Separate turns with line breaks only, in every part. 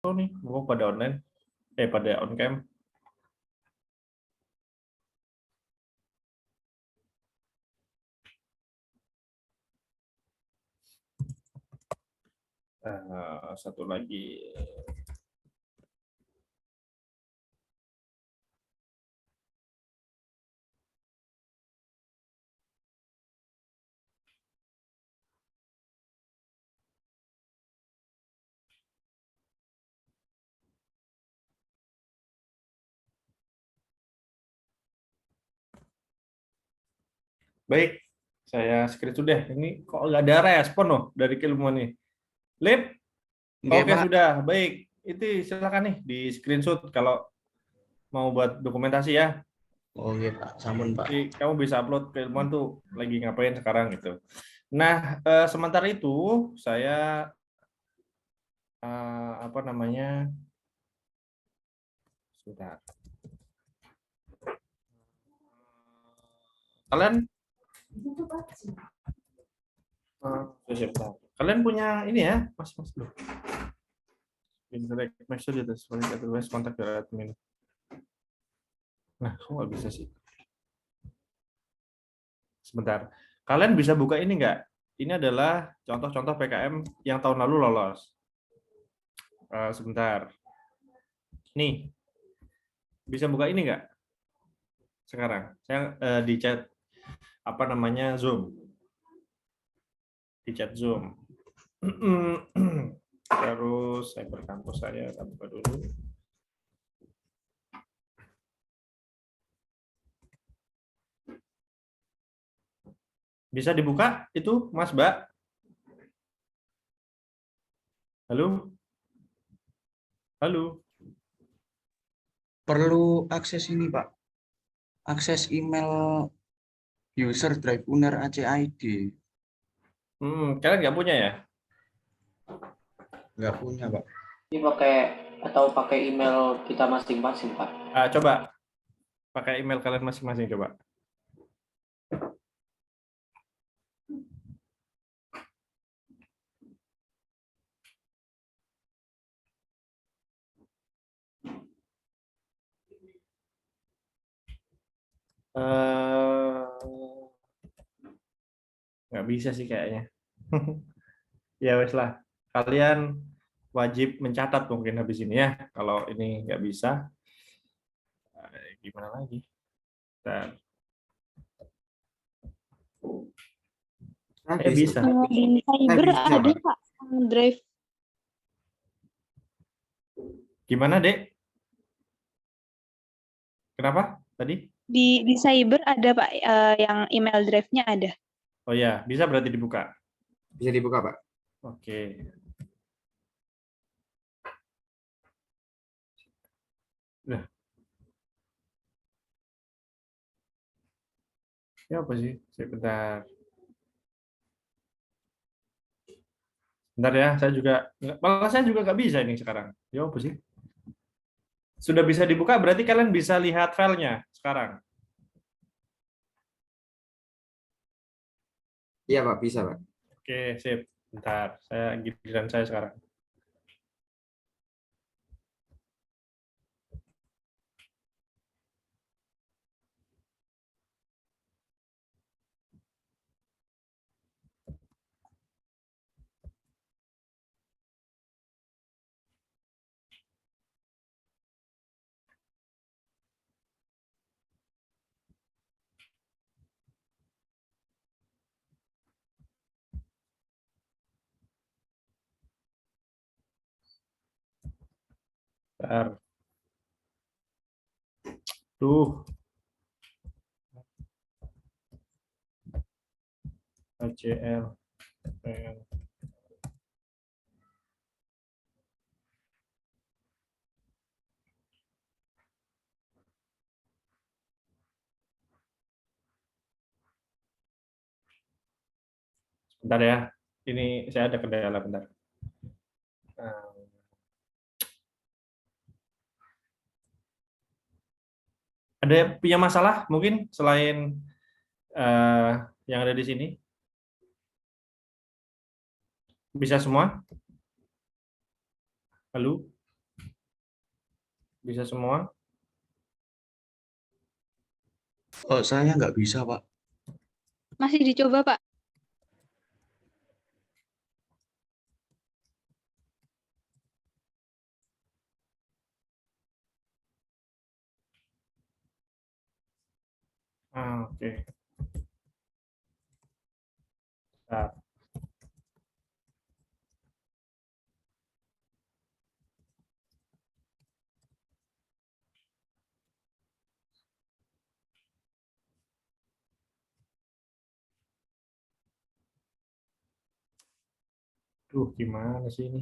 nih, mau pada online, pada on cam. Satu lagi. Baik, saya screenshot deh. Ini kok nggak ada respon loh dari Kilmon nih. Lip,
Oke,
oke
Pak.
sudah. Baik, itu silakan nih di screenshot kalau mau buat dokumentasi ya.
Oke, Pak. Sampun, Pak.
Jadi kamu bisa upload ke Ilmuwan tuh lagi ngapain sekarang gitu. Nah, sementara itu saya apa namanya? Sudah. Kalian siap. Kalian punya ini ya, Mas Mas. Indirect message itu sebagai advice kontak dari admin. Nah, kok nggak bisa sih? Sebentar. Kalian bisa buka ini nggak? Ini adalah contoh-contoh PKM yang tahun lalu lolos. Sebentar. Nih, bisa buka ini nggak? Sekarang. Saya di chat apa namanya Zoom. Di chat Zoom. Terus saya berkampus saya buka dulu. Bisa dibuka itu, Mas, Mbak? Halo? Halo?
Perlu akses ini, Pak. Akses email user drive owner ACID.
Kalian nggak punya ya?
Nggak punya, Pak.
Ini pakai email kita masing-masing, Pak.
Coba pakai email kalian masing-masing coba. Nggak bisa sih kayaknya. Ya wes lah. Kalian wajib mencatat mungkin habis ini ya. Kalau ini nggak bisa, gimana lagi? Dan bisa.
Di cyber
bisa,
ada
Pak.
Pak drive.
Gimana, Dek? Kenapa tadi?
Di cyber ada Pak, yang email drive-nya ada.
Oh ya, bisa berarti dibuka.
Bisa dibuka, Pak.
Oke. Nah, ya apa sih? Sebentar. Bentar ya, malah saya juga nggak bisa ini sekarang. Ya apa sih? Sudah bisa dibuka, berarti kalian bisa lihat filenya sekarang.
Iya, Pak. Bisa, Pak.
Oke, sip. Bentar, giliran saya sekarang. Bentar. Tuh, ACL. Bentar ya. Ini saya ada kendala bentar. Ada punya masalah mungkin selain yang ada di sini? Bisa semua? Halo? Bisa semua?
Oh, saya nggak bisa, Pak.
Masih dicoba, Pak.
Oke. Bentar. Duh, gimana sih ini?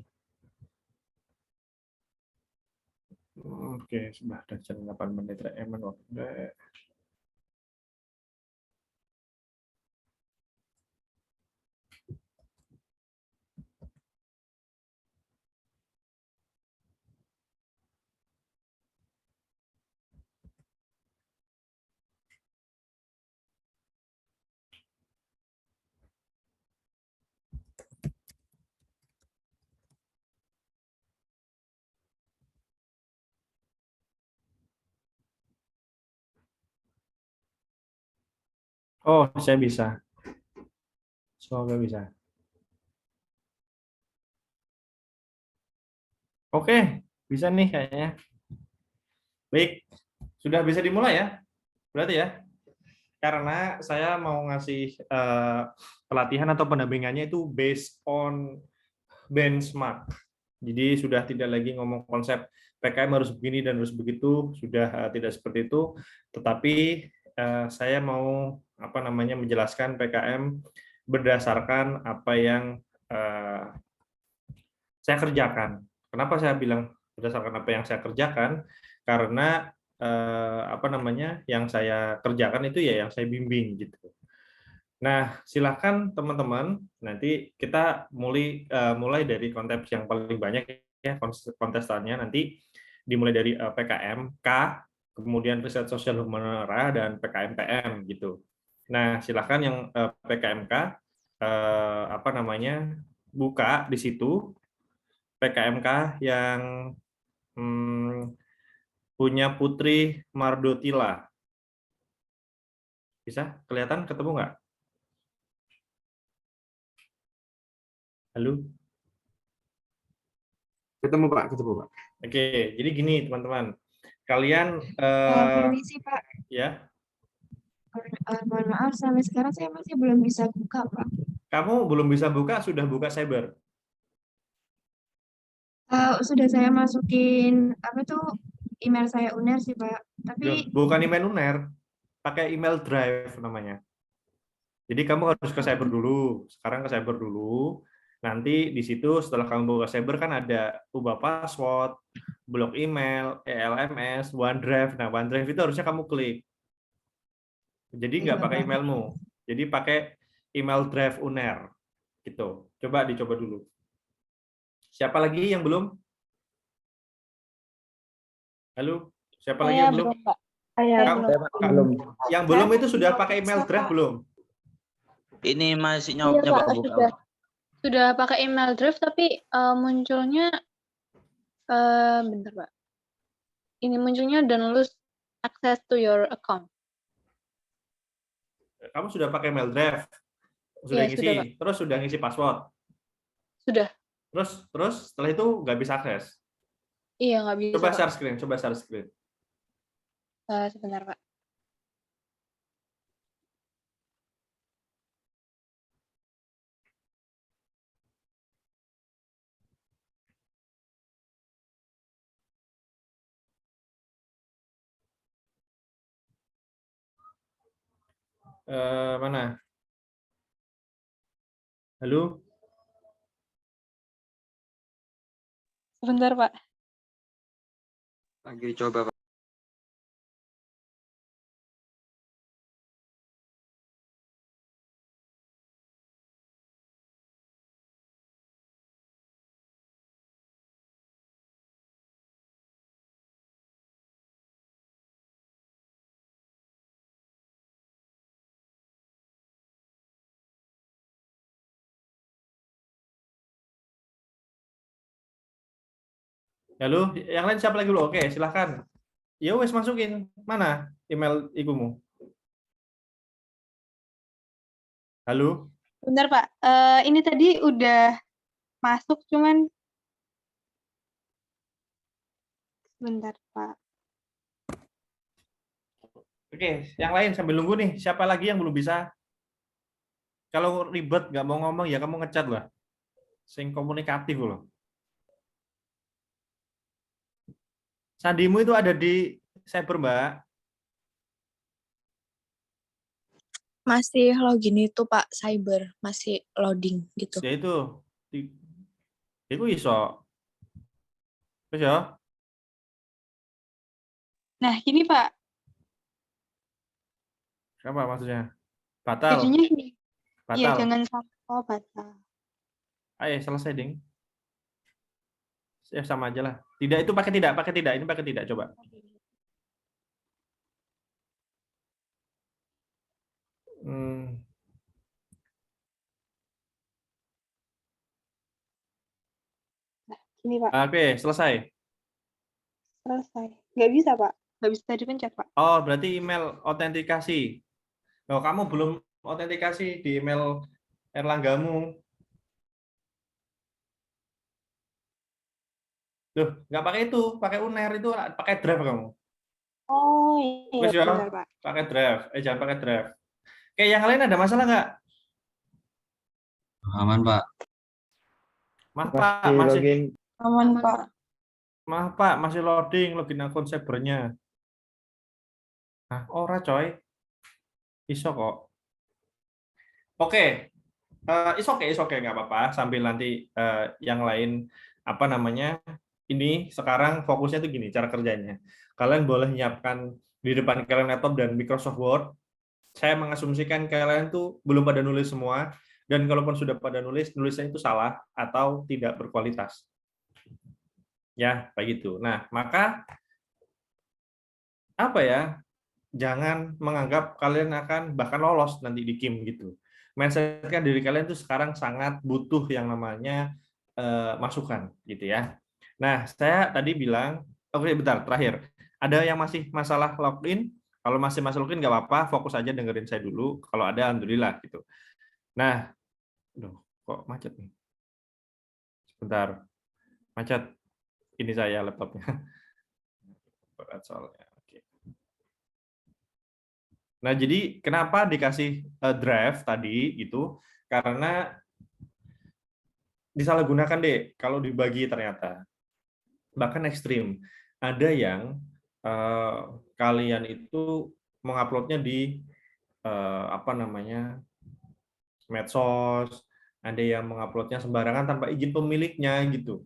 Oke, sudah ada jam 8 menit. Eman waktu. Oh, saya bisa. Semoga bisa. Oke, bisa nih kayaknya. Baik, sudah bisa dimulai ya? Berarti ya? Karena saya mau ngasih pelatihan atau pendampingannya itu based on benchmark. Jadi sudah tidak lagi ngomong konsep PKM harus begini dan harus begitu, sudah tidak seperti itu. Tetapi saya mau menjelaskan PKM berdasarkan apa yang saya kerjakan. Kenapa saya bilang berdasarkan apa yang saya kerjakan? Karena yang saya kerjakan itu ya yang saya bimbing gitu. Nah, silakan teman-teman, nanti kita mulai dari konteks yang paling banyak ya kontestannya nanti dimulai dari PKM K, kemudian riset sosial humaniora dan PKM PM gitu. Nah, silakan yang PKM K buka di situ PKMK yang punya Putri Mardotila. Bisa kelihatan, ketemu nggak? Halo?
Ketemu, Pak. Ketemu, Pak.
Oke, jadi gini teman-teman. Kalian
Permisi Pak,
ya,
mohon maaf sampai sekarang saya masih belum bisa buka Pak.
kamu belum bisa buka, sudah buka Cyber.
Sudah saya masukin apa tuh email saya UNER sih Pak,
Loh,
tapi
bukan email UNER, pakai email Drive namanya. Jadi kamu harus ke Cyber dulu. Sekarang ke Cyber dulu. Nanti di situ setelah kamu buka Cyber kan ada ubah password, blok email, ELMS, OneDrive. Nah, OneDrive itu harusnya kamu klik. Jadi nggak
iya
pakai
Pak.
emailmu. Jadi pakai email Drive UNER. Gitu. Coba dicoba dulu. Siapa lagi yang belum? Halo? Siapa lagi
Saya
yang belum?
belum, Pak.
Saya
Saya
Kamu-
belum.
Belum.
Yang belum itu sudah pakai email Drive belum?
Ini masih
Iya,
nyoba
Pak,
buka.
sudah pakai email Drive tapi munculnya bentar, Pak. Ini munculnya don't lose access to your account.
Kamu sudah pakai email Drive? Sudah
Iya,
ngisi?
sudah, Pak.
Terus sudah ngisi password?
Sudah.
Terus setelah itu nggak bisa akses?
Iya, nggak bisa,
Coba
Pak.
share screen, coba share screen.
Sebentar, Pak.
Mana? Halo?
Sebentar, Pak.
Lagi coba, Pak.
Halo, yang lain siapa lagi dulu? Oke, silahkan. Ya wes masukin. Mana email ikumu? Halo?
Bentar, Pak. Ini tadi udah masuk, cuman bentar, Pak.
Oke, yang lain sambil nunggu nih. Siapa lagi yang belum bisa? Kalau ribet nggak mau ngomong ya kamu ngechat lah. Sing komunikatif loh. Sandimu itu ada di cyber, Mbak.
Masih login itu Pak, cyber, masih loading gitu.
Ya itu. Itu iso. Terus ya?
Nah, gini, Pak.
Apa maksudnya? Batal.
Tujuannya gini. Iya,
Batal.
jangan sampai batal.
Ayo selesai, Ding. Ya sama aja lah. Tidak itu pakai tidak, pakai tidak. Ini pakai tidak coba.
Gini, Pak.
Oke, selesai.
Selesai. Nggak bisa, Pak. Nggak bisa dipencet, Pak.
Oh, berarti email autentikasi. Oh, kamu belum autentikasi di email Erlanggamu. Loh, nggak pakai itu, pakai UNER itu, pakai drive kamu.
Oh, iya,
Wes ya,
benar, Pak.
pakai drive. Jangan pakai drive. Oke, yang lain ada masalah nggak?
Aman, Pak.
Maaf, Pak, masih
Aman, Pak.
maaf, Pak, masih loading login akun cybernya. Nah, ora coy. Iso kok. Oke. Is oke, nggak apa-apa. Sambil nanti yang lain apa namanya? Ini sekarang fokusnya tuh gini, cara kerjanya. Kalian boleh menyiapkan di depan kalian laptop dan Microsoft Word. Saya mengasumsikan kalian tuh belum pada nulis semua, dan kalaupun sudah pada nulis, nulisnya itu salah atau tidak berkualitas. Ya, begitu. Nah, maka apa ya? Jangan menganggap kalian akan bahkan lolos nanti di KIM gitu. Mindsetkan diri kalian tuh sekarang sangat butuh yang namanya masukan gitu ya. Nah, saya tadi bilang, oke bentar, terakhir. Ada yang masih masalah login? Kalau masih masalah login nggak apa-apa, fokus aja dengerin saya dulu. Kalau ada, alhamdulillah gitu. Nah, kok macet nih? Sebentar, macet. Ini saya laptopnya. Soalnya. Oke. Nah, jadi kenapa dikasih draft tadi gitu? Karena disalahgunakan deh kalau dibagi ternyata. Bahkan ekstrim. Ada yang kalian itu menguploadnya di apa namanya medsos, ada yang menguploadnya sembarangan tanpa izin pemiliknya gitu.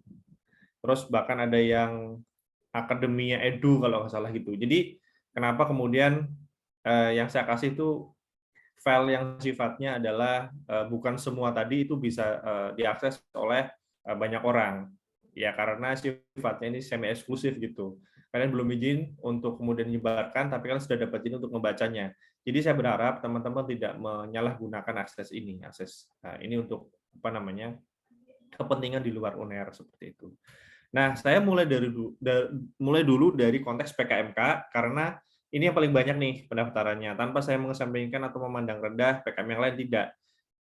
Terus bahkan ada yang akademia edu kalau nggak salah gitu. Jadi kenapa kemudian yang saya kasih itu file yang sifatnya adalah bukan semua tadi itu bisa diakses oleh banyak orang. Ya karena sifatnya ini semi eksklusif gitu. Kalian belum izin untuk kemudian menyebarkan, tapi kalian sudah dapat izin untuk membacanya. Jadi saya berharap teman-teman tidak menyalahgunakan akses ini, ini untuk apa namanya kepentingan di luar UNER seperti itu. Nah, saya mulai dulu dari konteks PKMK karena ini yang paling banyak nih pendaftarannya. Tanpa saya mengesampingkan atau memandang rendah PKM yang lain tidak.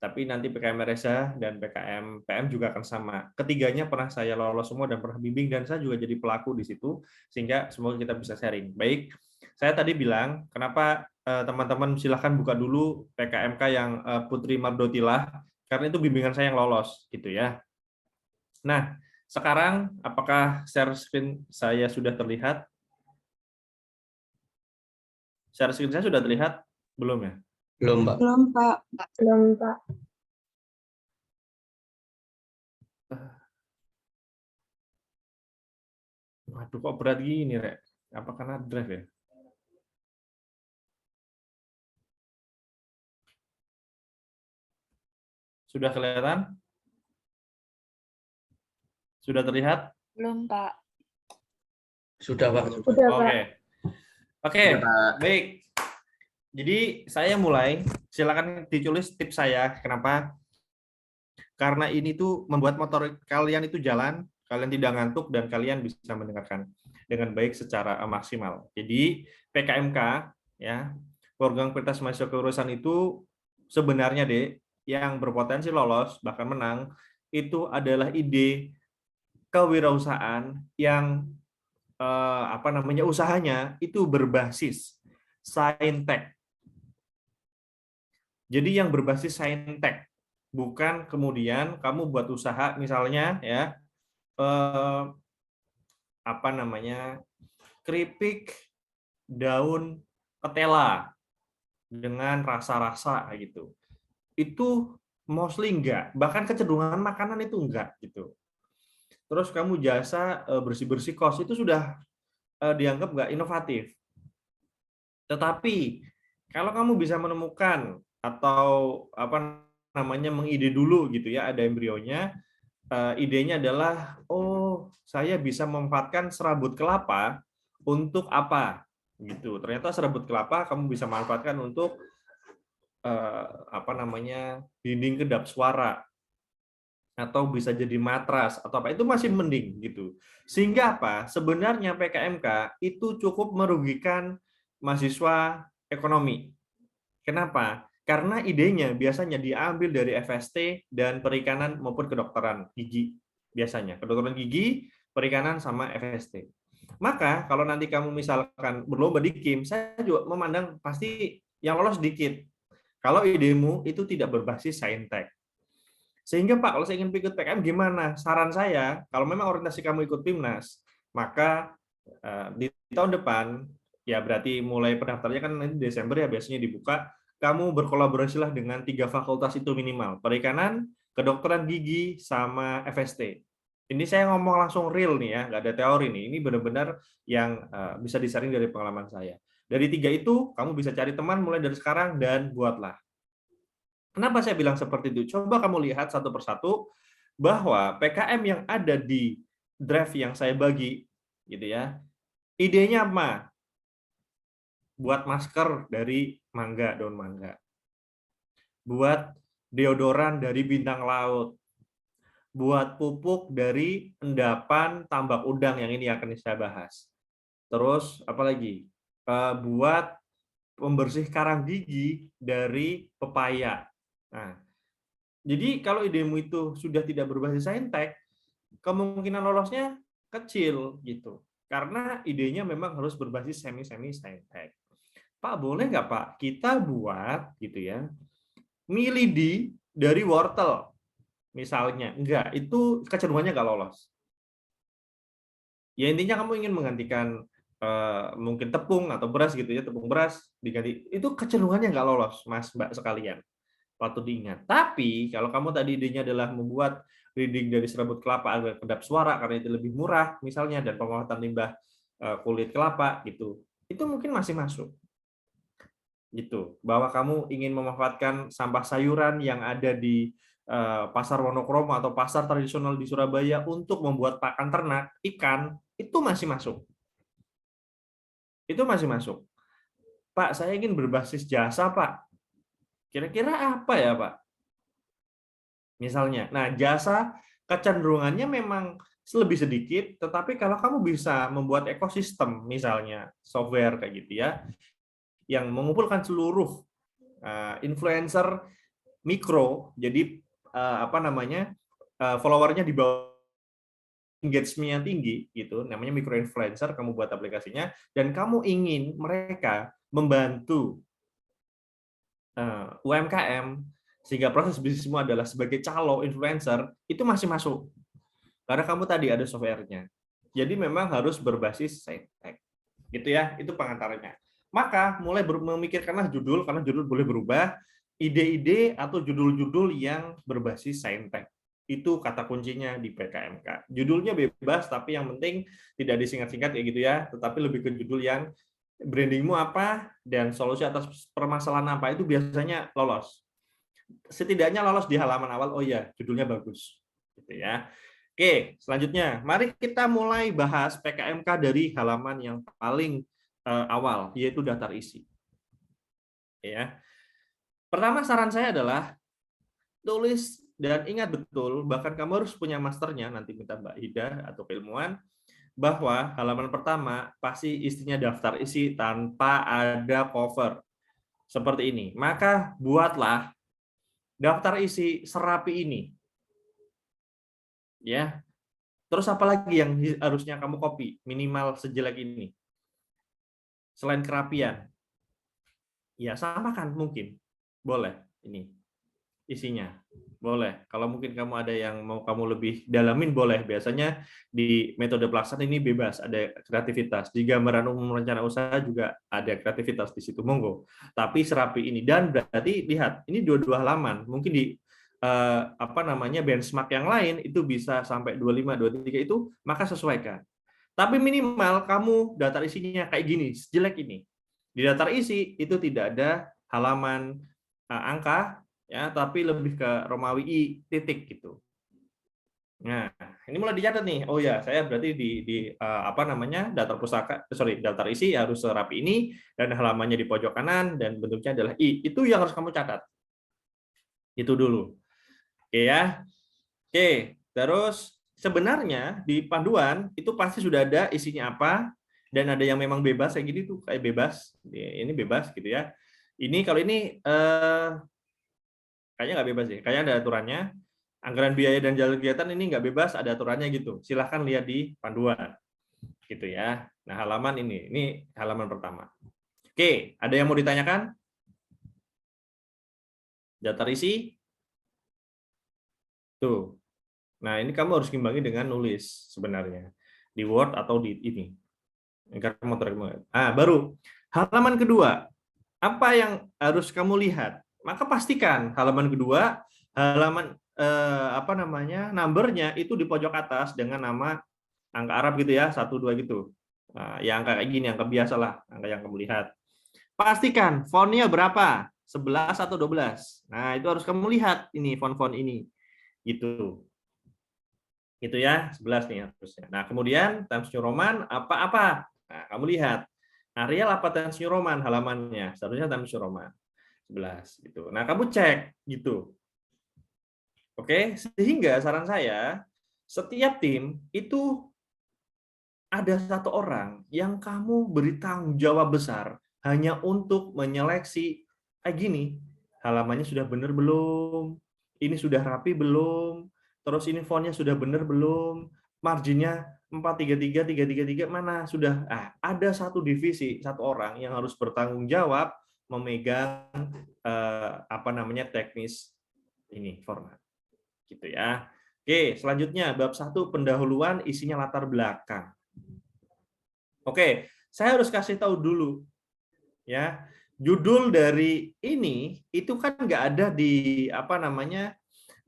Tapi nanti PKM RSA dan PKM PM juga akan sama. Ketiganya pernah saya lolos semua dan pernah bimbing, dan saya juga jadi pelaku di situ, sehingga semoga kita bisa sharing. Baik, saya tadi bilang, kenapa teman-teman silahkan buka dulu PKMK yang Putri Mabdotilah, karena itu bimbingan saya yang lolos, gitu ya. Nah, sekarang apakah share screen saya sudah terlihat? Share screen saya sudah terlihat? Belum ya?
Belum, Pak.
Belum, Pak. Belum, Pak.
Waduh, kok berat gini, Rek? Apa karena drive ya? Sudah kelihatan? Sudah terlihat?
Belum Pak.
Sudah, Pak.
Sudah, Pak.
Oke, baik. Jadi saya mulai, silakan ditulis tips saya. Kenapa? Karena ini tuh membuat motor kalian itu jalan, kalian tidak ngantuk dan kalian bisa mendengarkan dengan baik secara maksimal. Jadi PKMK ya, program prioritas mahasiswa keurusan itu sebenarnya yang berpotensi lolos bahkan menang itu adalah ide kewirausahaan yang usahanya itu berbasis saintek. Jadi yang berbasis saintek, bukan kemudian kamu buat usaha misalnya ya keripik daun ketela dengan rasa-rasa gitu. Itu mostly enggak, bahkan kecenderungan makanan itu enggak gitu. Terus kamu jasa bersih-bersih kos itu sudah dianggap enggak inovatif. Tetapi kalau kamu bisa menemukan atau mengide dulu gitu ya, ada embrionya, idenya adalah saya bisa memanfaatkan serabut kelapa untuk apa gitu. Ternyata serabut kelapa kamu bisa manfaatkan untuk dinding kedap suara atau bisa jadi matras atau apa, itu masih mending gitu. Sehingga apa? Sebenarnya PKMK itu cukup merugikan mahasiswa ekonomi. Kenapa? Karena idenya biasanya diambil dari FST dan perikanan maupun kedokteran gigi. Biasanya kedokteran gigi, perikanan sama FST. Maka kalau nanti kamu misalkan berlomba di KIM, saya juga memandang pasti yang lolos sedikit. Kalau idemu itu tidak berbasis saintek. Sehingga Pak, kalau saya ingin ikut PKM gimana? Saran saya, kalau memang orientasi kamu ikut PIMNAS, maka di tahun depan, ya berarti mulai pendaftarannya kan nanti Desember ya biasanya dibuka, kamu berkolaborasilah dengan 3 fakultas itu minimal, perikanan, kedokteran gigi, sama FST. Ini saya ngomong langsung real nih ya, nggak ada teori nih, ini benar-benar yang bisa disaring dari pengalaman saya. Dari 3 itu, kamu bisa cari teman mulai dari sekarang dan buatlah. Kenapa saya bilang seperti itu? Coba kamu lihat satu persatu bahwa PKM yang ada di draft yang saya bagi, gitu ya, idenya apa? Buat masker dari mangga, daun mangga. Buat deodoran dari bintang laut. Buat pupuk dari endapan tambak udang yang ini akan saya bahas. Terus apa lagi? Buat pembersih karang gigi dari pepaya. Nah, jadi kalau idemu itu sudah tidak berbasis saintek, kemungkinan lolosnya kecil gitu. Karena idenya memang harus berbasis semi-semi saintek. Pak, boleh nggak Pak kita buat gitu ya, mie lidi dari wortel misalnya? Enggak, itu kecenderungannya nggak lolos. Ya intinya kamu ingin menggantikan mungkin tepung atau beras gitu ya, tepung beras diganti, itu kecenderungannya nggak lolos, Mas Mbak sekalian. Patut diingat. Tapi kalau kamu tadi idenya adalah membuat dinding dari serabut kelapa agar kedap suara karena itu lebih murah misalnya, dan pemanfaatan limbah kulit kelapa gitu, itu mungkin masih masuk. Gitu, bahwa kamu ingin memanfaatkan sampah sayuran yang ada di pasar Wonokromo atau pasar tradisional di Surabaya untuk membuat pakan ternak ikan, itu masih masuk. Itu masih masuk. Pak, saya ingin berbasis jasa, Pak. Kira-kira apa ya, Pak? Misalnya, nah jasa kecenderungannya memang lebih sedikit, tetapi kalau kamu bisa membuat ekosistem, misalnya software kayak gitu ya, yang mengumpulkan seluruh influencer mikro, jadi followernya di bawah, engagement-nya tinggi gitu, namanya micro influencer, kamu buat aplikasinya dan kamu ingin mereka membantu UMKM sehingga proses bisnismu adalah sebagai calo influencer, itu masih masuk. Karena kamu tadi ada software-nya. Jadi memang harus berbasis saintek. Gitu ya, itu pengantarnya. Maka mulai memikirkanlah judul, karena judul boleh berubah, ide-ide atau judul-judul yang berbasis saintek. Itu kata kuncinya di PKMK. Judulnya bebas, tapi yang penting tidak disingkat-singkat kayak gitu ya, tetapi lebih ke judul yang brandingmu apa dan solusi atas permasalahan apa, itu biasanya lolos. Setidaknya lolos di halaman awal, oh ya, judulnya bagus. Gitu ya. Oke, selanjutnya mari kita mulai bahas PKMK dari halaman yang paling awal, yaitu daftar isi. Ya. Pertama saran saya adalah tulis dan ingat betul, bahkan kamu harus punya masternya, nanti minta Mbak Ida atau keilmuan, bahwa halaman pertama pasti isinya daftar isi tanpa ada cover. Seperti ini. Maka buatlah daftar isi serapi ini. Ya. Terus apa lagi yang harusnya kamu copy minimal sejelek ini? Selain kerapian. Ya, sama kan mungkin. Boleh ini isinya. Boleh. Kalau mungkin kamu ada yang mau kamu lebih dalamin boleh. Biasanya di metode pelaksanaan ini bebas, ada kreativitas. Di gambaran umum rencana usaha juga ada kreativitas di situ, monggo. Tapi serapi ini, dan berarti lihat, ini dua-dua halaman. Mungkin di benchmark yang lain itu bisa sampai 25, 23 itu, maka sesuaikan. Tapi minimal kamu daftar isinya kayak gini, sejelek ini. Di daftar isi itu tidak ada halaman angka, ya, tapi lebih ke Romawi I titik gitu. Nah, ini mulai dicatat nih. Oh ya, saya berarti di daftar isi harus serapi ini, dan halamannya di pojok kanan dan bentuknya adalah I. Itu yang harus kamu catat. Itu dulu. Oke ya. Oke, terus sebenarnya di panduan itu pasti sudah ada isinya apa, dan ada yang memang bebas kayak gini tuh, kayak bebas. Ini bebas gitu ya. Ini kalau ini kayaknya nggak bebas sih, kayaknya ada aturannya. Anggaran biaya dan jalan kegiatan ini nggak bebas, ada aturannya gitu. Silahkan lihat di panduan, gitu ya. Nah, halaman ini halaman pertama. Oke, ada yang mau ditanyakan? Daftar isi? Tuh. Nah, ini kamu harus imbangi dengan nulis sebenarnya di Word atau di ini. Baru halaman kedua. Apa yang harus kamu lihat? Maka pastikan halaman kedua, halaman numbernya itu di pojok atas dengan nama angka Arab gitu ya, 1, 2 gitu. Nah, ya angka kayak gini, angka biasa lah, angka yang kamu lihat. Pastikan fontnya berapa, 11 atau 12. Nah, itu harus kamu lihat ini font-font ini. Gitu. Gitu ya, 11 nih harusnya. Nah, kemudian Times New Roman apa-apa. Nah, kamu lihat. Arial apa Times New Roman halamannya? Seharusnya Times New Roman 11 gitu. Nah, kamu cek gitu. Oke, sehingga saran saya, setiap tim itu ada satu orang yang kamu beri tanggung jawab besar hanya untuk menyeleksi kayak gini. Halamannya sudah benar belum? Ini sudah rapi belum? Terus ini fontnya sudah benar belum? Marginnya 433, 333 mana? Sudah. Ada satu divisi, satu orang yang harus bertanggung jawab memegang teknis ini format. Gitu ya. Oke, selanjutnya bab 1 pendahuluan, isinya latar belakang. Oke, saya harus kasih tahu dulu ya. Judul dari ini itu kan nggak ada di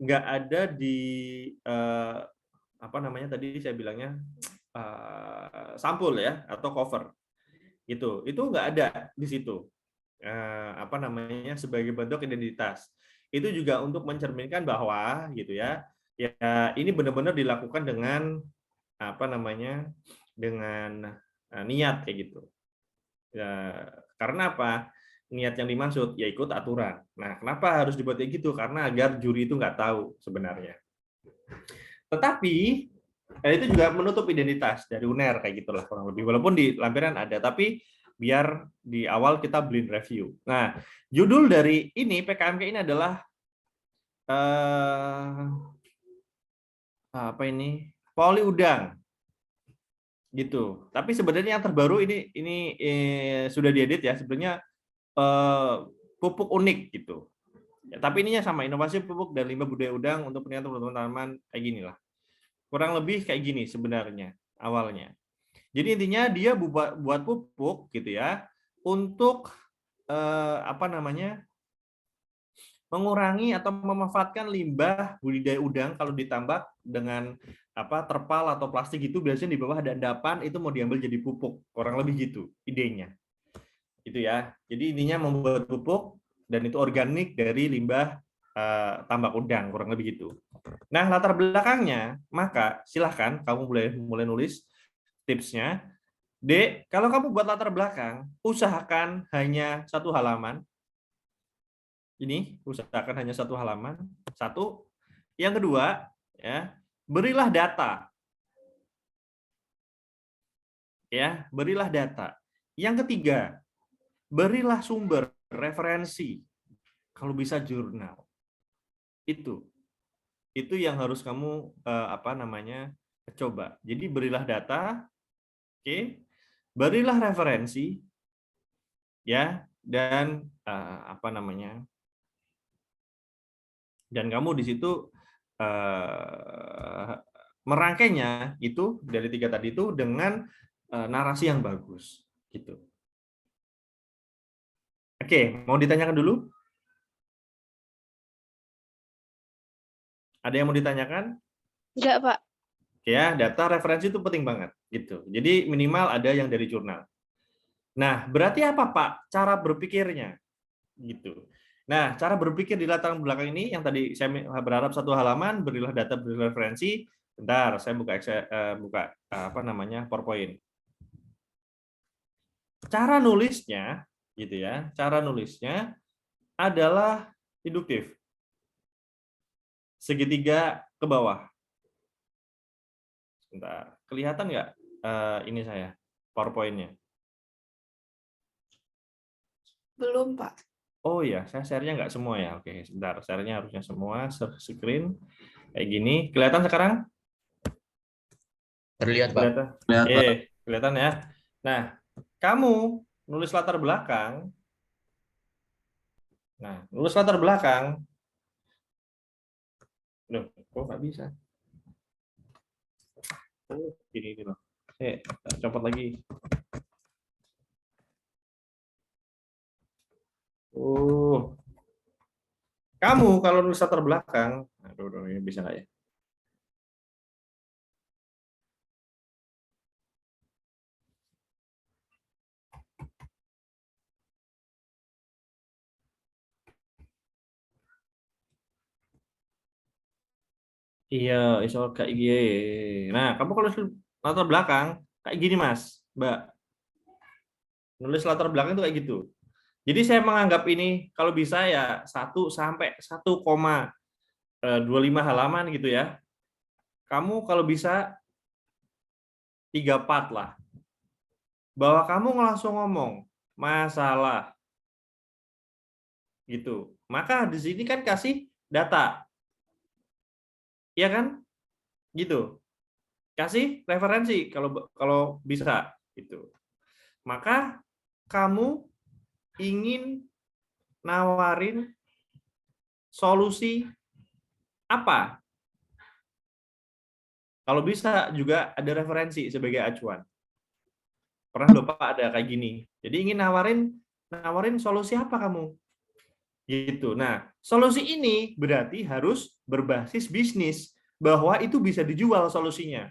nggak ada di tadi saya bilangnya sampul ya atau cover gitu. Itu nggak ada di situ. Sebagai bentuk identitas. Itu juga untuk mencerminkan bahwa gitu ya ini benar-benar dilakukan dengan dengan niat kayak gitu. Ya, karena apa? Niat yang dimaksud ya ikut aturan. Nah, kenapa harus dibuat kayak gitu? Karena agar juri itu nggak tahu sebenarnya. Tetapi itu juga menutup identitas dari UNER kayak gitulah kurang lebih. Walaupun di lampiran ada, tapi biar di awal kita blind review. Nah, judul dari ini PKMK ini adalah poli udang. Gitu. Tapi sebenarnya yang terbaru ini sudah diedit ya, sebenarnya pupuk unik gitu. Ya, tapi ininya sama, inovasi pupuk dan limbah budaya udang untuk peningkatan pertumbuhan tanaman kayak gini lah. Kurang lebih kayak gini sebenarnya awalnya. Jadi intinya dia buat pupuk gitu ya untuk mengurangi atau memanfaatkan limbah budidaya udang kalau ditambak dengan terpal atau plastik itu biasanya di bawah ada endapan itu mau diambil jadi pupuk, kurang lebih gitu idenya. Gitu ya. Jadi intinya membuat pupuk dan itu organik dari limbah tambak udang, kurang lebih gitu. Nah, latar belakangnya, maka silahkan kamu mulai nulis tipsnya. D, kalau kamu buat latar belakang, usahakan hanya 1 halaman. Ini usahakan hanya 1 halaman. 1. Yang kedua, ya, berilah data. Ya, berilah data. Yang ketiga, berilah sumber referensi. Kalau bisa jurnal. Itu yang harus kamu coba. Jadi berilah data, oke, berilah referensi, ya, dan dan kamu di situ merangkainya itu dari 3 tadi itu dengan narasi yang bagus, gitu. Oke, mau ditanyakan dulu? Ada yang mau ditanyakan?
Enggak, Pak.
Ya, data referensi itu penting banget, gitu. Jadi minimal ada yang dari jurnal. Nah, berarti apa, Pak? Cara berpikirnya, gitu. Nah, cara berpikir di latar belakang ini yang tadi saya berharap 1 halaman, berilah data, berilah referensi. Bentar, saya buka PowerPoint. Cara nulisnya, gitu ya. Cara nulisnya adalah induktif. Segitiga ke bawah. Sebentar, kelihatan nggak ini saya PowerPoint-nya?
Belum, Pak.
Oh ya, saya share-nya nggak semua ya. Oke, sebentar, share-nya harusnya semua screen kayak gini. Kelihatan sekarang?
Terlihat, Pak.
Kelihatan? Oke, kelihatan ya. Nah, kamu nulis latar belakang. Nah, nulis latar belakang. Loh, kok nggak bisa? Oh, gini loh. Saya copot lagi. Oh, kamu kalau nulis latar belakang, aduh, ini bisa nggak ya? Iya, iso kayak gini. Nah, kamu kalau nulis latar belakang kayak gini, Mas, Mbak. Nulis latar belakang itu kayak gitu. Jadi saya menganggap ini kalau bisa ya 1 sampai 1,25 halaman gitu ya. Kamu kalau bisa 3 part lah. Bahwa kamu langsung ngomong masalah gitu. Maka di sini kan kasih data. Iya kan? Gitu. Kasih referensi kalau bisa gitu. Maka kamu ingin nawarin solusi apa? Kalau bisa juga ada referensi sebagai acuan. Pernah loh Pak ada kayak gini. Jadi ingin nawarin solusi apa kamu? Gitu. Nah, solusi ini berarti harus berbasis bisnis bahwa itu bisa dijual solusinya.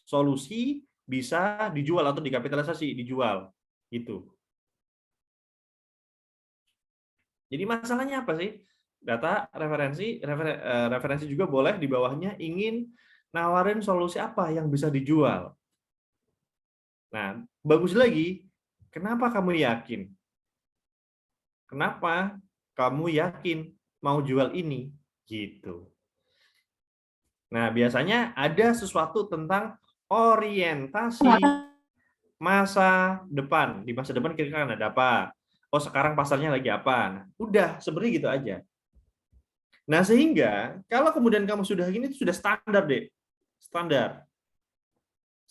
Solusi bisa dijual atau dikapitalisasi, dijual. Gitu. Jadi masalahnya apa sih? Data, referensi juga boleh di bawahnya ingin nawarin solusi apa yang bisa dijual. Nah, bagus lagi, kenapa kamu yakin? Kenapa kamu yakin mau jual ini? Gitu. Nah, biasanya ada sesuatu tentang orientasi masa depan. Di masa depan kira-kira ada apa? Oh, sekarang pasarnya lagi apa? Nah, udah, sebenarnya gitu aja. Nah, sehingga kalau kemudian kamu sudah gini, itu sudah standar deh. Standar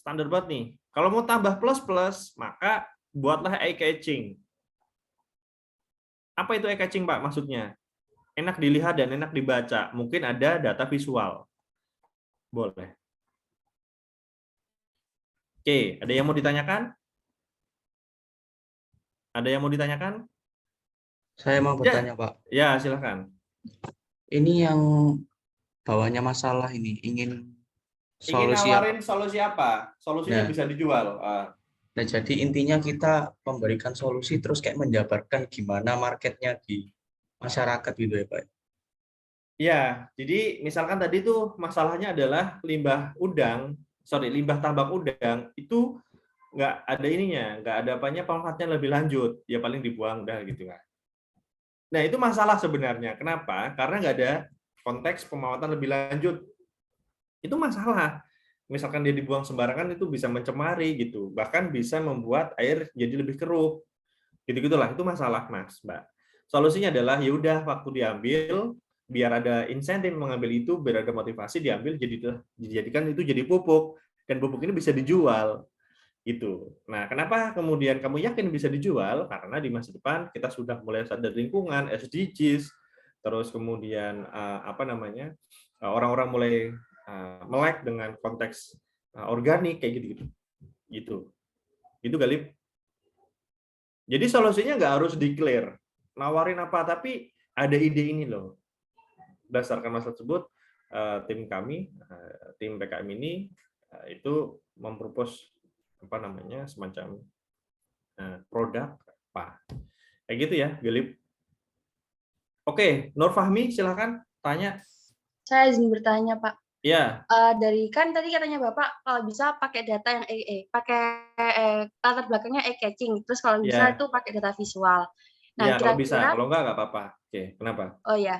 banget nih. Kalau mau tambah plus-plus, maka buatlah eye-catching. Apa itu eye-catching, Pak? Maksudnya? Enak dilihat dan enak dibaca. Mungkin ada data visual. Boleh. Oke, ada yang mau ditanyakan? Ada yang mau ditanyakan?
Saya mau bertanya, Pak.
Ya, silakan.
Ini yang bawahnya masalah ini, ingin
Ingin
solusi
nawarin solusi apa? Solusinya
Nah.
bisa dijual.
Nah, jadi intinya kita memberikan solusi terus kayak menjabarkan gimana marketnya di masyarakat gitu ya, Pak.
Ya, jadi misalkan tadi tuh masalahnya adalah limbah tambak udang itu nggak ada ininya, nggak ada apanya pemanfaatnya lebih lanjut, ya paling dibuang udah gitu kan. Nah itu masalah sebenarnya. Kenapa? Karena nggak ada konteks pemanfaatan lebih lanjut. Itu masalah. Misalkan dia dibuang sembarangan itu bisa mencemari gitu, bahkan bisa membuat air jadi lebih keruh. Gitu-gitulah, itu masalah, Mas, Mbak. Solusinya adalah ya udah waktu diambil biar ada insentif mengambil itu, biar ada motivasi diambil, dijadikan itu jadi pupuk, dan pupuk ini bisa dijual gitu. Nah, kenapa kemudian kamu yakin bisa dijual? Karena di masa depan kita sudah mulai sadar lingkungan, SDGs, terus kemudian orang-orang mulai melek dengan konteks organik kayak gitu-gitu. Gitu. Itu Galip. Jadi solusinya nggak harus declare, nawarin apa, tapi ada ide ini loh. Berdasarkan masalah tersebut, tim kami, tim PKM ini itu mempropos semacam produk apa kayak gitu ya, Galip. Oke, Nur Fahmi silakan tanya.
Saya izin bertanya, Pak.
Ya.
Dari kan tadi katanya Bapak kalau bisa pakai data yang pakai latar belakangnya eye-catching, terus kalau bisa itu pakai data visual. Nah,
Ya, kalau bisa,
kira-kira
kalau nggak apa-apa. Oke, kenapa?
oh ya,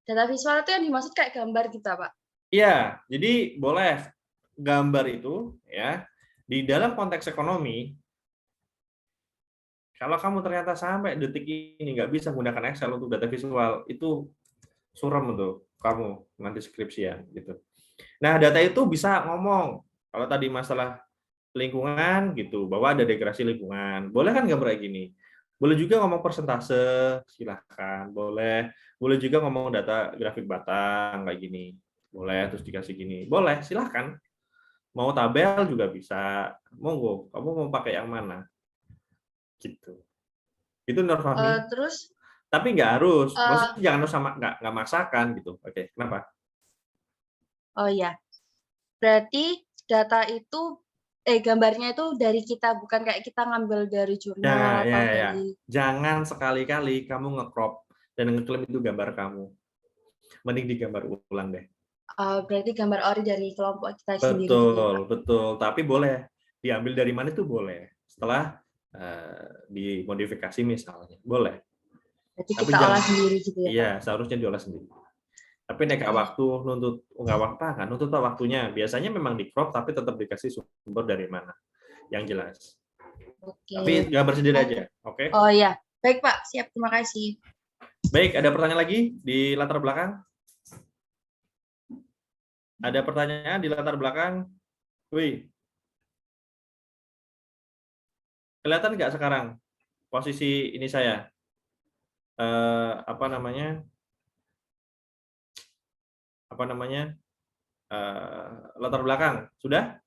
data visual itu yang dimaksud kayak gambar gitu, Pak?
Iya, jadi boleh gambar itu ya di dalam konteks ekonomi. Kalau kamu ternyata sampai detik ini nggak bisa menggunakan Excel untuk data visual, itu suram untuk kamu nanti skripsian gitu. Nah, data itu bisa ngomong. Kalau tadi masalah lingkungan gitu, bahwa ada degradasi lingkungan. Boleh kan gambar kayak gini? Boleh juga ngomong persentase, silahkan. Boleh juga ngomong data grafik batang kayak gini. Boleh, terus dikasih gini. Boleh, silahkan. Mau tabel juga bisa. Monggo, kamu mau pakai yang mana? Gitu. Itu Nur Fahmi.
Terus
Tapi nggak harus. Maksudnya jangan harus sama, nggak maksakan gitu. Oke, kenapa?
oh ya, berarti data itu gambarnya itu dari kita, bukan kayak kita ngambil dari jurnal atau dari.
Jangan sekali-kali kamu nge-crop dan ngeklaim itu gambar kamu. Mending digambar ulang deh.
Berarti gambar ori dari kelompok kita sendiri. Gitu,
Betul. Tapi boleh diambil dari mana itu boleh. Setelah dimodifikasi misalnya, boleh.
Berarti
Tapi
kita olah sendiri gitu ya?
Iya, seharusnya diolah sendiri. Tapi nggak waktu nuntut waktunya. Biasanya memang di crop, tapi tetap dikasih sumber dari mana, yang jelas.
Oke.
Tapi gambar sendiri aja, oke?
Oh ya, baik Pak, siap, terima kasih.
Baik, ada pertanyaan lagi di latar belakang? Ada pertanyaan di latar belakang? Wih. Kelihatan nggak sekarang posisi ini saya? Latar belakang sudah?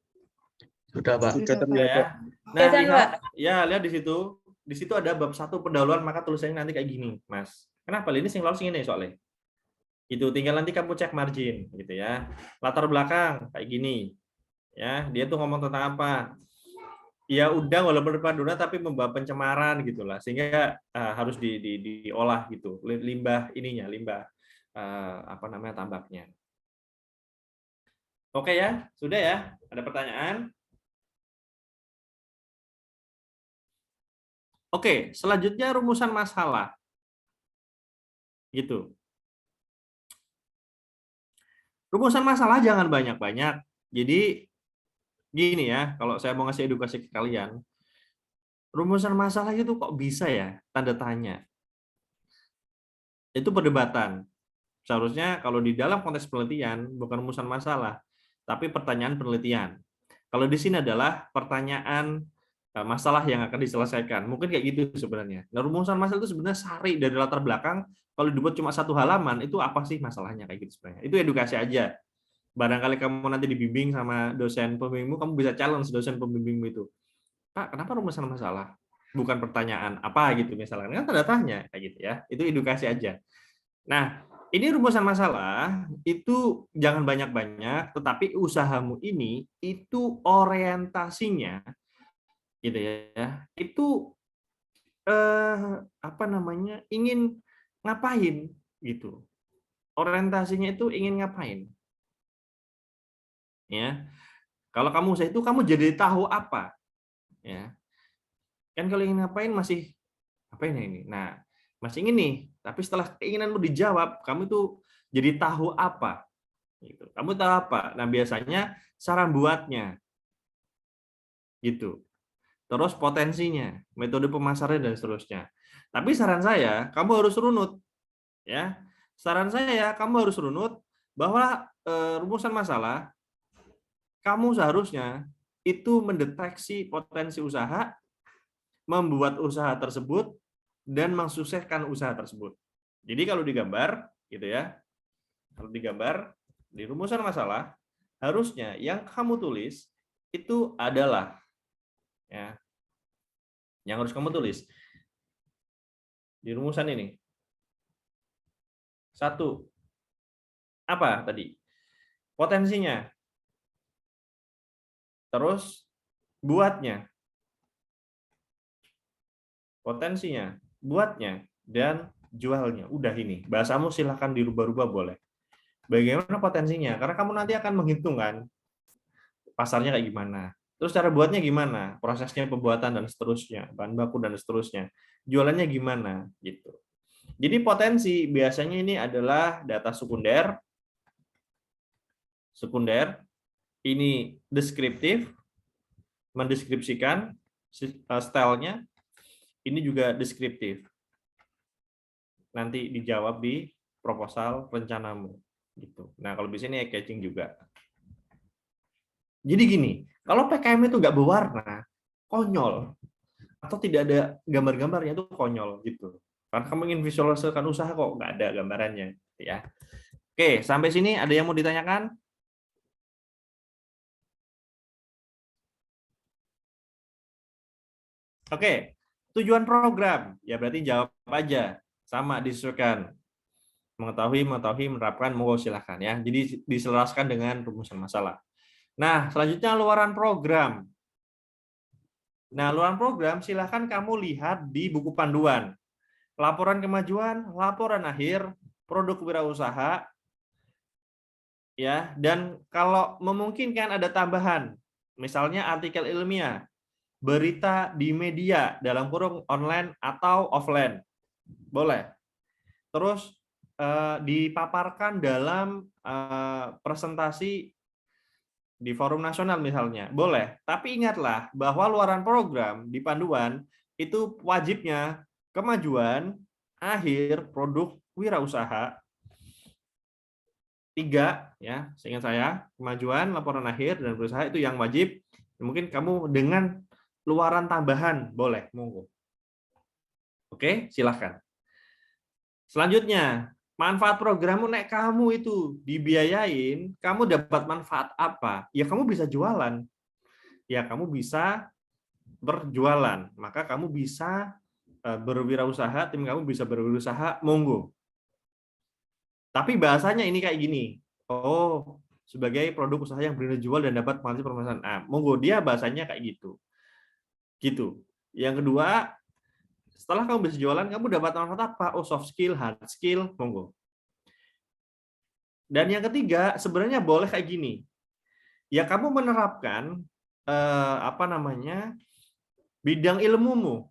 Sudah, Pak.
Ya. Nah, lihat di situ. Di situ ada bab 1 pendahuluan, maka tulisannya nanti kayak gini, Mas. Kenapa? Ini sing lolos ini soalnya. Itu tinggal nanti kamu cek margin gitu ya. Latar belakang kayak gini. Ya, dia tuh ngomong tentang apa? Ya udang walaupun berpaduna tapi membawa pencemaran gitulah, sehingga harus diolah gitu. Limbah tambaknya. Oke ya, sudah ya? Ada pertanyaan? Oke, selanjutnya rumusan masalah. Gitu. Rumusan masalah jangan banyak-banyak. Jadi gini ya, kalau saya mau ngasih edukasi ke kalian, rumusan masalah itu kok bisa ya? Tanda tanya. Itu perdebatan. Seharusnya kalau di dalam konteks penelitian bukan rumusan masalah, tapi pertanyaan penelitian. Kalau di sini adalah pertanyaan masalah yang akan diselesaikan. Mungkin kayak gitu sebenarnya. Nah, rumusan masalah itu sebenarnya sari dari latar belakang. Kalau dibuat cuma 1 halaman, itu apa sih masalahnya kayak gitu sebenarnya. Itu edukasi aja. Barangkali kamu nanti dibimbing sama dosen pembimbingmu, kamu bisa challenge dosen pembimbingmu itu. Pak, kenapa rumusan masalah? Bukan pertanyaan apa gitu misalnya. Kan tanda tanya kayak gitu ya. Itu edukasi aja. Nah, ini rumusan masalah itu jangan banyak-banyak, tetapi usahamu ini itu orientasinya gitu ya, itu ingin ngapain gitu. Orientasinya itu ingin ngapain. Ya. Kalau kamu usaha itu kamu jadi tahu apa. Ya. Kan kalau ingin ngapain masih ngapain ya ini. Nah, masih ingin nih, tapi setelah keinginanmu dijawab, kamu itu Jadi tahu apa? Gitu. Kamu tahu apa? Nah, biasanya cara buatnya. Gitu. Terus potensinya, metode pemasaran dan seterusnya. Tapi saran saya, kamu harus runut. Ya. Saran saya, kamu harus runut bahwa rumusan masalah kamu seharusnya itu mendeteksi potensi usaha, membuat usaha tersebut, dan mensukseskan usaha tersebut. Jadi kalau digambar, gitu ya, kalau digambar di rumusan masalah, harusnya yang kamu tulis itu adalah, ya, yang harus kamu tulis di rumusan ini. 1. Apa tadi? Potensinya. Terus buatnya. Potensinya, buatnya, dan jualnya. Udah ini. Bahasamu silahkan dirubah-rubah boleh. Bagaimana potensinya? Karena kamu nanti akan menghitungkan pasarnya kayak gimana. Terus cara buatnya gimana? Prosesnya pembuatan dan seterusnya, bahan baku dan seterusnya. Jualannya gimana gitu. Jadi potensi biasanya ini adalah data sekunder. Sekunder ini deskriptif, mendeskripsikan stylenya. Ini juga deskriptif. Nanti dijawab di proposal rencanamu gitu. Nah, kalau bisa ini eye-catching juga. Jadi gini, kalau PKM itu nggak berwarna, konyol. Atau tidak ada gambar-gambarnya itu konyol gitu. Karena kamu ingin visualisasikan usaha kok nggak ada gambarannya, ya. Oke, sampai sini ada yang mau ditanyakan? Oke, tujuan program ya berarti jawab aja, sama disesuaikan. Mengetahui, menerapkan, monggo silahkan ya. Jadi diselaraskan dengan rumusan masalah. Nah, selanjutnya luaran program. Nah, luaran program silahkan kamu lihat di buku panduan. Laporan kemajuan, laporan akhir, produk wirausaha, ya. Dan kalau memungkinkan ada tambahan, misalnya artikel ilmiah, berita di media dalam kurung online atau offline, boleh. Terus dipaparkan dalam presentasi di forum nasional misalnya, boleh. Tapi ingatlah bahwa luaran program di panduan itu wajibnya kemajuan, akhir, produk, wirausaha. 3 ya, seingat saya, kemajuan, laporan akhir dan berusaha itu yang wajib. Mungkin kamu dengan luaran tambahan boleh, monggo. Oke, silahkan. Selanjutnya, manfaat programmu nek kamu itu dibiayain, kamu dapat manfaat apa? Ya kamu bisa jualan. Ya kamu bisa berjualan, maka kamu bisa berwirausaha, tim kamu bisa berwirausaha, monggo. Tapi bahasanya ini kayak gini. Oh, sebagai produk usaha yang bernilai jual dan dapat mengatasi permasalahan. Ah, monggo dia bahasanya kayak gitu. Gitu. Yang kedua, setelah kamu bisa jualan, kamu dapat manfaat apa? Oh, soft skill, hard skill, monggo. Dan yang ketiga, sebenarnya boleh kayak gini. Ya kamu menerapkan bidang ilmumu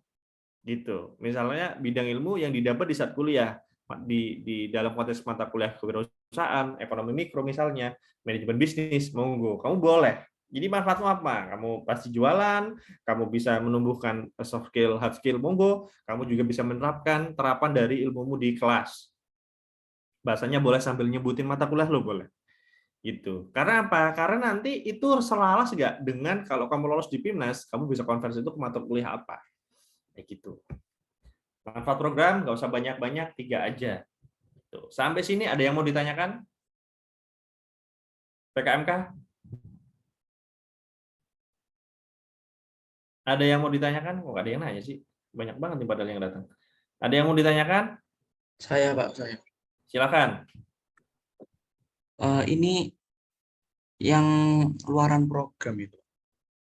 gitu. Misalnya bidang ilmu yang didapat di saat kuliah di dalam konteks mata kuliah kewirausahaan, ekonomi mikro misalnya, manajemen bisnis, monggo. Kamu boleh. Jadi manfaatmu apa? Kamu pasti jualan, kamu bisa menumbuhkan soft skill, hard skill, monggo. Kamu juga bisa menerapkan terapan dari ilmumu di kelas. Bahasanya boleh sambil nyebutin mata kuliah lo boleh. Gitu. Karena apa? Karena nanti itu selaras nggak dengan kalau kamu lolos di PIMNAS, kamu bisa konversi itu ke mata kuliah apa. Kayak gitu. Manfaat program nggak usah banyak-banyak, 3 aja. Tuh. Sampai sini ada yang mau ditanyakan? PKMK? Ada yang mau ditanyakan? Kok nggak ada yang nanya sih? Banyak banget nih padahal yang datang. Ada yang mau ditanyakan?
Saya, Pak, saya.
Silakan.
Ini yang luaran program itu.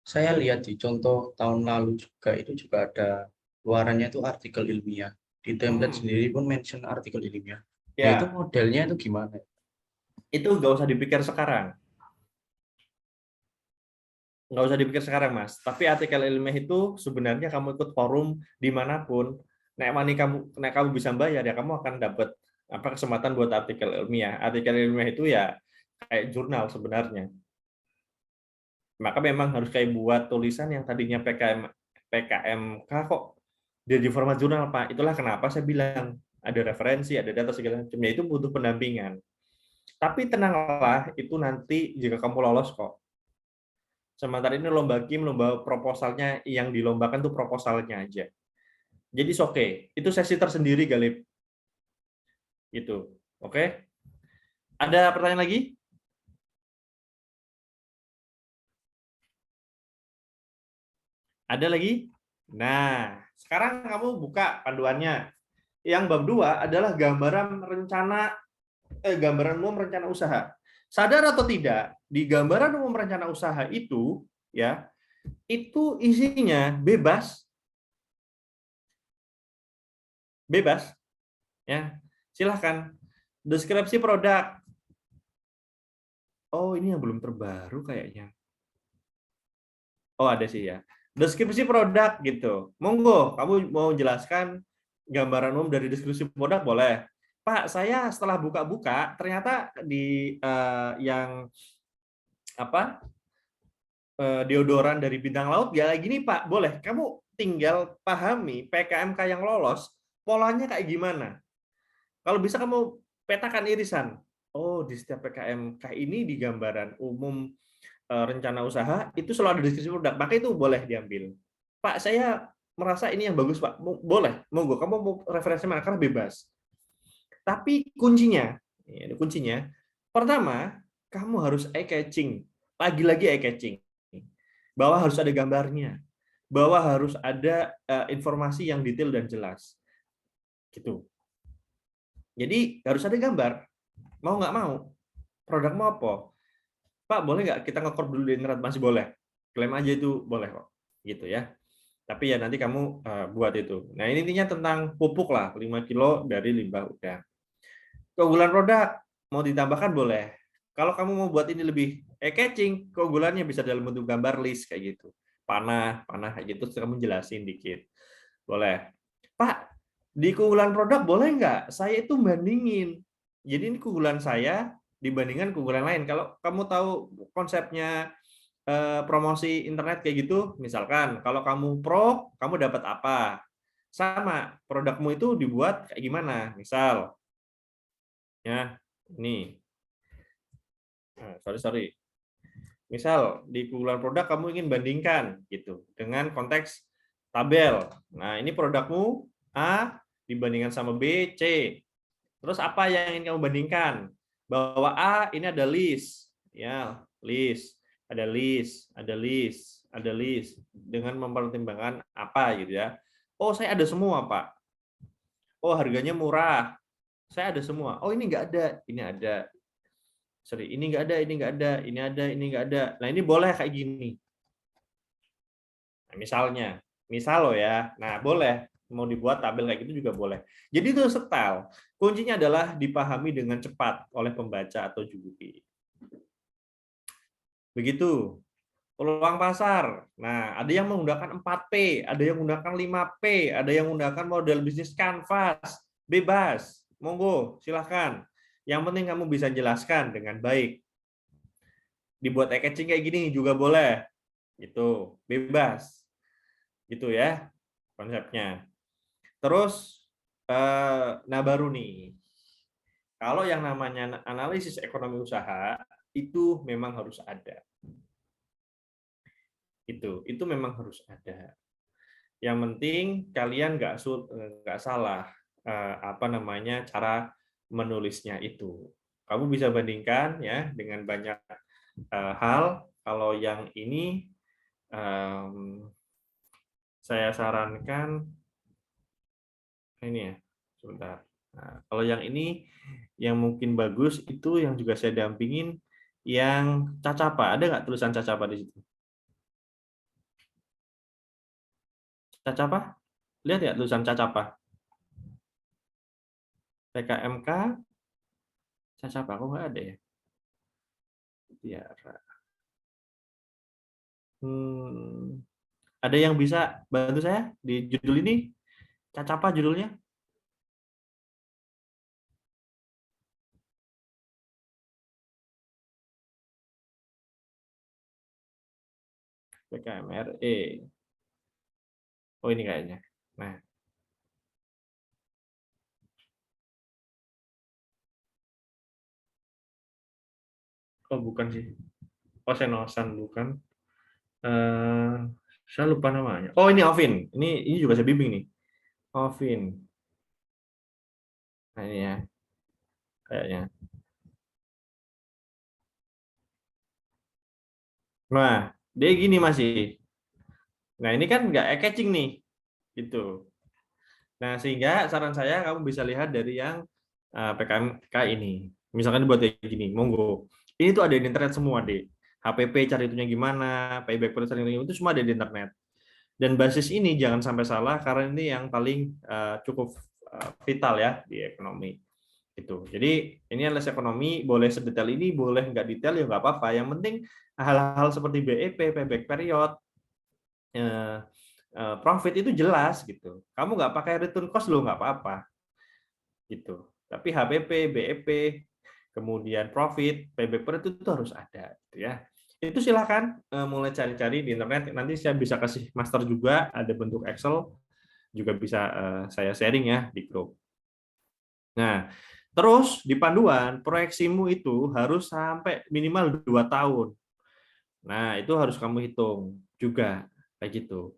Saya lihat di contoh tahun lalu juga itu juga ada luarannya itu artikel ilmiah. Di template sendiri pun mention artikel ilmiah. Ya. Itu modelnya itu gimana?
Itu nggak usah dipikir sekarang. Nggak usah dipikir sekarang, Mas. Tapi artikel ilmiah itu sebenarnya kamu ikut forum dimanapun, nek kamu bisa bayar ya kamu akan dapat kesempatan buat artikel ilmiah. Artikel ilmiah itu ya kayak jurnal sebenarnya. Maka memang harus kayak buat tulisan yang tadinya PKMK kok jadi format jurnal, Pak. Itulah kenapa saya bilang ada referensi, ada data segala macamnya, itu butuh pendampingan. Tapi tenanglah, itu nanti jika kamu lolos kok. Sementara ini lomba KIM, lomba proposalnya yang dilombakan tuh proposalnya aja. Jadi oke, itu sesi tersendiri, Galip. Gitu. Oke? Ada pertanyaan lagi? Ada lagi? Nah, sekarang kamu buka panduannya. Yang bab 2 adalah gambaran umum rencana usaha. Sadar atau tidak, di gambaran umum rencana usaha itu ya, itu isinya bebas. Bebas ya. Silahkan. Deskripsi produk. Oh, ini yang belum terbaru kayaknya. Oh, ada sih ya. Deskripsi produk gitu. Monggo, kamu mau jelaskan gambaran umum dari deskripsi produk boleh. Pak, saya setelah buka-buka ternyata di yang apa deodoran dari bintang laut gak gini Pak. Boleh, kamu tinggal pahami PKMK yang lolos polanya kayak gimana. Kalau bisa kamu petakan irisan. Oh, di setiap PKMK ini di gambaran umum rencana usaha itu selalu ada deskripsi produk, maka itu boleh diambil. Pak, saya merasa ini yang bagus, Pak. Boleh, monggo. Kamu mau referensi mana? Karena bebas. Tapi kuncinya, pertama, kamu harus eye-catching. Lagi-lagi eye-catching. Bahwa harus ada gambarnya. Bahwa harus ada informasi yang detail dan jelas. Gitu. Jadi, harus ada gambar. Mau nggak mau. Produk mau apa? Pak, boleh nggak kita nge-crop dulu di internet? Masih boleh. Klaim aja itu boleh kok. Gitu ya. Tapi ya nanti kamu buat itu. Nah, ini intinya tentang pupuk lah. 5 kilo dari limbah udang. Keunggulan produk, mau ditambahkan boleh. Kalau kamu mau buat ini lebih eye-catching, keunggulannya bisa dalam bentuk gambar list kayak gitu. Panah kayak gitu, terus kamu jelasin dikit. Boleh. Pak, di keunggulan produk boleh nggak? Saya itu bandingin. Jadi ini keunggulan saya dibandingkan keunggulan lain. Kalau kamu tahu konsepnya promosi internet kayak gitu, misalkan kalau kamu pro, kamu dapat apa? Sama, produkmu itu dibuat kayak gimana? Misal, ya, ini. Nah, sorry. Misal di keunggulan produk kamu ingin bandingkan gitu dengan konteks tabel. Nah, ini produkmu A dibandingkan sama B, C. Terus apa yang ingin kamu bandingkan? Bahwa A ini ada list, ya, list, ada list dengan mempertimbangkan apa gitu ya. Oh, saya ada semua, Pak. Oh, harganya murah. Saya ada semua. Oh, ini nggak ada, ini ada. Sorry, ini nggak ada, ini nggak ada, ini ada, ini nggak ada. Nah, ini boleh kayak gini. Nah, misal loh ya. Nah, boleh mau dibuat tabel kayak gitu juga boleh. Jadi itu style. Kuncinya adalah dipahami dengan cepat oleh pembaca atau juri. Begitu. Peluang pasar. Nah, ada yang menggunakan 4P, ada yang menggunakan 5P, ada yang menggunakan model bisnis kanvas. Bebas. Monggo, silahkan. Yang penting kamu bisa jelaskan dengan baik. Dibuat eye-catching kayak gini juga boleh. Gitu. Bebas. Gitu ya konsepnya. Terus, nah baru nih. Kalau yang namanya analisis ekonomi usaha, itu memang harus ada. Itu memang harus ada. Yang penting kalian nggak salah cara menulisnya itu. Kamu bisa bandingkan ya dengan banyak hal. Kalau yang ini saya sarankan ini ya, sebentar. Nah, kalau yang ini yang mungkin bagus itu yang juga saya dampingin yang Cacapa. Ada nggak tulisan Cacapa di situ? Cacapa? Lihat ya tulisan Cacapa. PKMK Cacapa kok nggak ada ya? Tiara. Ada yang bisa bantu saya di judul ini? Cacapa judulnya? PKMRE. Oh, ini kayaknya. Nah, oh bukan sih. Oh, Senosan bukan. Eh, saya lupa namanya. Oh, ini Ovin. Ini juga saya bimbing nih. Ovin. Nah, ini ya. Kayaknya. Nah, dia gini masih. Nah, ini kan nggak eye-catching nih. Gitu. Nah, sehingga saran saya kamu bisa lihat dari yang PKMK ini. Misalkan buat kayak gini, monggo. Ini tuh ada di internet semua, deh. HPP cari itunya gimana, payback period itu semua ada di internet. Dan basis ini jangan sampai salah karena ini yang paling cukup vital ya di ekonomi. Gitu. Jadi ini les ekonomi, boleh sedetail ini, boleh nggak detail ya nggak apa-apa. Yang penting hal-hal seperti BEP, payback period, profit itu jelas gitu. Kamu nggak pakai return cost lo nggak apa-apa gitu. Tapi HPP, BEP, kemudian profit, payback period itu harus ada gitu ya. Itu silakan mulai cari-cari di internet. Nanti saya bisa kasih master juga, ada bentuk Excel juga bisa saya sharing ya di grup. Nah, terus di panduan proyeksimu itu harus sampai minimal 2 tahun. Nah, itu harus kamu hitung juga kayak gitu.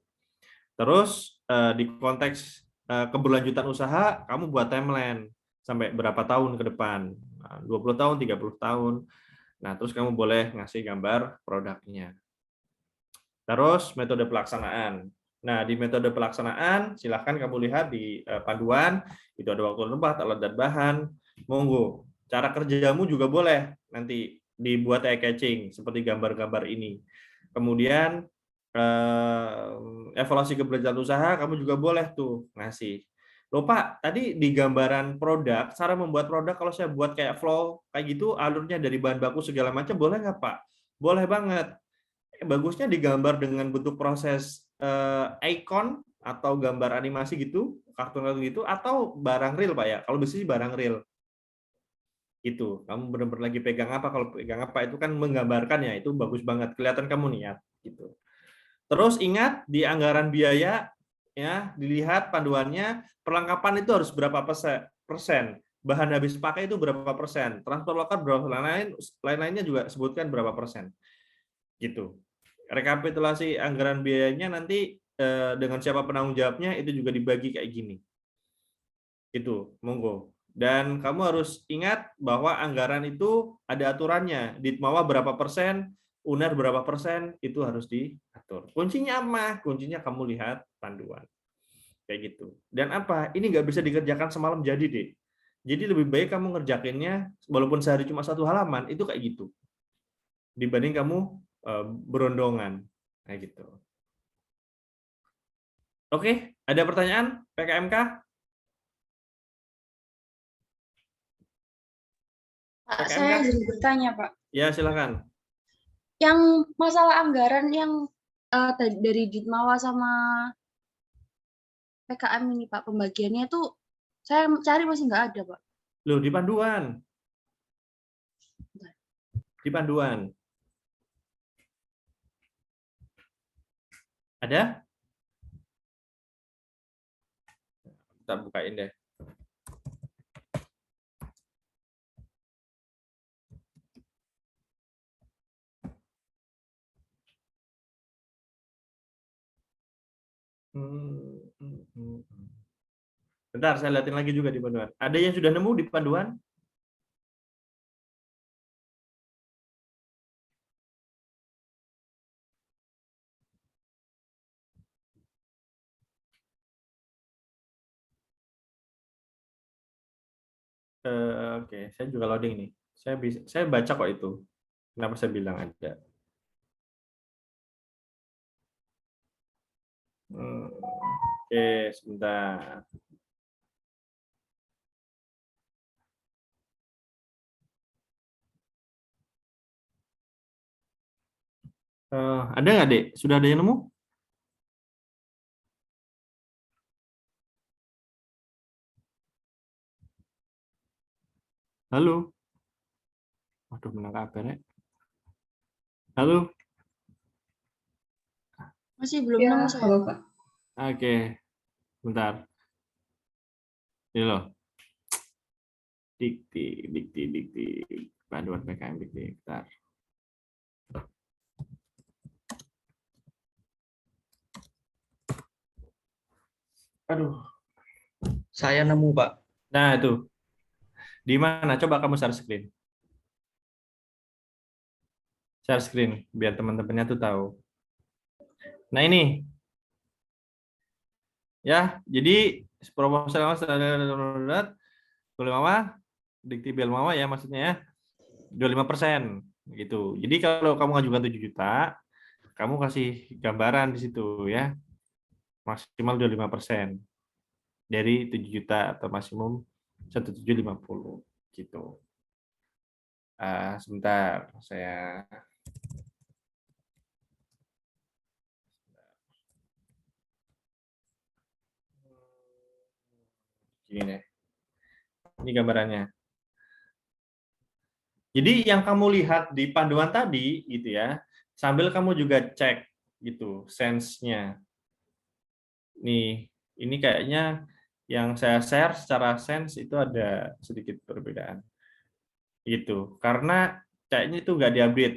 Terus di konteks keberlanjutan usaha, kamu buat timeline sampai berapa tahun ke depan. 20 tahun, 30 tahun. Nah, terus kamu boleh ngasih gambar produknya. Terus metode pelaksanaan. Nah, di metode pelaksanaan, silahkan kamu lihat di panduan, itu ada waktu tempat, alat dan bahan. Monggo. Cara kerjamu juga boleh nanti dibuat eye-catching, seperti gambar-gambar ini. Kemudian, evaluasi keberlanjutan usaha, kamu juga boleh tuh ngasih. Loh Pak, tadi di gambaran produk, cara membuat produk kalau saya buat kayak flow, kayak gitu, alurnya dari bahan baku segala macam, boleh nggak Pak? Boleh banget. Bagusnya digambar dengan bentuk proses icon atau gambar animasi gitu, kartun gitu, atau barang real Pak ya. Kalau bisa sih barang real. Itu, kamu benar-benar lagi pegang apa, kalau pegang apa itu kan menggambarkan ya, itu bagus banget, kelihatan kamu niat gitu. Terus ingat di anggaran biaya ya, dilihat panduannya perlengkapan itu harus berapa persen, bahan habis pakai itu berapa persen, transport lokal berapa, lain-lainnya juga sebutkan berapa persen. Gitu. Rekapitulasi anggaran biayanya nanti dengan siapa penanggung jawabnya itu juga dibagi kayak gini. Itu, monggo. Dan kamu harus ingat bahwa anggaran itu ada aturannya. Ditmawa berapa persen, UNER berapa persen, itu harus diatur. Kuncinya apa? Kuncinya kamu lihat panduan. Kayak gitu. Dan apa? Ini nggak bisa dikerjakan semalam jadi, deh. Jadi lebih baik kamu ngerjakinnya, walaupun sehari cuma 1 halaman, itu kayak gitu. Dibanding kamu berondongan. Kayak gitu. Oke, ada pertanyaan PKMK?
Pak,
PKMK?
saya jadi bertanya, Pak.
Ya, silakan.
Yang masalah anggaran yang dari Ditmawa sama PKM ini, Pak, pembagiannya itu saya cari masih nggak ada, Pak.
Loh, di panduan. Di panduan. Ada? Kita bukain deh. Bentar, saya lihatin lagi juga di panduan. Ada yang sudah nemu di panduan? Oke, saya juga loading nih. Saya baca kok itu. Kenapa saya bilang ada? Oke, sebentar. Ada nggak, Dek? Sudah ada yang nemu? Halo? Waduh, menang kabar ya. Halo?
Masih belum
Ya,
nemu saya.
Oke, bentar. Ini loh. Dikti. Panduan PKM dikti. Bentar. Aduh.
Saya nemu, Pak.
Nah, itu. Di mana? Coba kamu share screen. Share screen biar teman-temannya tuh tahu. Nah, ini. Ya, jadi proposal boleh mama, dikti bel mama ya maksudnya ya. 25% gitu. Jadi kalau kamu ngajukan 7 juta, kamu kasih gambaran di situ ya. Maksimal 25% dari 7 juta atau maksimum 1.750 gitu. Sebentar, saya gini deh. Ini gambarannya. Jadi yang kamu lihat di panduan tadi gitu ya, sambil kamu juga cek gitu sense-nya. Nih, ini kayaknya yang saya share secara sense itu ada sedikit perbedaan. Gitu. Karena kayaknya itu nggak di-update.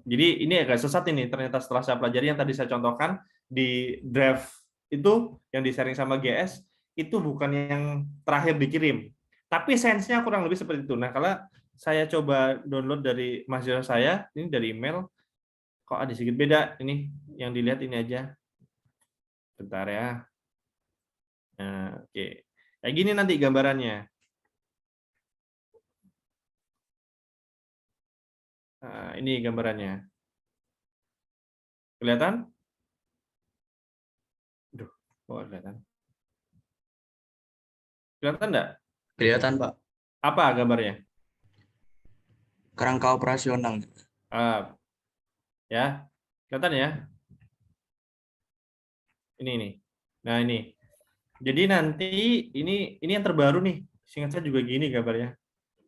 Jadi ini agak sesat ini ternyata setelah saya pelajari yang tadi saya contohkan di draft itu yang di-sharing sama GS itu bukan yang terakhir dikirim. Tapi sense-nya kurang lebih seperti itu. Nah, kalau saya coba download dari mahasiswa saya, ini dari email, kok ada sedikit beda. Ini yang dilihat ini aja. Bentar ya. Nah, oke. Kayak gini nanti gambarannya. Nah, ini gambarannya. Kelihatan? Duh, kok kelihatan? Kelihatan enggak?
Kelihatan, Pak.
Apa gambarnya?
Kerangka operasional.
Ya, kelihatan ya? Ini. Nah, ini. Jadi nanti ini yang terbaru nih. Singkat saya juga gini gambarnya.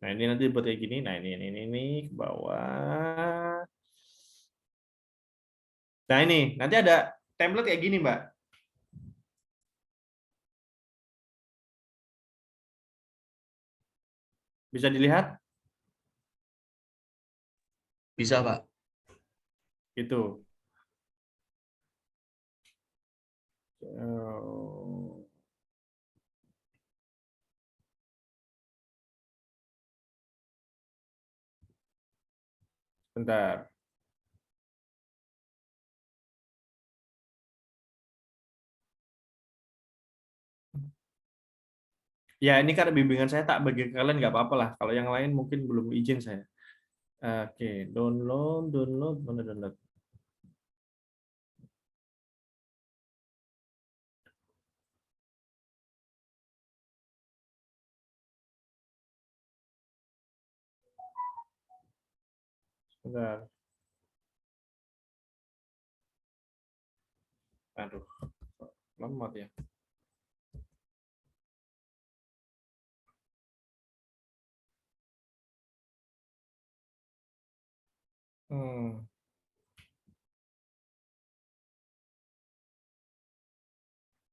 Nah, ini nanti buat kayak gini. Nah, ini ke bawah. Nah, ini nanti ada template kayak gini, Mbak. Bisa dilihat?
Bisa, Pak.
Gitu. Bentar. Ya, ini karena bimbingan saya tak bagi ke kalian nggak apa-apa lah. Kalau yang lain mungkin belum izin saya. Oke, download, mana download? Bentar. Aduh, lemot ya.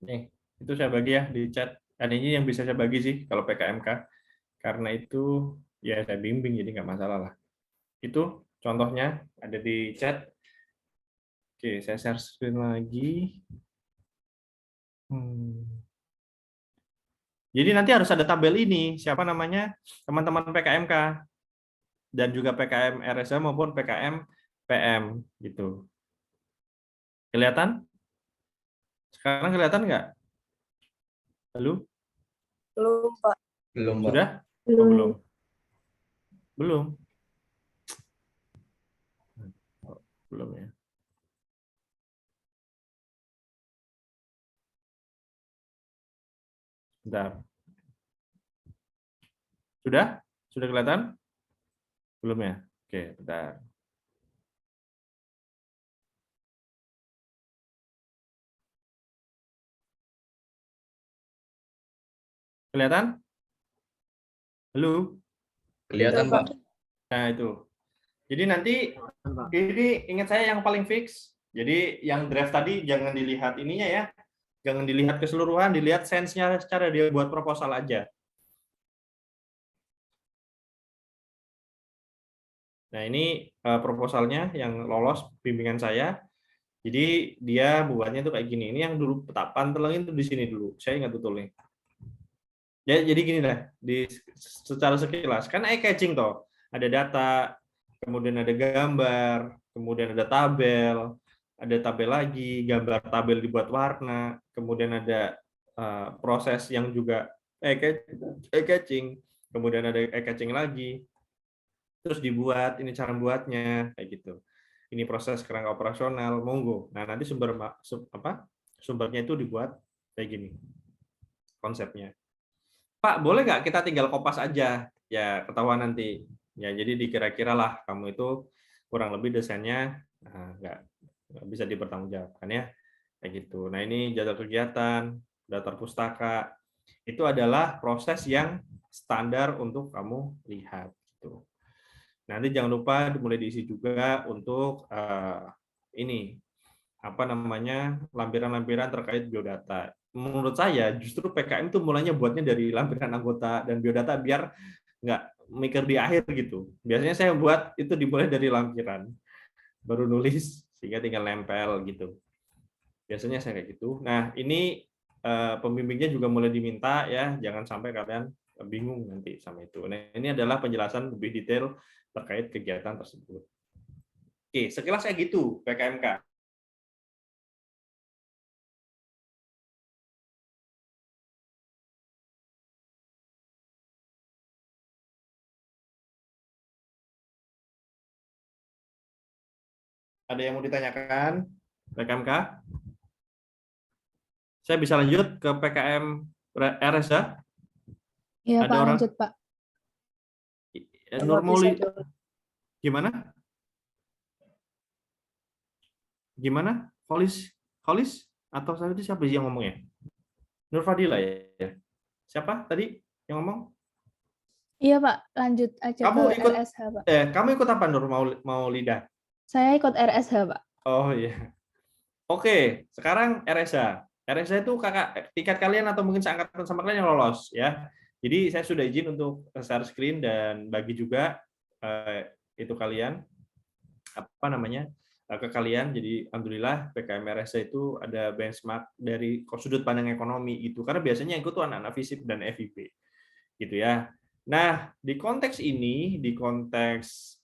Nih, itu saya bagi ya di chat. Dan ini yang bisa saya bagi sih kalau PKMK. Karena itu ya saya bimbing jadi nggak masalah lah. Itu contohnya ada di chat. Oke, saya share screen lagi. Jadi nanti harus ada tabel ini, siapa namanya teman-teman PKMK dan juga PKM RSA maupun PKM PM gitu. Kelihatan? Sekarang kelihatan nggak? Halo?
Belum, Pak.
Belum, Pak.
Sudah? Oh, belum. Belum. Oh, belum ya. Bentar. Sudah? Sudah kelihatan? Belum ya? Oke, bentar. Kelihatan? Halo?
Kelihatan, Pak.
Nah, itu. Jadi nanti ini ingat saya yang paling fix Jadi yang draft tadi jangan dilihat ininya ya, jangan dilihat keseluruhan, dilihat sense-nya secara dia buat proposal aja. Nah, ini proposalnya yang lolos bimbingan saya. Jadi dia buatnya tuh kayak gini. Ini yang dulu tak pantulangin tuh di sini dulu. Saya ingat betul nih. Ya, jadi gini dah, secara sekilas kan eye catching toh. Ada data, kemudian ada gambar, kemudian ada tabel lagi, gambar tabel dibuat warna, kemudian ada proses yang juga eye catching, kemudian ada eye catching lagi. Terus dibuat, ini cara buatnya kayak gitu. Ini proses kerangka operasional, monggo. Nah, nanti sumbernya itu dibuat kayak gini. Konsepnya. Pak, boleh nggak kita tinggal kopas aja? Ya, ketahuan nanti. Ya, jadi dikira-kira lah kamu itu kurang lebih desainnya nggak bisa dipertanggungjawabkan ya. Kayak gitu. Nah, ini jadwal kegiatan, daftar pustaka. Itu adalah proses yang standar untuk kamu lihat. Gitu. Nanti jangan lupa mulai diisi juga untuk ini apa namanya lampiran-lampiran terkait biodata. Menurut saya justru PKM itu mulainya buatnya dari lampiran anggota dan biodata biar nggak mikir di akhir gitu. Biasanya saya buat itu dimulai dari lampiran, baru nulis sehingga tinggal nempel gitu. Biasanya saya kayak gitu. Nah, ini pembimbingnya juga mulai diminta ya, jangan sampai kalian bingung nanti sama itu. Nah, ini adalah penjelasan lebih detail terkait kegiatan tersebut. Oke, sekilas kayak gitu PKMK. Ada yang mau ditanyakan PKMK? Saya bisa lanjut ke PKM RS ya?
Iya,
Ada
Pak,
orang?
lanjut, Pak.
Normally gimana? Gimana? Holis atau saya itu siapa yang ngomongnya? Nur Fadila ya? Siapa tadi yang ngomong?
Iya, Pak, lanjut aja
Kamu
ke
ikut
RSH, Pak.
kamu ikut apa Nur mau lidah?
Saya ikut RSH, Pak.
Oh iya. Oke, sekarang RSA. RSA itu kakak tingkat kalian atau mungkin seangkatan sama kalian yang lolos ya. Jadi saya sudah izin untuk share screen dan bagi juga itu kalian apa namanya ke kalian. Jadi alhamdulillah PKM RSA itu ada benchmark dari sudut pandang ekonomi itu karena biasanya yang ikut tuh anak-anak FISIP dan FIP gitu ya. Nah di konteks ini di konteks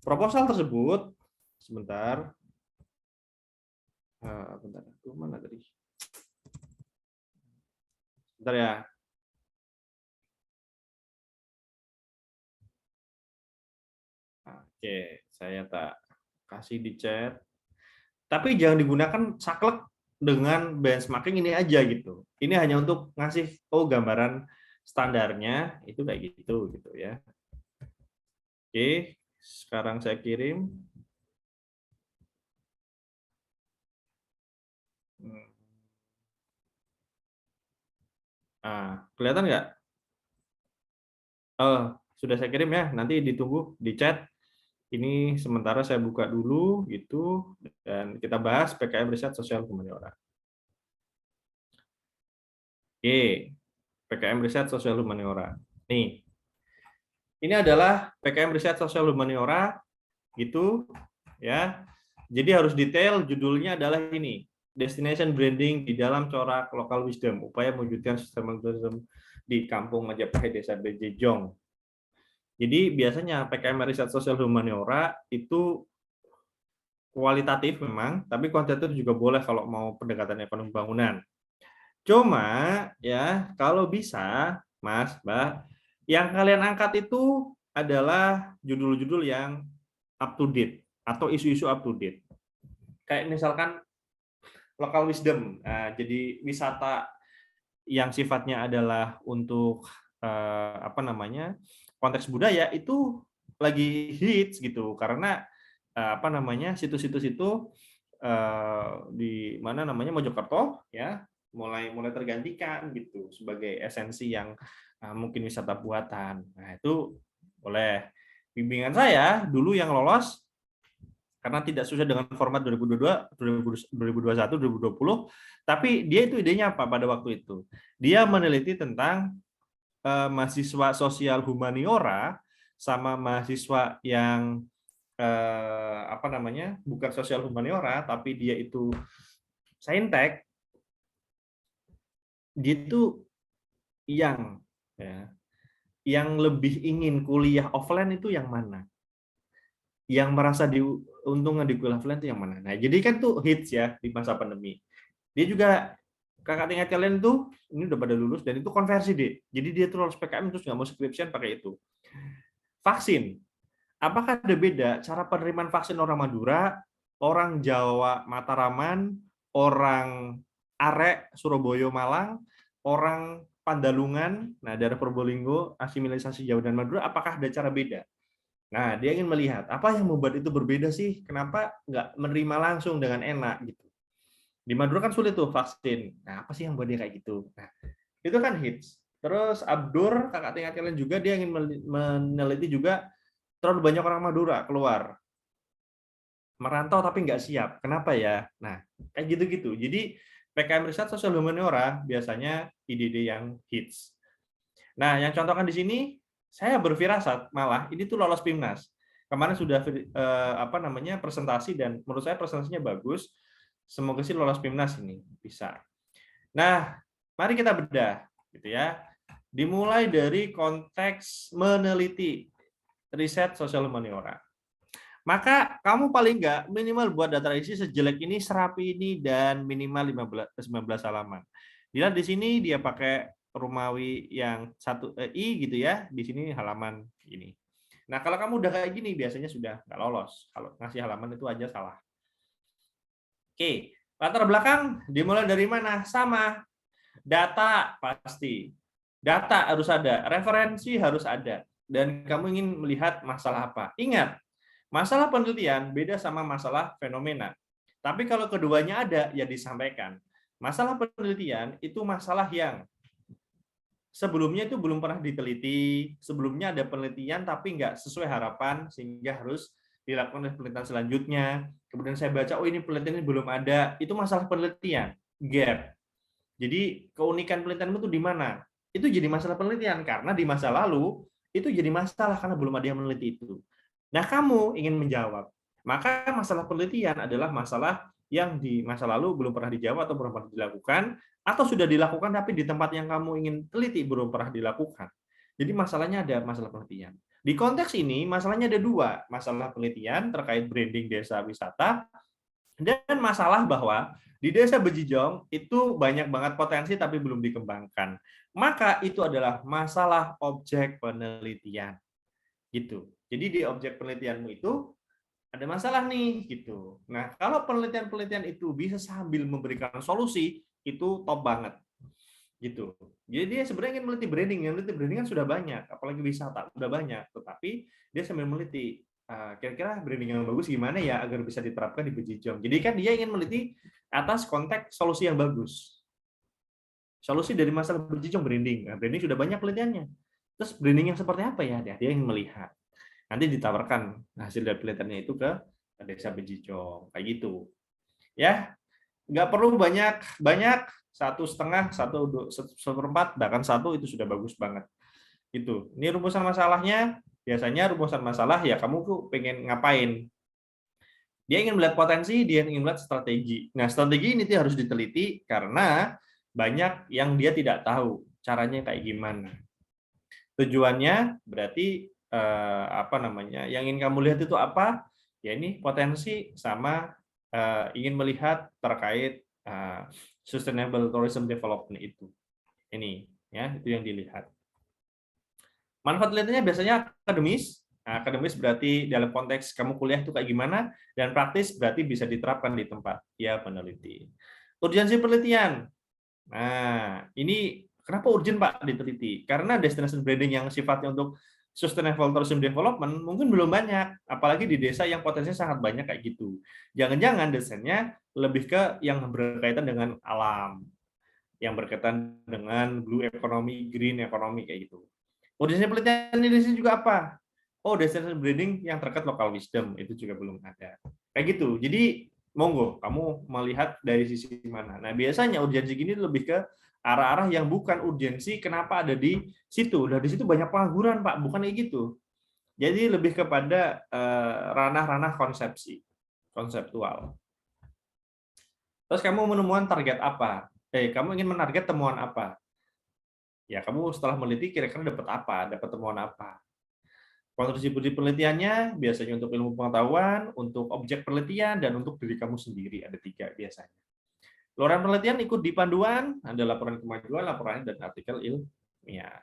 proposal tersebut sebentar. Bentar, mana tadi? Bentar ya. Oke, saya tak kasih di chat. Tapi jangan digunakan saklek dengan benchmarking ini aja gitu. Ini hanya untuk ngasih gambaran standarnya itu kayak gitu ya. Oke, sekarang saya kirim. Nah, kelihatan nggak? Oh, sudah saya kirim ya. Nanti ditunggu di chat. Ini sementara saya buka dulu gitu dan kita bahas PKM Riset Sosial Humaniora. Oke, PKM Riset Sosial Humaniora. Nih, ini adalah PKM Riset Sosial Humaniora gitu ya. Jadi harus detail. Judulnya adalah ini, Destination Branding di dalam corak Local Wisdom, upaya mewujudkan sistem tourism di Kampung Majapahit, Desa Bejejong. Jadi biasanya PKM Riset Sosial Humaniora itu kualitatif memang, tapi kuantitatif juga boleh kalau mau pendekatan ekonomi bangunan. Cuma ya kalau bisa, Mas, Mbak, yang kalian angkat itu adalah judul-judul yang up to date atau isu-isu up to date. Kayak misalkan local wisdom, jadi wisata yang sifatnya adalah untuk apa namanya konteks budaya itu lagi hits gitu karena apa namanya situs-situs itu di mana namanya Mojokerto ya mulai tergantikan gitu sebagai esensi yang mungkin wisata buatan. Nah itu boleh bimbingan saya dulu yang lolos karena tidak sesuai dengan format 2022, 2021, 2020, tapi dia itu idenya apa pada waktu itu? Dia meneliti tentang mahasiswa sosial humaniora sama mahasiswa yang apa namanya, bukan sosial humaniora, tapi dia itu saintek, dia itu yang yang lebih ingin kuliah offline itu yang mana? Yang merasa diuntungkan di kuliah offline itu yang mana? Nah, jadi kan tuh hits ya di masa pandemi. Dia juga kakak tingkat kalian tuh ini udah pada lulus dan itu konversi deh. Jadi dia tuh lulus PKM terus nggak mau skripsian pakai itu. Vaksin. Apakah ada beda cara penerimaan vaksin orang Madura, orang Jawa Mataraman, orang Arek Surabaya Malang, orang Pandalungan, nah daerah Probolinggo, asimilisasi Jawa dan Madura, apakah ada cara beda? Nah, dia ingin melihat apa yang membuat itu berbeda sih? Kenapa nggak menerima langsung dengan enak gitu? Di Madura kan sulit tuh vaksin. Nah, apa sih yang buat dia kayak gitu? Nah, itu kan hits. Terus Abdur, kakak tingkat kalian juga, dia ingin meneliti juga terlalu banyak orang Madura keluar. Merantau tapi nggak siap. Kenapa ya? Nah, kayak gitu-gitu. Jadi PKM Riset Sosial Humaniora biasanya ide-ide yang hits. Nah, yang contohkan di sini, saya berfirasat malah ini tuh lolos PIMNAS. Kemarin sudah apa namanya presentasi dan menurut saya presentasinya bagus. Semoga sih lolos PIMNAS ini bisa. Nah, mari kita bedah gitu ya. Dimulai dari konteks meneliti riset sosial humaniora. Maka kamu paling nggak minimal buat data isi sejelek ini, serapi ini, dan minimal 19 halaman. Dilihat di sini dia pakai Romawi yang 1i gitu ya, di sini halaman ini. Nah, kalau kamu udah kayak gini biasanya sudah nggak lolos. Kalau ngasih halaman itu aja salah. Oke, latar belakang dimulai dari mana? Sama. Data pasti. Data harus ada, referensi harus ada. Dan kamu ingin melihat masalah apa? Ingat, masalah penelitian beda sama masalah fenomena. Tapi kalau keduanya ada, ya disampaikan. Masalah penelitian itu masalah yang sebelumnya itu belum pernah diteliti, sebelumnya ada penelitian tapi nggak sesuai harapan, sehingga harus dilakukan penelitian selanjutnya. Kemudian saya baca, oh ini penelitian ini belum ada. Itu masalah penelitian, gap. Jadi keunikan penelitian itu di mana? Itu jadi masalah penelitian, karena di masa lalu itu jadi masalah karena belum ada yang meneliti itu. Nah, kamu ingin menjawab. Maka masalah penelitian adalah masalah yang di masa lalu belum pernah dijawab atau belum pernah dilakukan, atau sudah dilakukan tapi di tempat yang kamu ingin teliti belum pernah dilakukan. Jadi masalahnya ada masalah penelitian. Di konteks ini masalahnya ada dua, masalah penelitian terkait branding desa wisata, dan masalah bahwa di desa Bejijong itu banyak banget potensi tapi belum dikembangkan. Maka itu adalah masalah objek penelitian. Gitu. Jadi di objek penelitianmu itu ada masalah nih gitu. Nah, kalau penelitian-penelitian itu bisa sambil memberikan solusi, itu top banget. Gitu. Jadi dia sebenarnya ingin meneliti branding, yang meneliti branding kan sudah banyak, apalagi wisata sudah banyak, tetapi dia sambil meneliti kira-kira branding yang bagus gimana ya agar bisa diterapkan di Bejijong. Jadi kan dia ingin meneliti atas konteks solusi yang bagus. Solusi dari masalah Bejijong branding. Nah, branding sudah banyak penelitiannya. Terus branding yang seperti apa ya? Dia ingin melihat. Nanti ditawarkan hasil dari penelitiannya itu ke desa Bejijong, kayak gitu. Ya, nggak perlu banyak, 1,5, 1/4, bahkan 1 itu sudah bagus banget. Itu. Ini rumusan masalahnya. Biasanya rumusan masalah ya kamu tuh pengen ngapain? Dia ingin melihat potensi, dia ingin melihat strategi. Nah, strategi ini harus diteliti karena banyak yang dia tidak tahu caranya kayak gimana. Tujuannya berarti apa namanya? Yang ingin kamu lihat itu apa? Ya ini potensi sama ingin melihat terkait sustainable tourism development itu. Ini ya, itu yang dilihat. Manfaat penelitiannya biasanya akademis. Nah, akademis berarti dalam konteks kamu kuliah itu kayak gimana, dan praktis berarti bisa diterapkan di tempat ya peneliti. Urgensi penelitian. Nah, ini kenapa urgent Pak diteliti? Karena destination branding yang sifatnya untuk sustainable tourism development mungkin belum banyak, apalagi di desa yang potensinya sangat banyak kayak gitu. Jangan-jangan desainnya lebih ke yang berkaitan dengan alam, yang berkaitan dengan blue economy, green economy kayak gitu. Urgensi penelitian di sini juga apa? Oh, destination branding yang terkait local wisdom itu juga belum ada. Kayak gitu. Jadi monggo kamu melihat dari sisi mana. Nah, biasanya urgensi gini lebih ke arah-arah yang bukan urgensi, kenapa ada di situ. Udah di situ banyak pengangguran, Pak, bukan kayak gitu. Jadi lebih kepada ranah-ranah konseptual. Terus kamu menemukan target apa? Kamu ingin menarget temuan apa? Ya, kamu setelah meneliti kira-kira dapat apa? Dapat temuan apa? Kontribusi penelitiannya biasanya untuk ilmu pengetahuan, untuk objek penelitian, dan untuk diri kamu sendiri. Ada 3 biasanya. Laporan penelitian ikut di panduan, ada laporan kemajuan, laporan dan artikel ilmiah.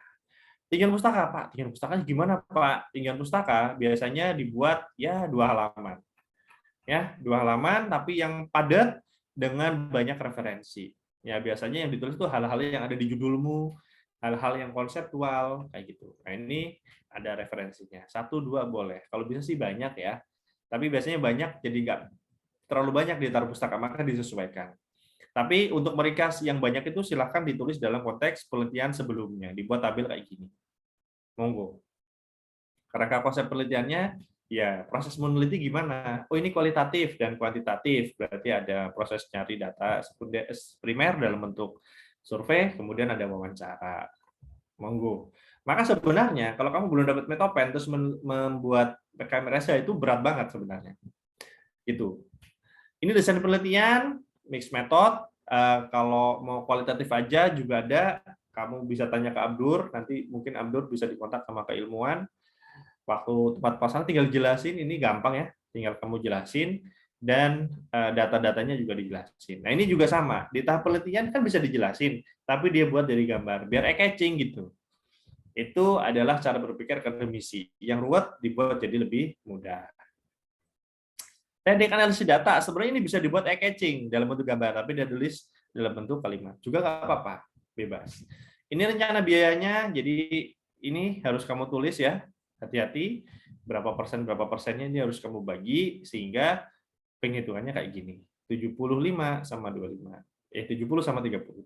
Tinggian pustaka, Pak. Tinggian pustaka gimana, Pak? Tinggian pustaka biasanya dibuat ya 2 halaman. Ya, 2 halaman tapi yang padat dengan banyak referensi. Ya, biasanya yang ditulis itu hal-hal yang ada di judulmu, hal-hal yang konseptual kayak gitu. Nah, ini ada referensinya. 1, 2 boleh. Kalau bisa sih banyak ya. Tapi biasanya banyak jadi nggak terlalu banyak ditaruh pustaka, maka disesuaikan. Tapi untuk mereka yang banyak itu silahkan ditulis dalam konteks penelitian sebelumnya, dibuat tabel kayak gini. Monggo. Kerangka konsep penelitiannya, ya proses meneliti gimana? Oh, ini kualitatif dan kuantitatif, berarti ada proses nyari data primer dalam bentuk survei, kemudian ada wawancara. Monggo. Maka sebenarnya kalau kamu belum dapat Metopen terus membuat PKM RSA itu berat banget sebenarnya. Itu. Ini desain penelitian, mix method. Kalau mau kualitatif aja juga ada. Kamu bisa tanya ke Abdur, nanti mungkin Abdur bisa dikontak sama keilmuan. Waktu tempat pasang tinggal jelasin, ini gampang ya, tinggal kamu jelasin, dan data-datanya juga dijelasin. Nah, ini juga sama, di tahap penelitian kan bisa dijelasin, tapi dia buat dari gambar, biar eye-catching gitu. Itu adalah cara berpikir akademisi. Yang ruwet dibuat jadi lebih mudah. Teknik analisis data, sebenarnya ini bisa dibuat eye-catching dalam bentuk gambar, tapi dia tulis dalam bentuk kalimat. Juga nggak apa-apa, bebas. Ini rencana biayanya, jadi ini harus kamu tulis ya, hati-hati, berapa persennya ini harus kamu bagi, sehingga penghitungannya kayak gini, 75 sama 25, 70 sama 30,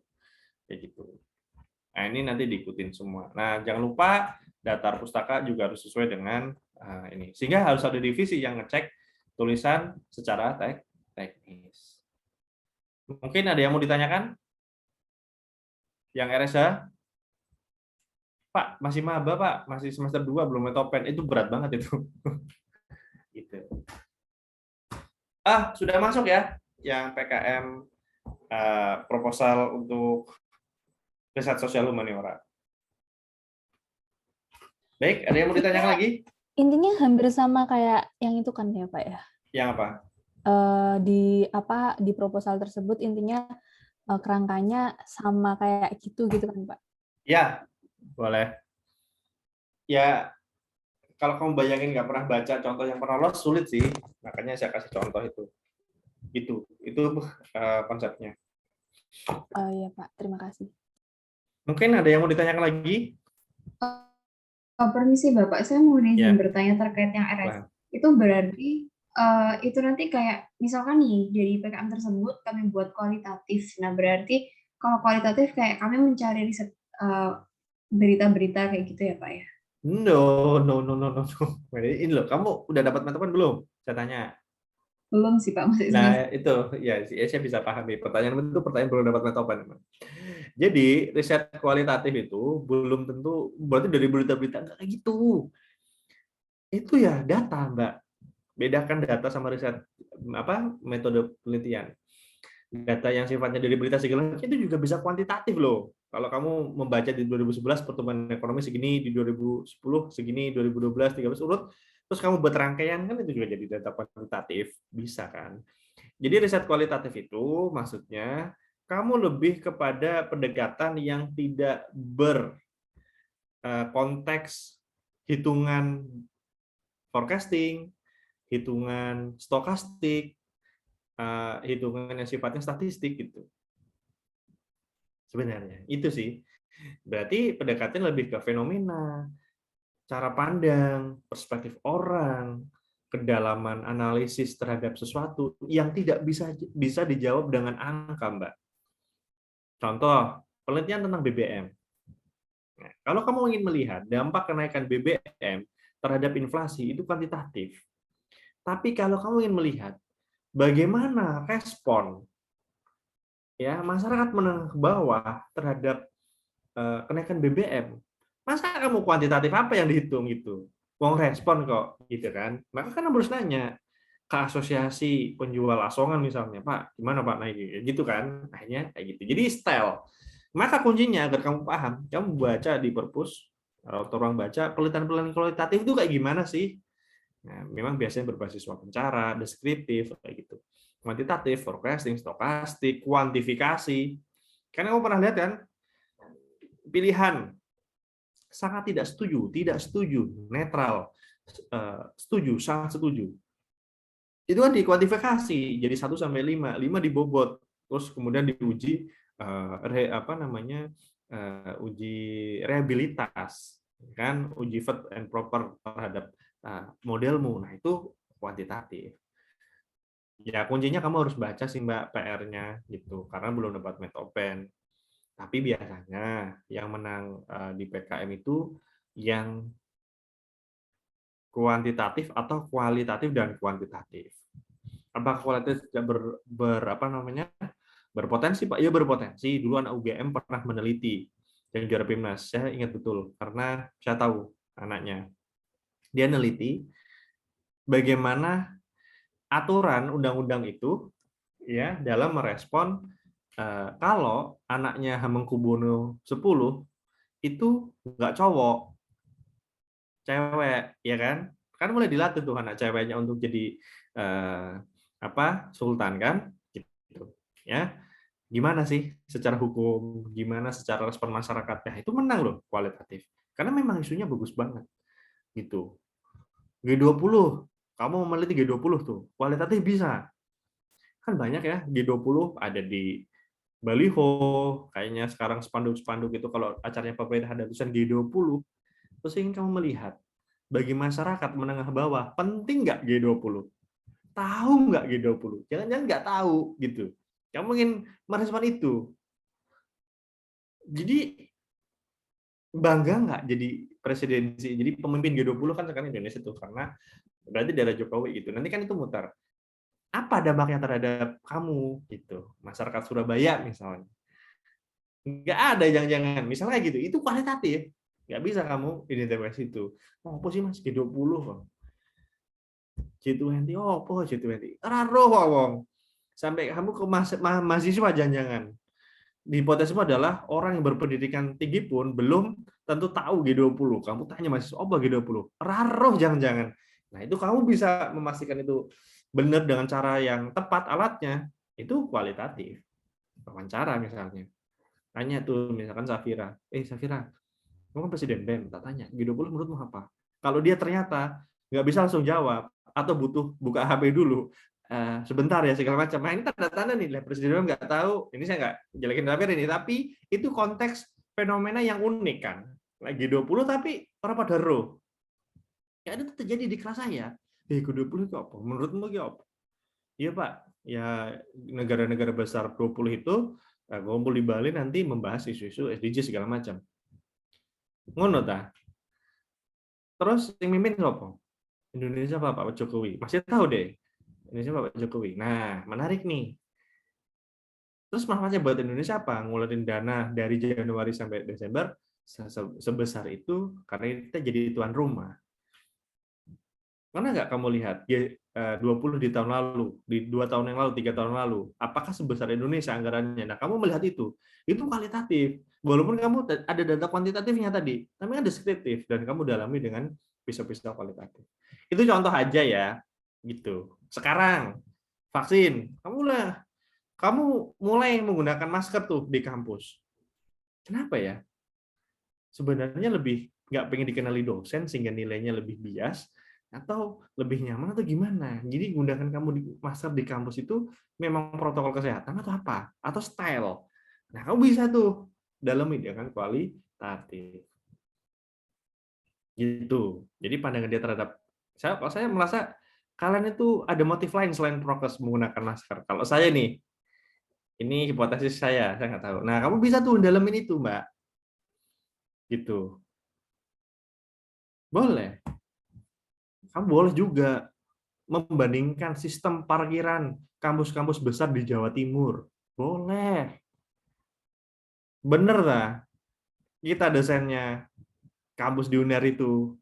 kayak gitu. Nah, ini nanti diikutin semua. Nah, jangan lupa daftar pustaka juga harus sesuai dengan ini, sehingga harus ada divisi yang ngecek tulisan secara teknis. Mungkin ada yang mau ditanyakan? Yang RSH? Pak, masih maba, Pak. Masih semester 2, belum Metopen. Itu berat banget itu. Gitu. Sudah masuk ya yang PKM proposal untuk riset sosial humaniora. Baik, ada yang mau ditanyakan lagi?
Intinya hampir sama kayak yang itu kan ya, Pak ya?
Yang apa?
Di proposal tersebut intinya kerangkanya sama kayak gitu kan, Pak?
Ya, boleh. Ya, kalau kamu bayangin nggak pernah baca contoh yang pernah lolos, sulit sih. Makanya saya kasih contoh itu. Itu konsepnya.
Oh iya, Pak. Terima kasih.
Mungkin ada yang mau ditanyakan lagi?
Permisi Bapak, saya mau izin bertanya terkait yang RS.
Nah.
Itu berarti itu nanti kayak misalkan nih dari PKM tersebut kami buat kualitatif. Nah, berarti kalau kualitatif kayak kami mencari riset berita-berita kayak gitu ya, Pak ya?
No. Ini loh, kamu udah dapat Metopen belum? Saya tanya.
Belum sih, Pak. Masih
Nah, itu ya saya bisa pahami. Pertanyaan itu pertanyaan belum dapat Metopen. Jadi, riset kualitatif itu belum tentu berarti dari berita-berita enggak kayak gitu. Itu ya data, Mbak. Bedakan data sama riset metode penelitian. Data yang sifatnya dari berita segala itu juga bisa kuantitatif loh. Kalau kamu membaca di 2011 pertumbuhan ekonomi segini, di 2010 segini, 2012 13 urut, terus kamu buat rangkaian kan itu juga jadi data kuantitatif, bisa kan? Jadi riset kualitatif itu maksudnya kamu lebih kepada pendekatan yang tidak berkonteks hitungan forecasting, hitungan stokastik, hitungan yang sifatnya statistik gitu. Sebenarnya itu sih. Berarti pendekatan lebih ke fenomena, cara pandang, perspektif orang, kedalaman analisis terhadap sesuatu yang tidak bisa dijawab dengan angka, Mbak. Contoh, penelitian tentang BBM. Nah, kalau kamu ingin melihat dampak kenaikan BBM terhadap inflasi itu kuantitatif. Tapi kalau kamu ingin melihat bagaimana respon ya masyarakat menengah ke bawah terhadap kenaikan BBM. Masa kamu kuantitatif apa yang dihitung gitu? Wong respon kok gitu kan. Maka kan harus nanya ke asosiasi penjual asongan misalnya, Pak, gimana Pak naik gitu kan? Akhirnya kayak gitu. Jadi style. Maka kuncinya agar kamu paham, kamu baca di perpus atau orang baca penelitian kualitatif itu kayak gimana sih? Nah, memang biasanya berbasis wawancara, deskriptif kayak gitu. Kuantitatif, forecasting, stokastik, kuantifikasi. Karena kamu pernah lihat kan pilihan sangat tidak setuju, netral, setuju, sangat setuju. Itu kan dikuantifikasi jadi 1 sampai 5, 5 dibobot, terus kemudian diuji uji rehabilitas, kan, uji fit and proper terhadap modelmu. Nah, itu kuantitatif. Ya kuncinya kamu harus baca sih Mbak PR-nya gitu, karena belum dapat Metopen. Tapi biasanya yang menang di PKM itu yang kuantitatif atau kualitatif dan kuantitatif. Apakah kualitatif tidak berpotensi Pak? Ya berpotensi. Dulu anak UGM pernah meneliti yang juara PIMNAS. Saya ingat betul karena saya tahu anaknya. Dia neliti bagaimana aturan undang-undang itu ya dalam merespon kalau anaknya Hamengkubuwono 10 itu nggak cowok, cewek, ya kan? Kan mulai dilatih tuh anak ceweknya untuk jadi sultan kan? Gitu. Ya, gimana sih secara hukum, gimana secara respon masyarakatnya? Itu menang loh kualitatif. Karena memang isunya bagus banget. Gitu. G20, kamu meneliti G20 tuh, kualitatif bisa. Kan banyak ya G20 ada di baliho, kayaknya sekarang spanduk-spanduk itu kalau acaranya pemerintah ada tulisan G20, terus ingin kamu melihat bagi masyarakat menengah bawah penting nggak G20? Tahu nggak G20? Jangan-jangan nggak tahu gitu. Kamu ingin merespon itu. Jadi bangga nggak jadi presidensi, jadi pemimpin G20 kan sekarang Indonesia tuh karena berarti daerah Jokowi gitu. Nanti kan itu mutar. Apa dampaknya terhadap kamu gitu, masyarakat Surabaya misalnya? Nggak ada jangan-jangan misalnya gitu, itu kualitatif, nggak bisa kamu identifikasi itu. Oh, apa sih Mas G20? G20, oh apa G20? Raro wong. Sampai kamu ke mahasiswa jangan-jangan. Hipotesismu adalah orang yang berpendidikan tinggi pun belum tentu tahu G20. Kamu tanya mahasiswa apa G20? Raro jangan-jangan. Nah, itu kamu bisa memastikan itu benar dengan cara yang tepat alatnya, itu kualitatif. Wawancara misalnya. Tanya tuh misalkan Safira, Safira, kamu kan presiden BEM, tak tanya, G20 menurutmu apa? Kalau dia ternyata nggak bisa langsung jawab, atau butuh buka HP dulu, sebentar ya segala macam. Nah ini tanda-tanda nih, presiden BEM nggak tahu, ini saya nggak jelekin Safira ini, tapi itu konteks fenomena yang unik kan. G20 tapi orang pada roh. Ya itu terjadi di kelas saya. G20 itu apa? Menurutmu itu apa? Iya Pak, ya negara-negara besar 20 itu ngumpul di Bali nanti membahas isu-isu SDG segala macam. Ngono ta. Terus yang mimpin siapa? Indonesia Pak Jokowi. Masih tahu deh. Indonesia Pak Jokowi. Nah, menarik nih. Terus manfaatnya buat Indonesia apa? Ngeluarin dana dari Januari sampai Desember sebesar itu karena kita jadi tuan rumah. Mana nggak kamu lihat 20 di tahun lalu, di 2 tahun yang lalu, 3 tahun lalu, apakah sebesar Indonesia anggarannya? Nah, kamu melihat itu kualitatif. Walaupun kamu ada data kuantitatifnya tadi, tapi kan deskriptif dan kamu dalami dengan pisau-pisau kualitatif. Itu contoh aja ya, gitu. Sekarang vaksin, kamu mulai menggunakan masker tuh di kampus. Kenapa ya? Sebenarnya lebih nggak pengen dikenali dosen sehingga nilainya lebih bias, atau lebih nyaman atau gimana? Jadi gunakan kamu di masker di kampus itu memang protokol kesehatan atau apa? Atau style. Nah, kamu bisa tuh dalemi dengan kualitatif. Gitu. Jadi pandangan dia terhadap saya merasa kalian itu ada motif lain selain prokes menggunakan masker. Kalau saya nih, ini hipotesis saya nggak tahu. Nah, kamu bisa tuh dalemin itu, Mbak. Gitu. Boleh. Kamu boleh juga membandingkan sistem parkiran kampus-kampus besar di Jawa Timur. Boleh. Bener dah. Kita desainnya kampus di UNER itu.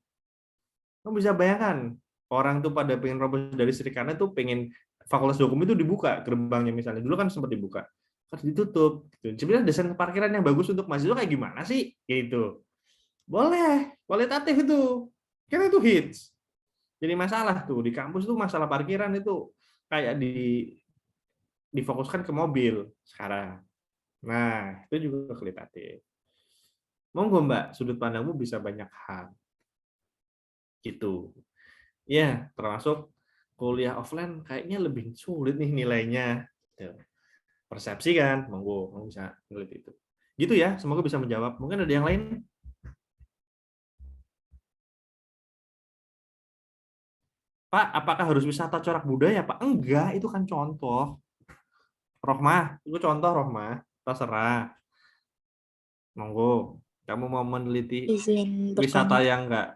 Kamu bisa bayangkan, orang tuh pada pengen robos dari Srikana tuh pengen Fakultas Hukum itu dibuka gerbangnya misalnya. Dulu kan sempat dibuka. Harus ditutup. Gitu. Sebenarnya desain parkiran yang bagus untuk mahasiswa kayak gimana sih? Gitu. Boleh. Kualitatif itu. Karena itu hits. Jadi masalah tuh di kampus tuh masalah parkiran itu kayak difokuskan ke mobil sekarang. Nah, itu juga kualitatif. Monggo Mbak, sudut pandangmu bisa banyak hal. Gitu. Ya, termasuk kuliah offline kayaknya lebih sulit nih nilainya. Persepsi kan, monggo, kamu bisa ngeliat itu. Gitu ya, semoga bisa menjawab. Mungkin ada yang lain? Pak, apakah harus wisata corak budaya, Pak? Enggak, itu kan contoh. Rohmah, itu contoh Rohmah. Terserah. Monggo, kamu mau meneliti
Izin
wisata
bertanya.
yang enggak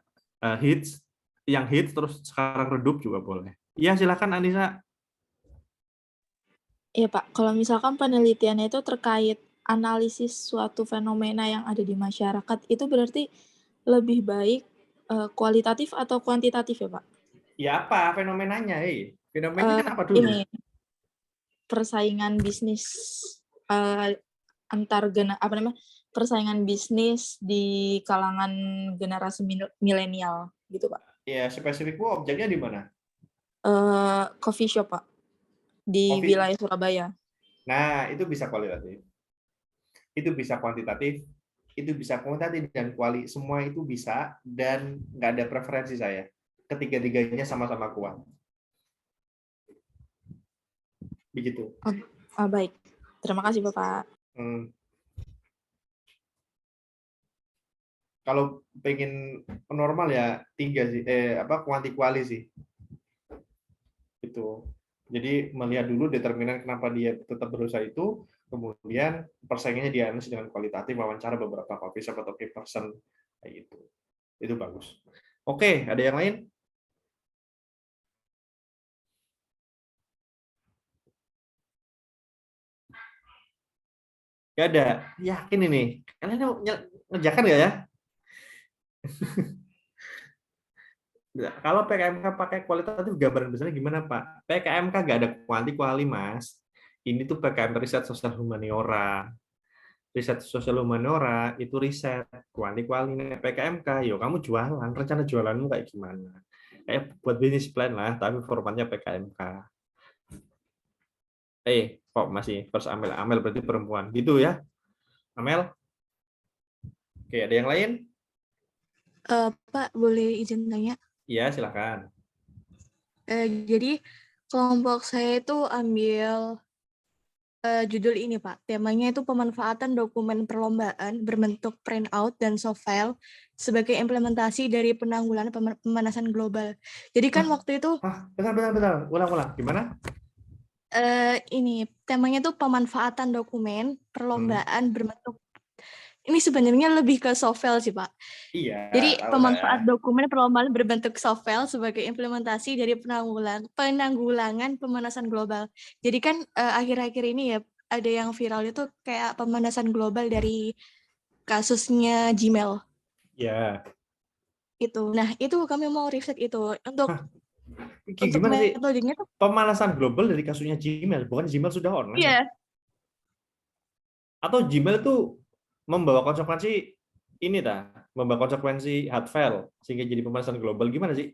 hits, yang hits terus sekarang redup juga boleh. Iya, silakan Anissa.
Iya Pak, kalau misalkan penelitiannya itu terkait analisis suatu fenomena yang ada di masyarakat, itu berarti lebih baik kualitatif atau kuantitatif ya Pak?
Ya apa fenomenanya, Fenomenanya apa dulu?
Ini persaingan bisnis persaingan bisnis di kalangan generasi milenial gitu Pak.
Ya, spesifikku objeknya di mana?
Coffee shop Pak di
Coffee.
wilayah Surabaya.
Nah, itu bisa kualitatif. Itu bisa kuantitatif, itu bisa kuantitatif dan kuali, semua itu bisa dan nggak ada preferensi saya. Ketiga-tiganya sama-sama kuat. Begitu.
Baik, terima kasih Bapak.
Kalau pengen normal ya 3 sih, kuanti-kuali sih. Itu. Jadi melihat dulu determinan kenapa dia tetap berusaha itu, kemudian persaingannya dianalisis dengan kualitatif, wawancara beberapa coffee shop atau key person kayak gitu. Itu bagus. Oke, ada yang lain? Gak ada. Yakin ini. Kalian ngerjakan nggak ya? Kalau PKMK pakai kualitatif, gambaran besarnya gimana, Pak? PKMK nggak ada kuali, Mas. Ini tuh PKM riset sosial humaniora. Riset sosial humaniora itu riset kuali. PKMK, yo kamu jualan, rencana jualanmu kayak gimana? Kayak buat bisnis plan lah, tapi formatnya PKMK. Kok masih first Amel berarti perempuan. Gitu ya, Amel? Oke, ada yang lain?
Pak, boleh izin tanya?
Iya, silakan.
Jadi kelompok saya itu ambil judul ini Pak, temanya itu pemanfaatan dokumen perlombaan berbentuk printout dan soft file sebagai implementasi dari penanggulangan pemanasan global. Jadi kan waktu itu
Bentar. Ulang. Gimana?
ini temanya tuh pemanfaatan dokumen perlombaan berbentuk, ini sebenarnya lebih ke soft file sih Pak.
Iya,
Jadi
tahu
pemanfaat
saya.
dokumen perlombaan berbentuk soft file sebagai implementasi dari penanggulangan pemanasan global. Jadi kan akhir-akhir ini ya ada yang viral itu kayak pemanasan global dari kasusnya Gmail
Ya.
itu. Nah itu kami mau riset itu untuk
Gimana sih?
metodenya tuh.
Pemanasan global dari kasusnya Gmail, bukan Gmail sudah online ya?
Iya.
Atau Gmail itu membawa konsekuensi ini membawa konsekuensi hard file sehingga jadi pemanasan global, gimana sih?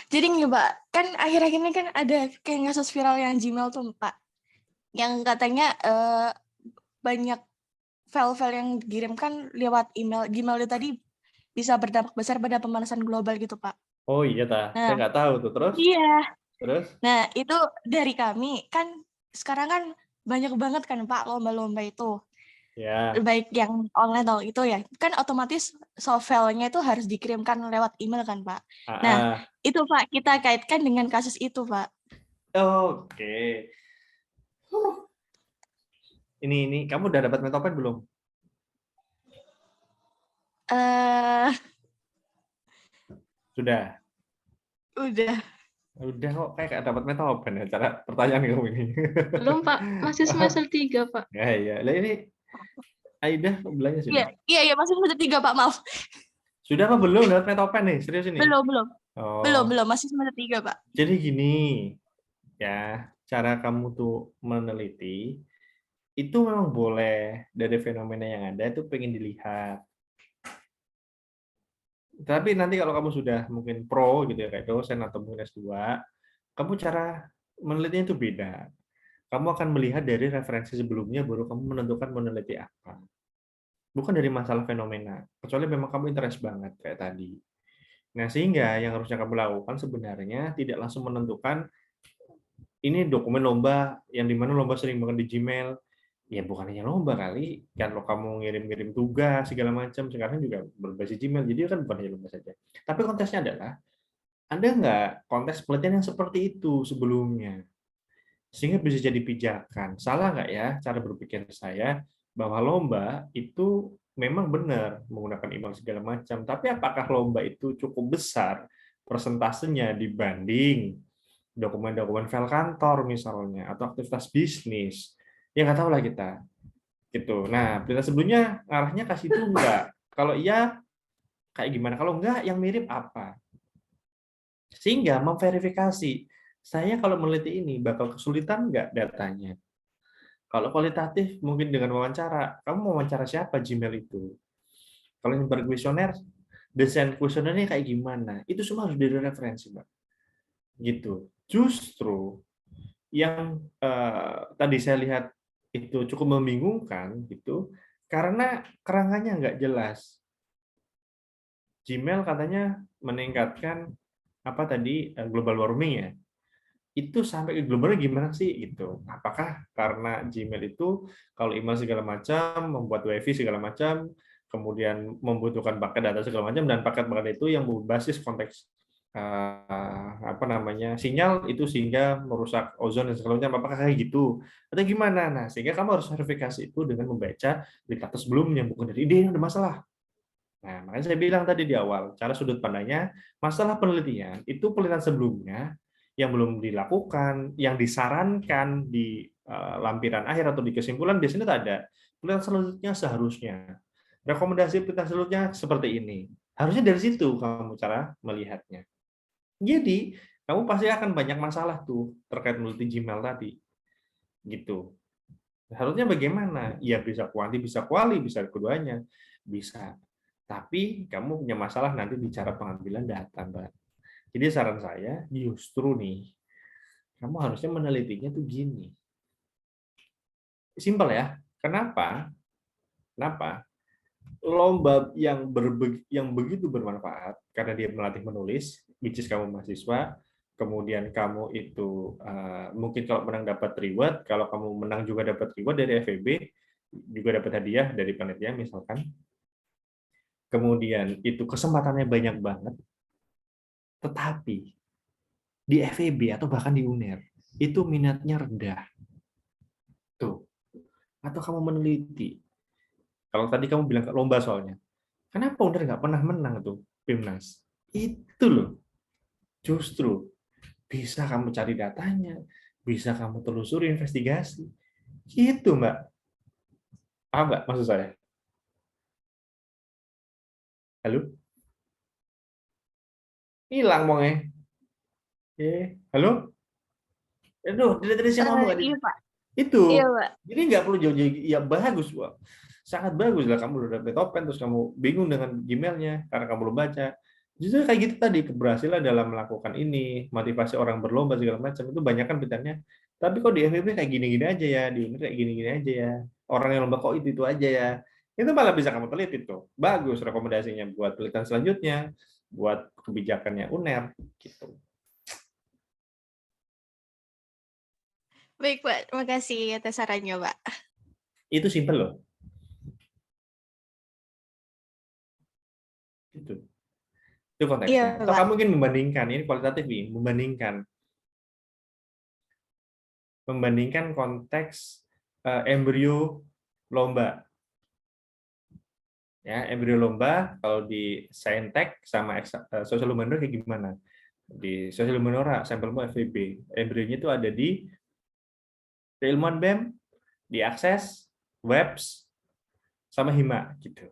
Jadi nih Pak, kan akhir-akhir ini kan ada kayak kasus viral yang Gmail tuh Pak, yang katanya banyak file-file yang dikirimkan lewat email. Gmail itu tadi bisa berdampak besar pada pemanasan global gitu Pak.
Oh iya saya
Nah,
nggak tahu tuh. Terus?
iya.
Terus?
Nah itu dari kami kan sekarang kan banyak banget kan Pak lomba-lomba itu.
Ya.
Baik yang online atau itu ya, kan otomatis soft file-nya itu harus dikirimkan lewat email kan Pak. Nah, itu Pak, kita kaitkan dengan kasus itu Pak.
Oke. Ini kamu udah dapat Metopen belum?
Eh
Sudah.
Udah.
Udah kok kayak dapat metopen ya cara pertanyaan kamu ini.
Belum, Pak. Masih semester 3, Pak.
Ya, ya. Lah ini Aida bilangnya
Iya,
sudah.
iya, masih semester 3, Pak, maaf.
Sudah apa belum dapat metopen nih? Serius ini?
Belum.
Oh,
Belum, masih semester 3, Pak.
jadi gini, ya, cara kamu tuh meneliti itu memang boleh dari fenomena yang ada itu pengen dilihat. Tapi nanti kalau kamu sudah mungkin pro gitu ya kayak dosen atau mungkin S2, kamu cara menelitinya itu beda. Kamu akan melihat dari referensi sebelumnya baru kamu menentukan meneliti apa. Bukan dari masalah fenomena, kecuali memang kamu interest banget kayak tadi. Nah, sehingga yang harusnya kamu lakukan sebenarnya tidak langsung menentukan ini dokumen lomba yang dimana lomba sering banget di Gmail. Ya bukan hanya lomba kali, kalau kamu ngirim-ngirim tugas segala macam sekarang juga berbasis Gmail, jadi kan bukan hanya lomba saja. Tapi konteksnya adalah ada nggak konteks penelitian yang seperti itu sebelumnya, sehingga bisa jadi pijakan. Salah nggak ya cara berpikir saya bahwa lomba itu memang benar menggunakan email segala macam, tapi apakah lomba itu cukup besar persentasenya dibanding dokumen-dokumen file kantor misalnya atau aktivitas bisnis? Ya nggak tahu lah kita gitu. Nah, berita sebelumnya arahnya ke situ enggak? Kalau iya kayak gimana? Kalau enggak yang mirip apa? Sehingga memverifikasi saya kalau meneliti ini bakal kesulitan enggak datanya. Kalau kualitatif mungkin dengan wawancara. Kamu mau wawancara siapa Gmail itu? Kalau yang berkuesioner, desain kuesionernya kayak gimana? Itu semua harus dari referensi, Mbak. Gitu. Justru yang tadi saya lihat itu cukup membingungkan gitu karena kerangkanya nggak jelas. Gmail katanya meningkatkan apa tadi global warming ya. Itu sampai ke globalnya gimana sih gitu? Apakah karena Gmail itu kalau email segala macam, membuat WiFi segala macam, kemudian membutuhkan paket data segala macam dan paket-paket itu yang berbasis konteks apa namanya sinyal itu sehingga merusak ozon dan segala macam, apakah kayak gitu atau gimana? Nah, sehingga kamu harus verifikasi itu dengan membaca berita sebelumnya, bukan dari ide yang ada masalah. Nah, makanya saya bilang tadi di awal, cara sudut pandangnya masalah penelitian itu penelitian sebelumnya yang belum dilakukan, yang disarankan di lampiran akhir atau di kesimpulan biasanya tak ada. Penelitian selanjutnya seharusnya rekomendasi penelitian selanjutnya seperti ini. Harusnya dari situ kamu cara melihatnya. Jadi, kamu pasti akan banyak masalah tuh terkait meneliti Gmail tadi. Gitu. Harusnya bagaimana? Ya bisa kuanti, bisa kuali, bisa keduanya. Bisa. Tapi kamu punya masalah nanti di cara pengambilan data, Mbak. Jadi saran saya justru nih, kamu harusnya menelitinya tuh gini. Simpel ya. Kenapa? Kenapa? Lomba yang begitu bermanfaat karena dia melatih menulis, which is kamu mahasiswa, kemudian kamu itu mungkin kalau menang dapat reward, kalau kamu menang juga dapat reward dari FEB, juga dapat hadiah dari panitia misalkan. Kemudian itu kesempatannya banyak banget, tetapi di FEB atau bahkan di UNER itu minatnya rendah. Tuh. Atau kamu meneliti. Kalau tadi kamu bilang lomba soalnya. Kenapa UNER nggak pernah menang tuh PIMNAS? Itu loh. Justru bisa kamu cari datanya, bisa kamu telusuri investigasi. Gitu, Mbak. Paham nggak maksud saya? Halo? Hilang mongnya. Halo? Aduh, dari siapa ngomong tadi?
Iya, Pak.
Itu.
Iya, Pak.
Jadi nggak perlu jauh-jauh. Ya bagus, Pak. Sangat bagus lah kamu udah dapet topen terus kamu bingung dengan Gmail-nya karena kamu belum baca. Justru kayak gitu tadi keberhasilan dalam melakukan ini, motivasi orang berlomba segala macam itu banyak kan pitanya. Tapi kok di FEB kayak gini-gini aja ya, di UNER kayak gini-gini aja ya. Orang yang lomba kok itu aja ya. Itu malah bisa kamu teliti tuh. Bagus rekomendasinya buat penelitian selanjutnya, buat kebijakannya UNER gitu.
Baik, Pak. Terima kasih atas sarannya, Pak.
Itu simpel loh. Gitu. Itu konteksnya.
Iya,
Atau
Pak.
kamu mungkin membandingkan, ini kualitatif nih, membandingkan konteks embrio lomba. Ya, embrio lomba kalau di Saintek sama social humanoid kayak gimana? di sosial menora sampelmu FEB. Embrionya itu ada di keilmuan BEM, di akses, webs, sama hima gitu.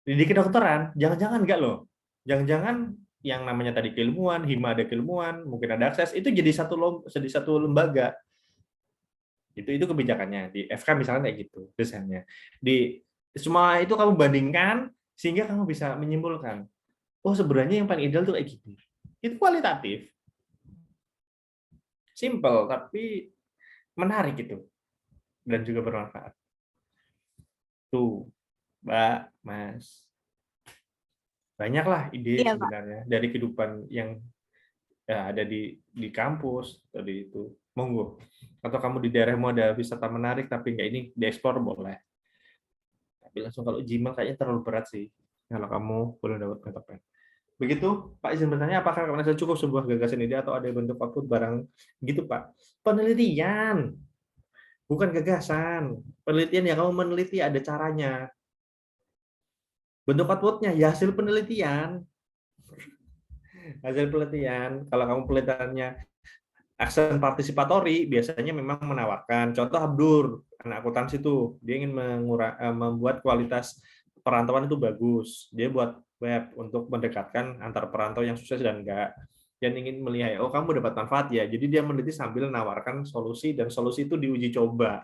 Di kedokteran, jangan-jangan enggak loh. Jangan-jangan yang namanya tadi keilmuan, hima ada keilmuan, mungkin ada akses, itu jadi satu lembaga. Itu kebijakannya. Di FK misalnya kayak gitu desainnya. Di semua itu kamu bandingkan sehingga kamu bisa menyimpulkan, oh sebenarnya yang paling ideal tuh kayak gini. Itu kualitatif. Simple tapi menarik itu dan juga bermanfaat. Tuh, Mbak, Mas. Banyaklah ide
Iya, Pak.
sebenarnya dari kehidupan yang ya, ada di kampus tadi itu. Monggo. Atau kamu di daerahmu ada wisata menarik tapi nggak ini dieksplor boleh. Tapi langsung kalau Gmail kayaknya terlalu berat sih. Kalau kamu belum dapat pendapat. Begitu, Pak izin bertanya, apakah karena cukup sebuah gagasan ide atau ada bentuk output barang gitu, Pak? Penelitian, bukan gagasan. Penelitian yang kamu meneliti ada caranya. Bentuk outputnya ya hasil penelitian. Hasil penelitian. Kalau kamu penelitiannya aksen partisipatori, biasanya memang menawarkan. Contoh Abdur, anak akuntansi itu, dia ingin membuat kualitas perantauan itu bagus. Dia buat web untuk mendekatkan antar perantau yang sukses dan enggak. Yang ingin melihat, oh kamu dapat manfaat ya. Jadi dia meneliti sambil menawarkan solusi, dan solusi itu diuji coba.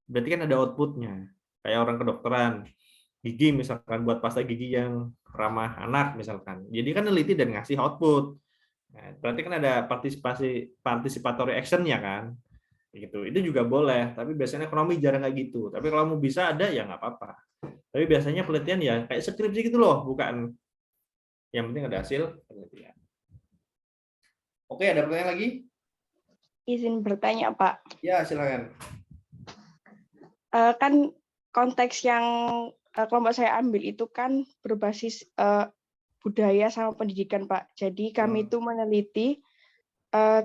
Berarti kan ada outputnya. Kayak orang kedokteran, gigi misalkan buat pasta gigi yang ramah anak misalkan. Jadi kan neliti dan ngasih output. Nah, berarti kan ada participatory action-nya kan. Gitu. Itu juga boleh, tapi biasanya ekonomi jarang kayak gitu. Tapi kalau kamu bisa ada ya nggak apa-apa. Tapi biasanya penelitian ya kayak skripsi gitu loh, bukan. Yang penting ada hasil penelitian. Oke, ada pertanyaan lagi?
Izin bertanya, Pak.
Ya, silakan.
Kan konteks yang kelompok saya ambil itu kan berbasis budaya sama pendidikan, Pak. Jadi kami itu meneliti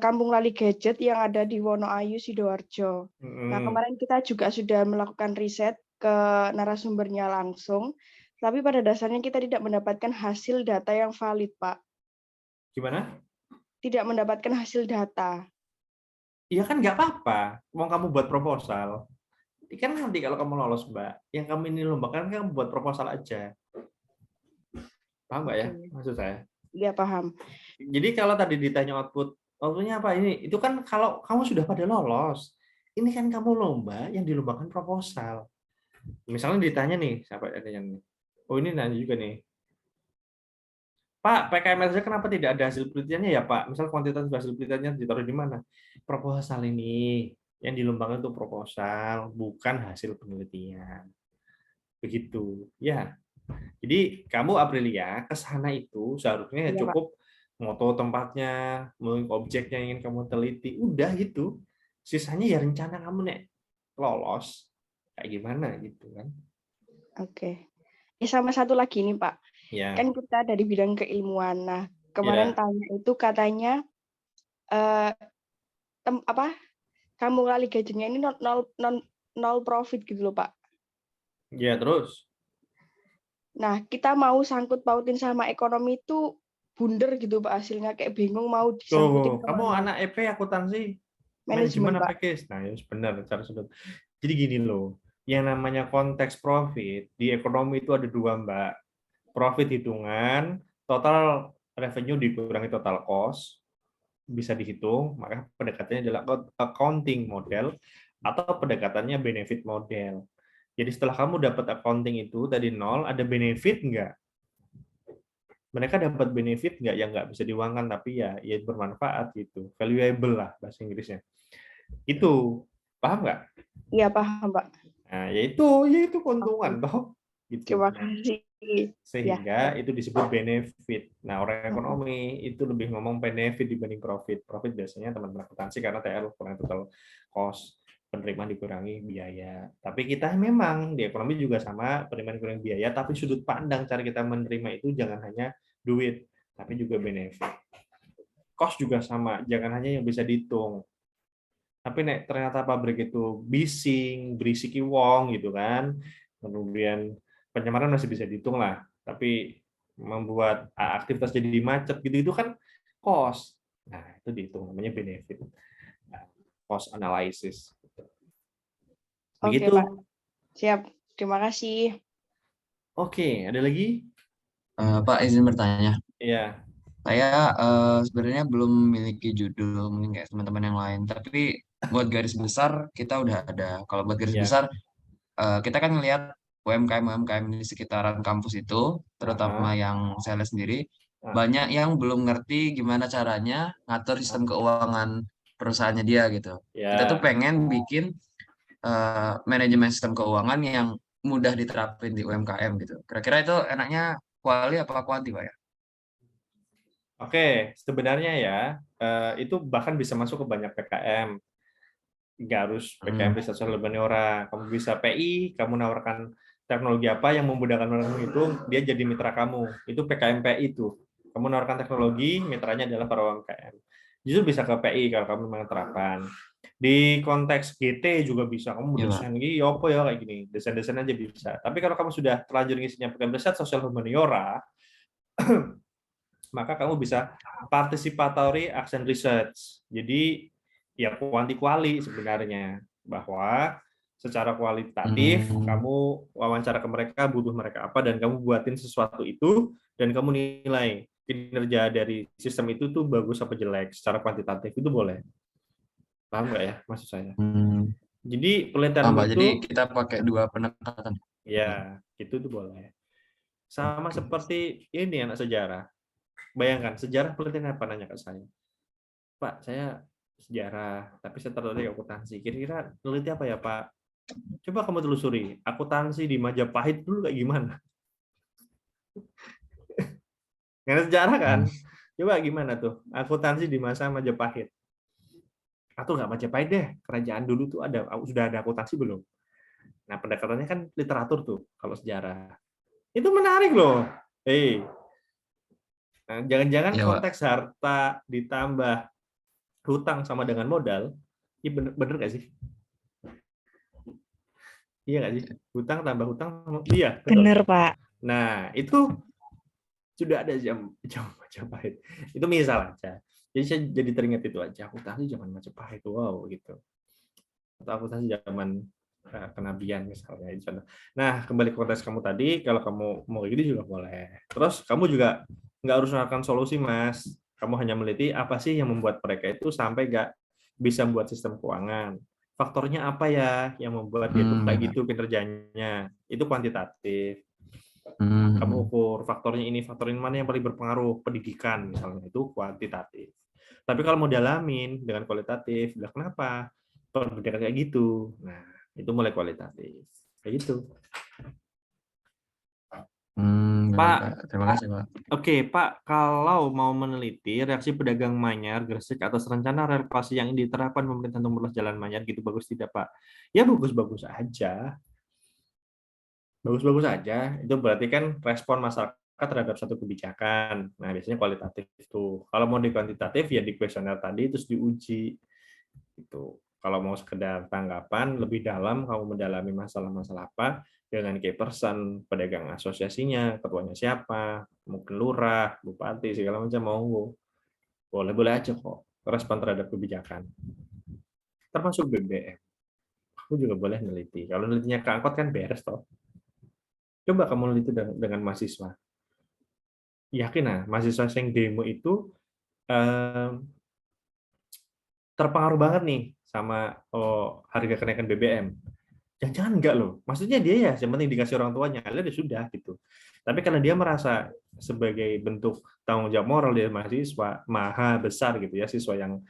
Kampung Lali Gadget yang ada di Wonoayu, Sidoarjo. Nah, kemarin kita juga sudah melakukan riset ke narasumbernya langsung, tapi pada dasarnya kita tidak mendapatkan hasil data yang valid, Pak.
Gimana?
Tidak mendapatkan hasil data.
Iya kan nggak apa-apa. Mau kamu buat proposal. Kan nanti kalau kamu lolos, Mbak, yang kamu ini lombakan kan kamu buat proposal aja. Paham nggak ya maksud saya?
Iya, paham.
Jadi kalau tadi ditanya outputnya apa ini? Itu kan kalau kamu sudah pada lolos. Ini kan kamu lomba yang dilombakan proposal. Misalnya ditanya nih, siapa yang nih? Oh ini nanya juga nih. Pak, PKML saja kenapa tidak ada hasil penelitiannya ya Pak? Misal kuantitas hasil penelitiannya ditaruh di mana? Proposal ini yang dilombakan itu proposal, bukan hasil penelitian. Begitu, ya. Jadi kamu Aprilia ke sana itu seharusnya
Iya, Pak.
cukup moto tempatnya, objeknya yang ingin kamu teliti, udah gitu. Sisanya ya rencana kamu nek lolos kayak gimana gitu kan.
Oke. Sama satu lagi nih, Pak.
Ya.
Kan kita dari bidang keilmuan. Nah, kemarin tanya itu katanya Kampung Lali Gadgetnya ini nol profit gitu loh, Pak.
Ya, terus?
Nah, kita mau sangkut pautin sama ekonomi itu bunder gitu, Pak, hasilnya kayak bingung mau disangkutin
Kamu
kemana.
anak EP akuntansi
Manajemen,
apa
Pak.
case? Nah, ya benar cara sudut. Jadi gini loh, yang namanya konteks profit di ekonomi itu ada dua, Mbak. Profit hitungan, total revenue dikurangi total cost, bisa dihitung, maka pendekatannya adalah accounting model atau pendekatannya benefit model. Jadi setelah kamu dapat accounting itu tadi nol, ada benefit nggak? Mereka dapat benefit nggak yang nggak bisa diuangkan tapi ya bermanfaat gitu, valuable lah bahasa Inggrisnya. Itu paham nggak?
Iya, paham, Pak.
Nah, yaitu keuntungan toh. Gitu.
Terima kasih.
Sehingga itu disebut benefit. Nah, orang ekonomi itu lebih ngomong benefit dibanding profit. Profit biasanya teman-teman akuntansi karena TR kurang total cost, penerimaan dikurangi biaya. Tapi kita memang di ekonomi juga sama, penerimaan dikurangi biaya, tapi sudut pandang cara kita menerima itu jangan hanya duit, tapi juga benefit. Cost juga sama, jangan hanya yang bisa dihitung. Tapi ternyata pabrik itu berisiki wong gitu kan. Kemudian pencemaran masih bisa dihitung lah, tapi membuat aktivitas jadi macet gitu itu kan cost. Nah, itu dihitung namanya benefit. Nah, cost analysis.
Oke,
Begitu.
Pak. Siap. Terima kasih.
Oke, ada lagi?
Pak, izin bertanya.
Iya.
Saya sebenarnya belum memiliki judul mungkin kayak teman-teman yang lain, tapi buat garis besar kita udah ada. Kalau buat garis
Iya.
besar kita kan ngelihat UMKM di sekitaran kampus itu, terutama yang saya lihat sendiri, banyak yang belum ngerti gimana caranya ngatur sistem keuangan perusahaannya dia gitu. Kita tuh
Ya.
pengen bikin manajemen sistem keuangan yang mudah diterapin di UMKM gitu. Kira-kira itu enaknya kuali apa kuanti, Pak ya?
Oke, sebenarnya ya itu bahkan bisa masuk ke banyak PKM. Nggak harus PKM Riset Sosial Humaniora. Kamu bisa PI, kamu nawarkan teknologi apa yang memudahkan orang menghitung, dia jadi mitra kamu. Itu PKM PI itu. Kamu nawarkan teknologi, mitranya adalah para UMKM. Justru bisa ke PI kalau kamu memang terapkan. Di konteks GT juga bisa. Kamu
Iya, Pak.
desain gini, ya apa ya kayak gini. Desain-desain aja bisa. Tapi kalau kamu sudah terlanjur ngisinya PKM Riset Sosial Humaniora, maka kamu bisa participatory action research. Jadi ya kuanti-kuali sebenarnya, bahwa secara kualitatif kamu wawancara ke mereka, butuh mereka apa, dan kamu buatin sesuatu itu, dan kamu nilai kinerja dari sistem itu tuh bagus apa jelek secara kuantitatif. Itu boleh. Paham nggak ya maksud saya? Jadi penelitianmu
Pak,
itu
jadi kita pakai dua pendekatan.
ya itu tuh boleh. Sama seperti ini anak sejarah. Bayangkan, sejarah penelitian apa, nanya ke saya. Pak, saya sejarah, tapi saya tertarik akuntansi. Kira-kira peneliti apa ya, Pak? Coba kamu telusuri, akuntansi di Majapahit dulu kayak gimana? Karena sejarah kan? Coba gimana tuh, akuntansi di masa Majapahit? Atau nggak Majapahit deh, kerajaan dulu tuh sudah ada akuntansi belum? Nah, pendekatannya kan literatur tuh, kalau sejarah. Itu menarik loh. Nah, jangan-jangan
Iya, Pak.
konteks harta ditambah hutang sama dengan modal, ini bener nggak sih? Iya nggak sih? Hutang tambah hutang, iya betul.
Bener, Pak.
Nah, itu sudah ada jam Majapahit. Itu misal aja. Jadi saya jadi teringat itu aja. Akuntansi zaman Majapahit, wow gitu. Atau akuntansi zaman kenabian misalnya. Nah, kembali ke konteks kamu tadi, kalau kamu mau kayak gitu juga boleh. Terus kamu juga nggak harus menawarkan solusi, Mas. Kamu hanya meneliti apa sih yang membuat mereka itu sampai nggak bisa membuat sistem keuangan. Faktornya apa ya yang membuat dia tuh kayak gitu kinerjanya. Itu kuantitatif. Kamu ukur faktornya ini mana yang paling berpengaruh, pendidikan misalnya, itu kuantitatif. Tapi kalau mau dalamin dengan kualitatif, lah kenapa pendidikan kayak gitu? Nah, itu mulai kualitatif. Kayak gitu. Pak,
terima kasih, Pak.
Oke, Pak, kalau mau meneliti reaksi pedagang Manyar Gresik atas rencana relokasi yang diterapkan pemerintah untuk meluas jalan Manyar, gitu bagus tidak, Pak? Ya bagus-bagus aja. Bagus-bagus aja. Itu berarti kan respon masyarakat terhadap satu kebijakan. Nah, biasanya kualitatif itu. Kalau mau di kuantitatif ya di kuesioner tadi terus diuji. Itu. Kalau mau sekedar tanggapan lebih dalam, kamu mendalami masalah-masalah apa dengan key person, pedagang asosiasinya, ketuanya siapa, mungkin lurah, bupati, segala macam, monggo. Boleh-boleh aja kok respon terhadap kebijakan. Termasuk BBM. Aku juga boleh neliti. Kalau nelitinya ke angkot kan beres toh. Coba kamu neliti dengan mahasiswa. Yakin nah, mahasiswa yang demo itu terpengaruh banget nih sama harga kenaikan BBM. Jangan-jangan enggak loh. Maksudnya dia ya yang penting dikasih orang tuanya, ya sudah gitu. Tapi karena dia merasa sebagai bentuk tanggung jawab moral dari mahasiswa maha besar gitu ya, siswa yang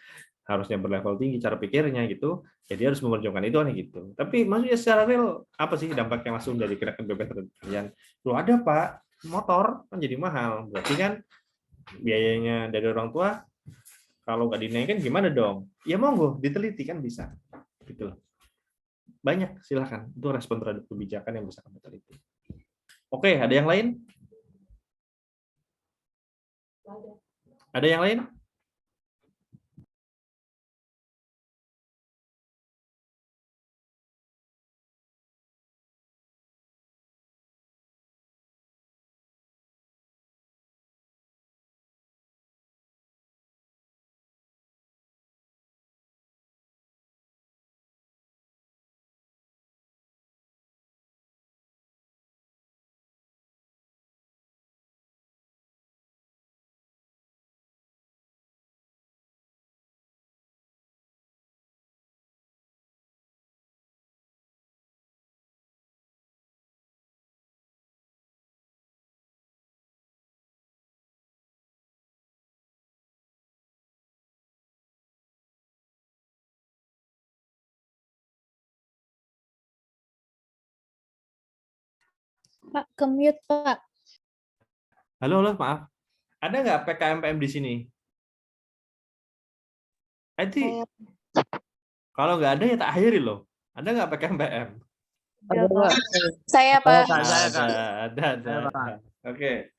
harusnya berlevel tinggi cara pikirnya gitu, ya dia harus memperjuangkan itu aneh gitu. Tapi maksudnya secara real apa sih dampaknya langsung dari kenaikan BBM terhadap kalian? Loh ada Pak, motor kan jadi mahal. Berarti kan biayanya dari orang tua kalau nggak dinaikkan gimana dong? Ya monggo diteliti kan bisa. Gitu loh. Banyak silakan. Itu respon terhadap kebijakan yang bisa kamu teliti. Oke, ada yang lain? Ada yang lain?
Pak, ke-mute, Pak.
Halo, halo, maaf. Ada nggak PKMPM di sini? Itu kalau nggak ada ya tak akhiri loh. Ada nggak PKMPM?
Ada, Pak. Saya, Pak.
Ada. Oke.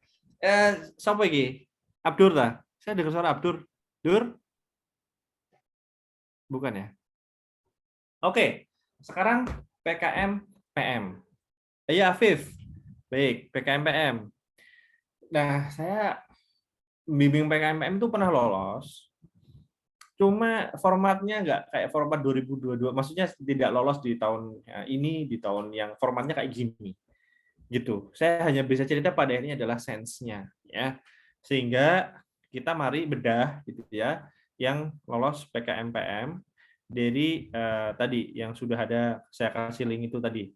Siapa lagi? Abdur ta? Saya dengar suara Abdur. Dur? Bukan ya? Oke. Sekarang PKM PM. Iya, Afif. Baik, PKM PM. Nah, saya bimbing PKM PM itu pernah lolos. Cuma formatnya nggak kayak format 2022. Maksudnya tidak lolos di tahun ini, di tahun yang formatnya kayak gini. Gitu. Saya hanya bisa cerita pada ini adalah sense-nya ya. Sehingga kita mari bedah gitu ya yang lolos PKMPM dari tadi yang sudah ada saya kasih link itu tadi.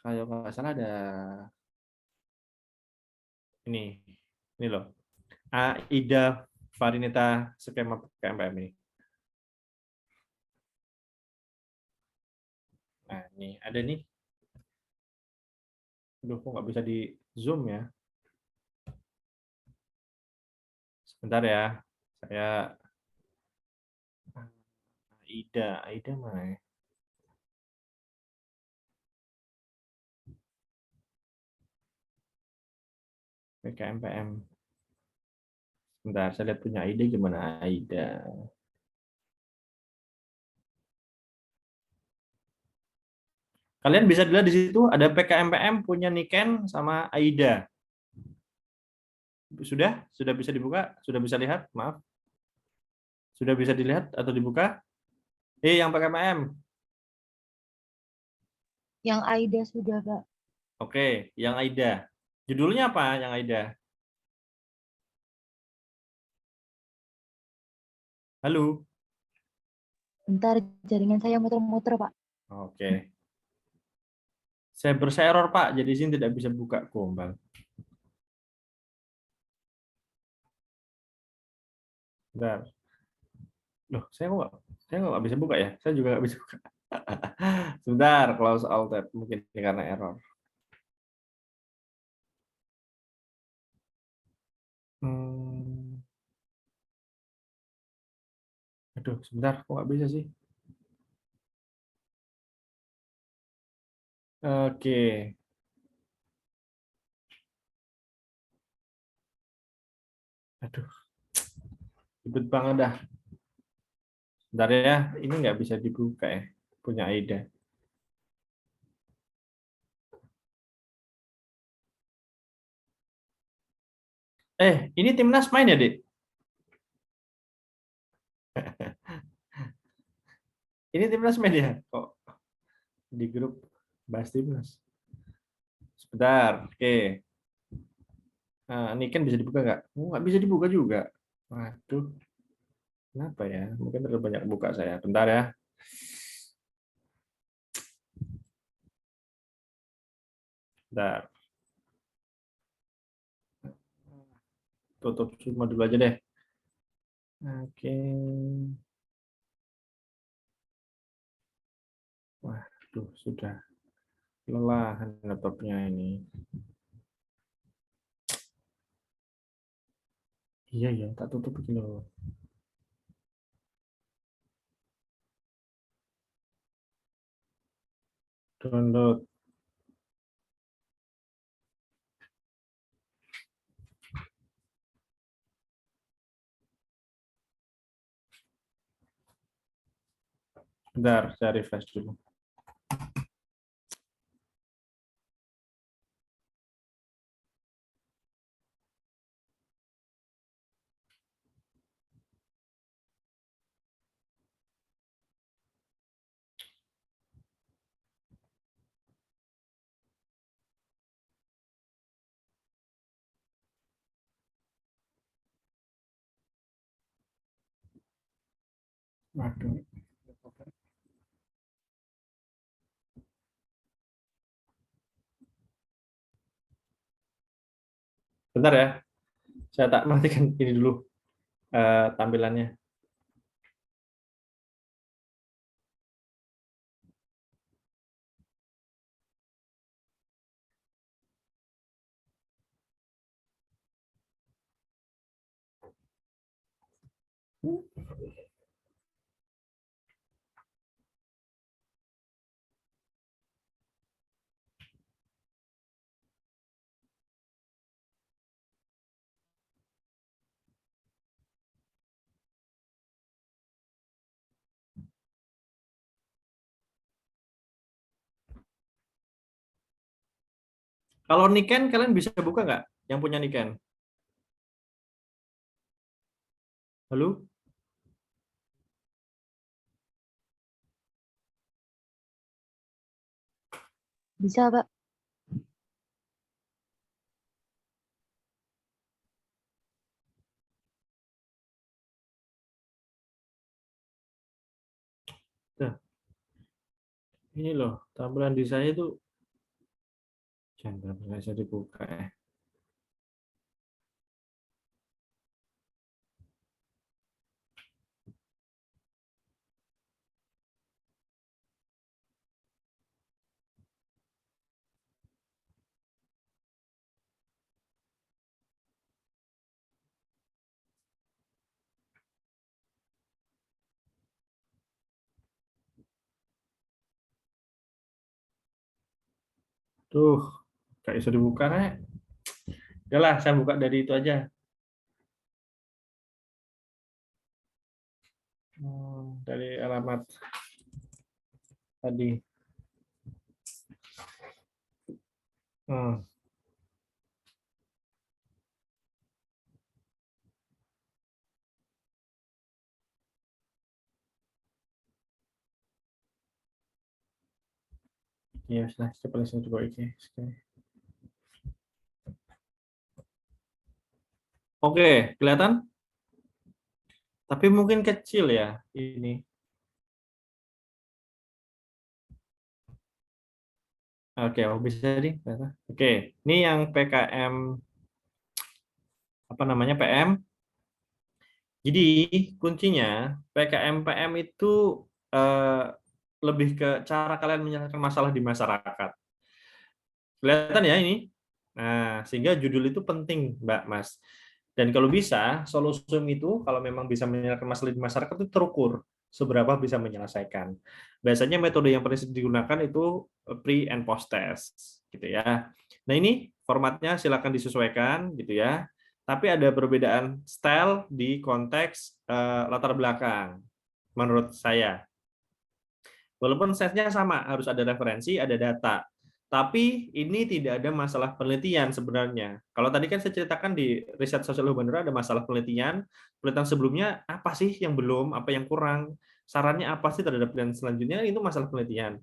Kalau nggak salah ada ini loh. Aida Farinita skema PKMPM ini. Nah, ini ada nih. Aduh, kok nggak bisa di zoom ya? Sebentar ya, saya Aida mana ya? PKMPM. Sebentar, saya lihat punya Aida gimana Aida. Kalian bisa dilihat di situ ada PKMPM punya Niken sama Aida. Sudah bisa dibuka? Sudah bisa lihat? Maaf. Sudah bisa dilihat atau dibuka? Yang PKMPM.
Yang Aida sudah, Pak.
Oke, yang Aida. Judulnya apa yang Aida? Halo.
Bentar, jaringan saya muter-muter, Pak.
Oke. Saya error, Pak, jadi sini tidak bisa buka gombal. Bentar. Loh, saya nggak bisa buka ya? Saya juga nggak bisa buka. Sebentar, close all tab. Mungkin karena error. Aduh, sebentar, kok nggak bisa sih? Oke. Aduh, ribet banget dah. Bentar ya, ini nggak bisa dibuka ya, punya Aida. Ini Timnas main ya, Dek? Ini Timnas main ya? Kok di grup bahas Timnas? Sebentar, oke. Nah, ini kan bisa dibuka nggak? Nggak bisa dibuka juga. Waduh, kenapa ya? Mungkin terlalu banyak buka saya. Bentar ya. Bentar. Tutup semua dulu aja deh. Oke. Waduh, sudah lelah laptopnya ini. Iya ya, tak tutup begini loh. Download. Bentar, saya refresh dulu. Waduh. Bentar ya, saya tak matikan ini dulu tampilannya. Kalau Niken kalian bisa buka nggak? Yang punya Niken? Halo?
Bisa, Pak.
Nah, ini loh, tampilan di saya itu jangan bisa dibuka ya. Tuh, nggak bisa dibuka nih. Udahlah, saya buka dari itu aja. Dari alamat tadi. Ya, sudah, coba saya coba ini. Oke, kelihatan? Tapi mungkin kecil ya ini. Oke, bisa nih. Oke, ini yang PKM apa namanya PM. Jadi kuncinya PKM PM itu lebih ke cara kalian menyelesaikan masalah di masyarakat. Kelihatan ya ini. Nah, sehingga judul itu penting, Mbak Mas. Dan kalau bisa, solusium itu kalau memang bisa menyelesaikan masalah di masyarakat itu terukur seberapa bisa menyelesaikan. Biasanya metode yang paling sering digunakan itu pre and post test gitu ya. Nah, ini formatnya silakan disesuaikan gitu ya. Tapi ada perbedaan style di konteks latar belakang menurut saya. Walaupun setnya sama, harus ada referensi, ada data. Tapi ini tidak ada masalah penelitian sebenarnya. Kalau tadi kan saya ceritakan di riset sosial humaniora ada masalah penelitian sebelumnya apa sih yang belum, apa yang kurang, sarannya apa sih terhadap penelitian selanjutnya, itu masalah penelitian.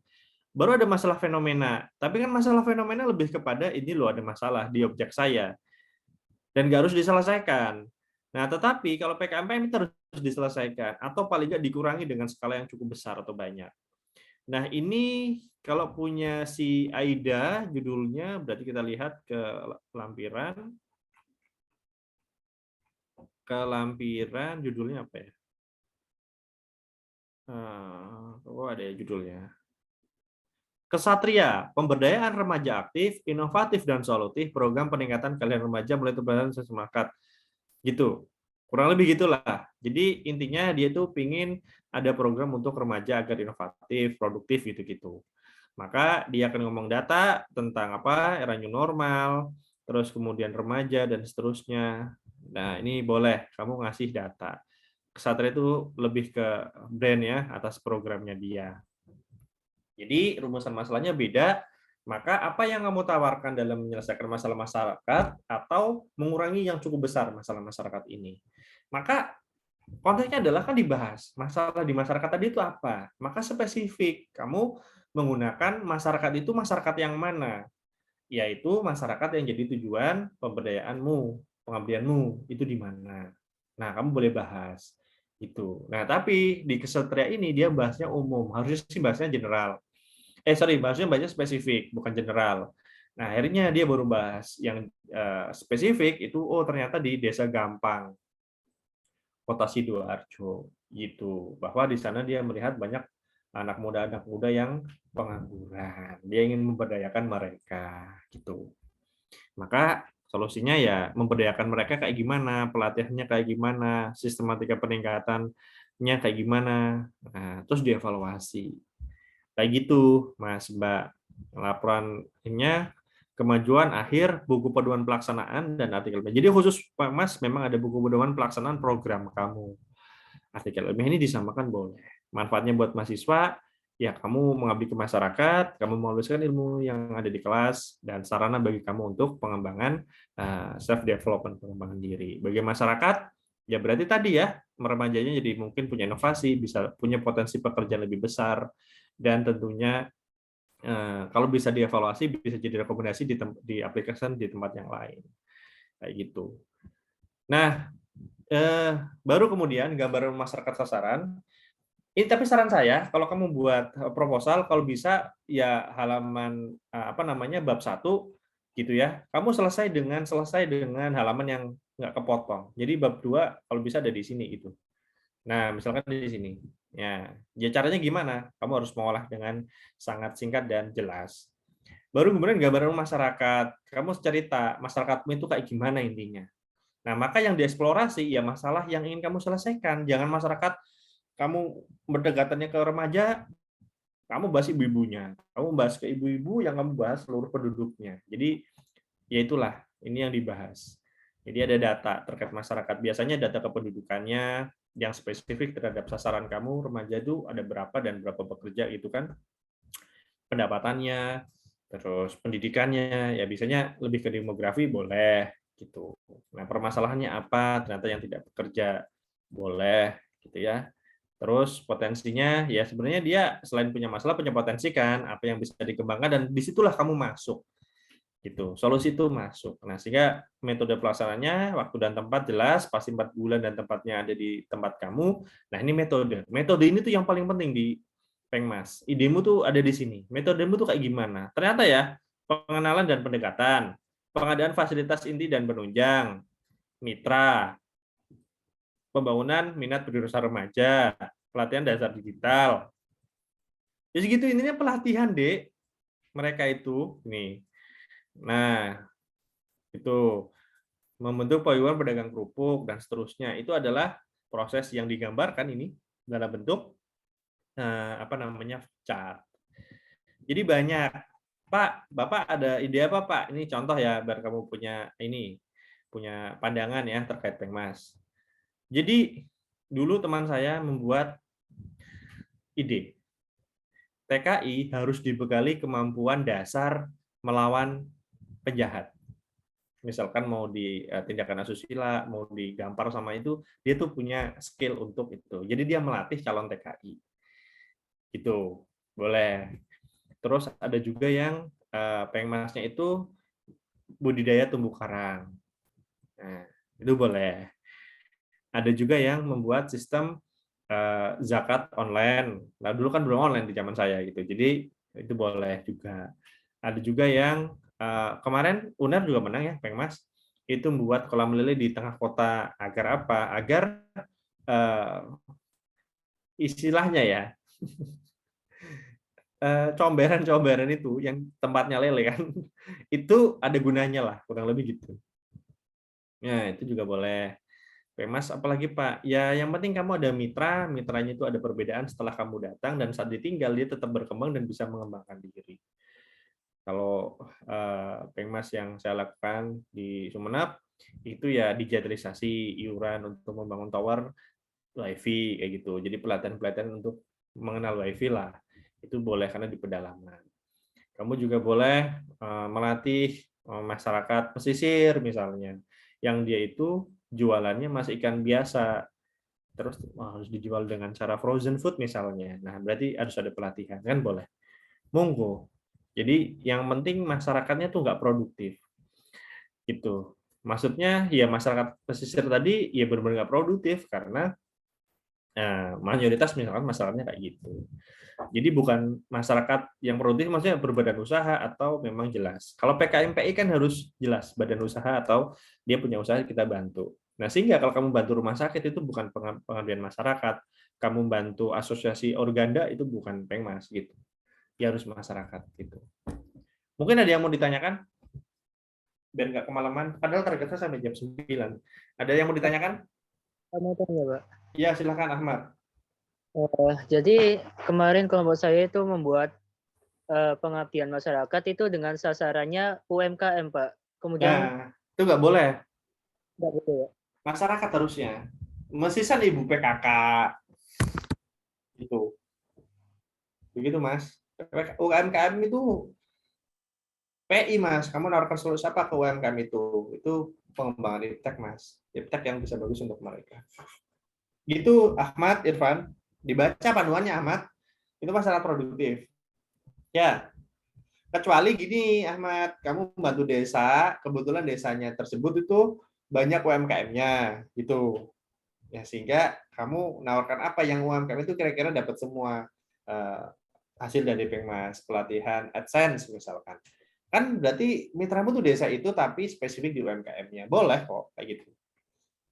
Baru ada masalah fenomena, tapi kan masalah fenomena lebih kepada ini loh ada masalah di objek saya, dan nggak harus diselesaikan. Nah, tetapi kalau PKMPM itu harus diselesaikan, atau paling nggak dikurangi dengan skala yang cukup besar atau banyak. Nah, ini kalau punya si Aida, judulnya berarti kita lihat ke lampiran. Ke lampiran, judulnya apa ya? Oh, ada ya judulnya. Kesatria, pemberdayaan remaja aktif, inovatif dan solutif, program peningkatan kalian remaja mulai terbangun semangat. Gitu. Kurang lebih gitulah. Jadi intinya dia tuh pingin ada program untuk remaja agar inovatif, produktif gitu-gitu. Maka dia akan ngomong data tentang apa, era new normal, terus kemudian remaja dan seterusnya. Nah, ini boleh kamu ngasih data. Kesatria itu lebih ke brand ya atas programnya dia. Jadi rumusan masalahnya beda, maka apa yang kamu tawarkan dalam menyelesaikan masalah masyarakat atau mengurangi yang cukup besar masalah masyarakat ini. Maka konteksnya adalah kan dibahas masalah di masyarakat tadi itu apa. Maka spesifik kamu menggunakan masyarakat itu masyarakat yang mana, yaitu masyarakat yang jadi tujuan pemberdayaanmu, pengabdianmu itu di mana. Nah, kamu boleh bahas itu. Nah, tapi di kesatria ini dia bahasnya umum, harusnya sih bahasnya general. Bahasnya banyak spesifik, bukan general. Nah, akhirnya dia baru bahas yang spesifik itu, oh ternyata di Desa Gampang, Kota Sidoarjo, gitu. Bahwa di sana dia melihat banyak anak muda yang pengangguran. Dia ingin memberdayakan mereka, gitu. Maka Solusinya ya memberdayakan mereka kayak gimana, pelatihannya kayak gimana, sistematika peningkatannya kayak gimana, nah, terus dievaluasi. Kayak gitu, Mas, Mbak. Laporannya kemajuan akhir, buku panduan pelaksanaan, dan artikel ilmiah. Jadi khusus Pak Mas, memang ada buku panduan pelaksanaan program kamu. Artikel ilmiah ini disamakan boleh. Manfaatnya buat mahasiswa, ya kamu mengabdi ke masyarakat, kamu meluluskan ilmu yang ada di kelas, dan sarana bagi kamu untuk pengembangan self-development, pengembangan diri. Bagi masyarakat, ya berarti tadi ya, meremajanya jadi mungkin punya inovasi, bisa punya potensi pekerjaan lebih besar, dan tentunya kalau bisa dievaluasi bisa jadi rekomendasi diaplikasikan di tempat yang lain kayak gitu. Nah, baru kemudian gambaran masyarakat sasaran. Ini tapi saran saya kalau kamu buat proposal kalau bisa ya halaman bab 1 gitu ya. Kamu selesai dengan halaman yang nggak kepotong. Jadi bab 2 kalau bisa ada di sini gitu. Nah, misalkan di sini. Ya caranya gimana? Kamu harus mengolah dengan sangat singkat dan jelas. Baru kemudian gambaran masyarakat. Kamu cerita masyarakatmu itu kayak gimana intinya. Nah, maka yang dieksplorasi ya masalah yang ingin kamu selesaikan. Jangan masyarakat kamu berdekatannya ke remaja, kamu bahas ibu-ibunya. Kamu bahas ke ibu-ibu yang kamu bahas seluruh penduduknya. Jadi ya itulah, ini yang dibahas. Jadi ada data terkait masyarakat. Biasanya data kependudukannya yang spesifik terhadap sasaran kamu remaja itu ada berapa dan berapa pekerja itu kan. Pendapatannya, terus pendidikannya, ya biasanya lebih ke demografi boleh gitu. Nah, permasalahannya apa? Ternyata yang tidak bekerja boleh gitu ya. Terus potensinya ya sebenarnya dia selain punya masalah punya potensi kan, apa yang bisa dikembangkan dan disitulah kamu masuk. Gitu. Solusi itu masuk. Nah, sehingga metode pelaksananya waktu dan tempat jelas, pasti 4 bulan dan tempatnya ada di tempat kamu. Nah, ini metode. Metode ini tuh yang paling penting di Pengmas. Idemu tuh ada di sini. Metodemu tuh kayak gimana? Ternyata ya, pengenalan dan pendekatan, pengadaan fasilitas inti dan penunjang, mitra, pembangunan minat berwirausaha remaja, pelatihan dasar digital. Jadi gitu intinya pelatihan, Dek. Mereka itu nih. Nah, itu membentuk paguyuban pedagang kerupuk dan seterusnya. Itu adalah proses yang digambarkan ini dalam bentuk chart. Jadi banyak. Pak, Bapak ada ide apa, Pak? Ini contoh ya, biar kamu punya pandangan ya terkait Pengmas. Jadi dulu teman saya membuat ide. TKI harus dibekali kemampuan dasar melawan penjahat. Misalkan mau di tindakan asusila, mau digampar sama itu, dia tuh punya skill untuk itu. Jadi dia melatih calon TKI. Gitu. Boleh. Terus ada juga yang Pengmasnya itu budidaya terumbu karang. Nah, itu boleh. Ada juga yang membuat sistem zakat online. Nah, dulu kan belum online di zaman saya gitu. Jadi itu boleh juga. Ada juga yang kemarin UNER juga menang ya, Pengmas. Itu membuat kolam lele di tengah kota agar apa? Agar istilahnya ya. Comberan-comberan itu yang tempatnya lele kan. Itu ada gunanya lah, kurang lebih gitu. Nah, itu juga boleh. Mas, apalagi Pak? Ya, yang penting kamu ada mitra, mitranya itu ada perbedaan setelah kamu datang dan saat ditinggal dia tetap berkembang dan bisa mengembangkan diri. Kalau Pengmas yang saya lakukan di Sumenep itu ya digitalisasi iuran untuk membangun tower WiFi kayak gitu. Jadi pelatihan-pelatihan untuk mengenal WiFi lah. Itu boleh karena di pedalaman. Kamu juga boleh melatih masyarakat pesisir misalnya, yang dia itu jualannya masih ikan biasa, terus harus dijual dengan cara frozen food misalnya. Nah, berarti harus ada pelatihan, kan boleh. Monggo. Jadi yang penting masyarakatnya tuh nggak produktif. Gitu. Maksudnya ya masyarakat pesisir tadi ya benar-benar nggak produktif karena mayoritas misalkan masyarakatnya kayak gitu. Jadi bukan masyarakat yang produktif maksudnya berbadan usaha atau memang jelas. Kalau PKMPI kan harus jelas badan usaha atau dia punya usaha kita bantu. Nah, sehingga kalau kamu bantu rumah sakit itu bukan pengabdian masyarakat. Kamu bantu asosiasi organda itu bukan Pengmas gitu. Ya harus masyarakat gitu. Mungkin ada yang mau ditanyakan? biar nggak kemalaman. Padahal targetnya sampai jam 9. Ada yang mau ditanyakan?
Mau tanya, Pak.
Ya, silakan Ahmad.
Jadi kemarin kelompok saya itu membuat pengabdian masyarakat itu dengan sasarannya UMKM, Pak. Kemudian
Nah, itu nggak boleh.
nggak boleh ya?
Masyarakat harusnya. Mesisan ibu PKK. Gitu. Begitu, Mas. UMKM itu PI, Mas. Kamu nawarkan solusi apa ke UMKM itu? Itu pengembangan iptek, Mas. Iptek yang bisa bagus untuk mereka. Gitu, Ahmad, Irfan. Dibaca panduannya, Ahmad. Itu masalah produktif. Ya, kecuali gini, Ahmad. Kamu membantu desa, kebetulan desanya tersebut itu banyak UMKM-nya. Gitu. Ya, sehingga kamu nawarkan apa yang UMKM itu kira-kira dapat semua hasil dari Pengmas, pelatihan AdSense misalkan. Kan berarti mitramu tuh desa itu tapi spesifik di UMKM-nya. Boleh kok kayak gitu.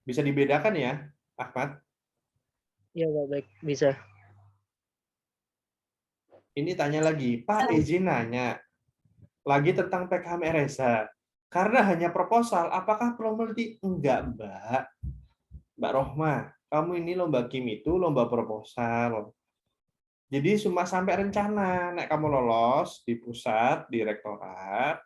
Bisa dibedakan ya, Ahmad.
Iya, Pak, baik, bisa.
Ini tanya lagi, Pak izin nanya lagi tentang PKM RSA. Karena hanya proposal, apakah perlu meneliti? Enggak, Mbak. Mbak Rohma, kamu ini lomba KIM itu lomba proposal. Jadi cuma sampai rencana. Nek kamu lolos di pusat, di rektorat,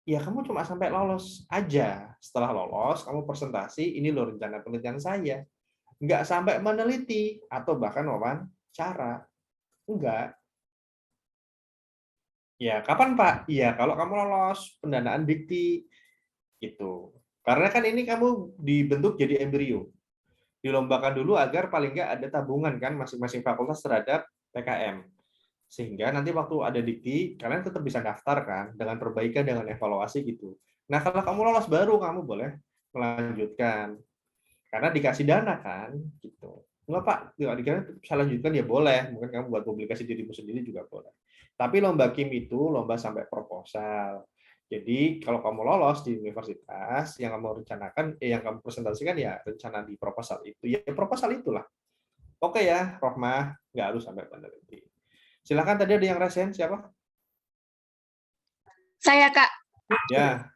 ya kamu cuma sampai lolos aja. Setelah lolos, kamu presentasi, ini loh rencana penelitian saya. Enggak sampai meneliti, atau bahkan wawancara. Enggak. Ya, kapan Pak? Iya, kalau kamu lolos pendanaan Dikti. Gitu. Karena kan ini kamu dibentuk jadi embrio. Dilombakan dulu agar paling nggak ada tabungan kan masing-masing fakultas terhadap PKM. Sehingga nanti waktu ada Dikti, kalian tetap bisa daftar kan dengan perbaikan, dengan evaluasi gitu. Nah, kalau kamu lolos baru kamu boleh melanjutkan. Karena dikasih dana kan gitu. Enggak Pak, dikira bisa lanjutkan ya boleh. Mungkin kamu buat publikasi dirimu sendiri juga boleh. Tapi lomba KIM itu lomba sampai proposal. Jadi kalau kamu lolos di universitas, yang kamu rencanakan, yang kamu presentasikan ya rencana di proposal itu. Ya proposal itulah. Oke ya, Rohmah, nggak harus sampai peneliti. Silakan, tadi ada yang resen, siapa?
Saya, Kak.
Ya.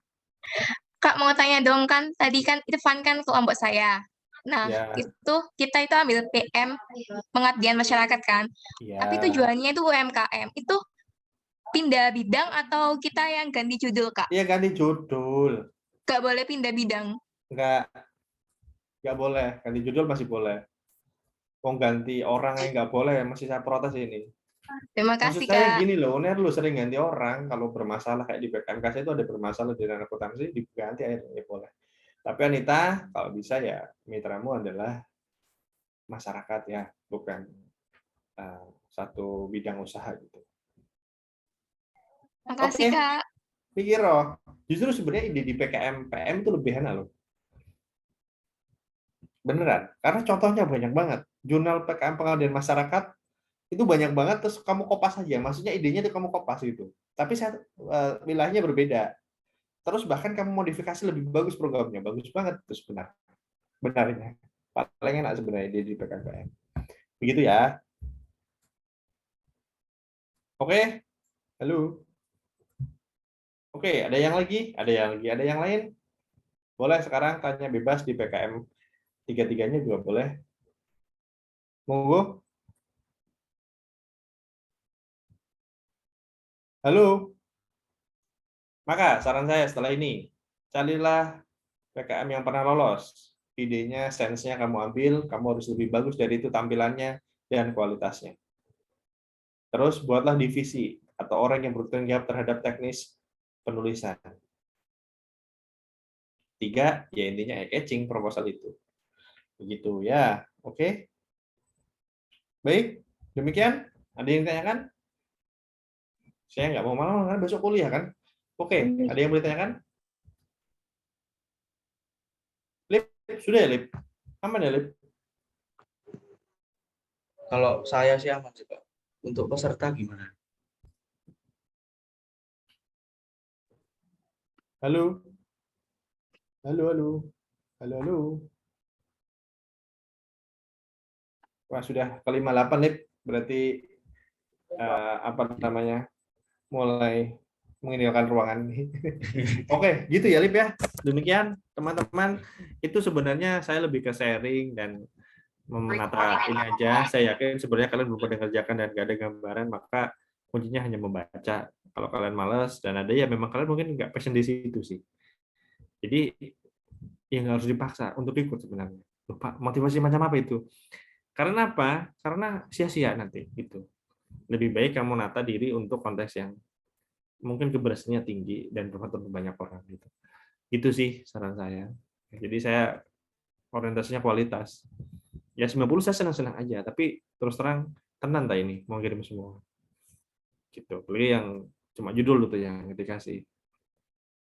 Kak mau tanya dong, kan tadi kan Irfan kan kelompok saya. Nah,
Ya.
kita itu ambil PM pengabdian masyarakat kan.
Ya.
Tapi tujuannya itu UMKM. Itu pindah bidang atau kita yang ganti judul, Kak?
Iya, ganti judul.
Nggak boleh pindah bidang.
Nggak boleh. Ganti judul masih boleh. Mau ganti orang yang nggak boleh, masih saya protes ini.
Terima
Maksud
kasih,
saya
Kak.
gini loh, UNER lu sering ganti orang kalau bermasalah kayak di PKMK itu ada bermasalah di ranah akuntansi diganti akhirnya ya boleh. Tapi Anita, kalau bisa ya mitramu adalah masyarakat ya, bukan satu bidang usaha gitu.
Makasih, Kak.
Pikir loh, justru sebenarnya ide di PKM PM itu lebih enak loh. Beneran, karena contohnya banyak banget. Jurnal PKM Pengabdian Masyarakat itu banyak banget, terus kamu kopas aja. Maksudnya idenya itu kamu kopas gitu. Tapi saya wilayahnya berbeda. Terus bahkan kamu modifikasi lebih bagus programnya, bagus banget terus benarnya. Paling enak sebenarnya ide di PKM. Begitu ya. Oke, halo. Oke, ada yang lagi? Ada yang lain? Boleh sekarang tanya bebas di PKM. Tiga-tiganya juga boleh. Monggo. Halo. Maka saran saya setelah ini, carilah PKM yang pernah lolos. Idenya, sense-nya kamu ambil, kamu harus lebih bagus dari itu tampilannya dan kualitasnya. Terus buatlah divisi atau orang yang bertanggung jawab terhadap teknis penulisan. 3, ya intinya eye-catching proposal itu. Begitu ya, oke. Baik, demikian. Ada yang ditanyakan? Saya nggak mau malam kan besok kuliah kan. Oke, ada yang boleh ditanyakan? Lip, sudah ya Lip? Aman ya Lip?
Kalau saya sih aman sih, Pak. Untuk peserta gimana?
Halo? Halo? Wah, sudah ke 58 Lip. Berarti apa namanya? Mulai meninggalkan ruangan ini. Oke, gitu ya Lip ya. Demikian teman-teman, itu sebenarnya saya lebih ke sharing dan menata ini aja. Saya yakin sebenarnya kalian belum pada ngerjakan dan gak ada gambaran, maka kuncinya hanya membaca. Kalau kalian malas dan ada ya memang kalian mungkin nggak passion di situ sih. Jadi yang harus dipaksa untuk ikut sebenarnya. Loh, Pak, motivasi macam apa itu? Karena apa? Karena sia-sia nanti gitu. Lebih baik kamu nata diri untuk konteks yang mungkin keberhasilannya tinggi dan bermanfaat banyak orang gitu. Itu sih saran saya. Jadi saya orientasinya kualitas. Ya 90 saya senang-senang aja, tapi terus terang tenan tak ini mau kirim semua. Gitu. Beli yang cuma judul itu yang dikasih.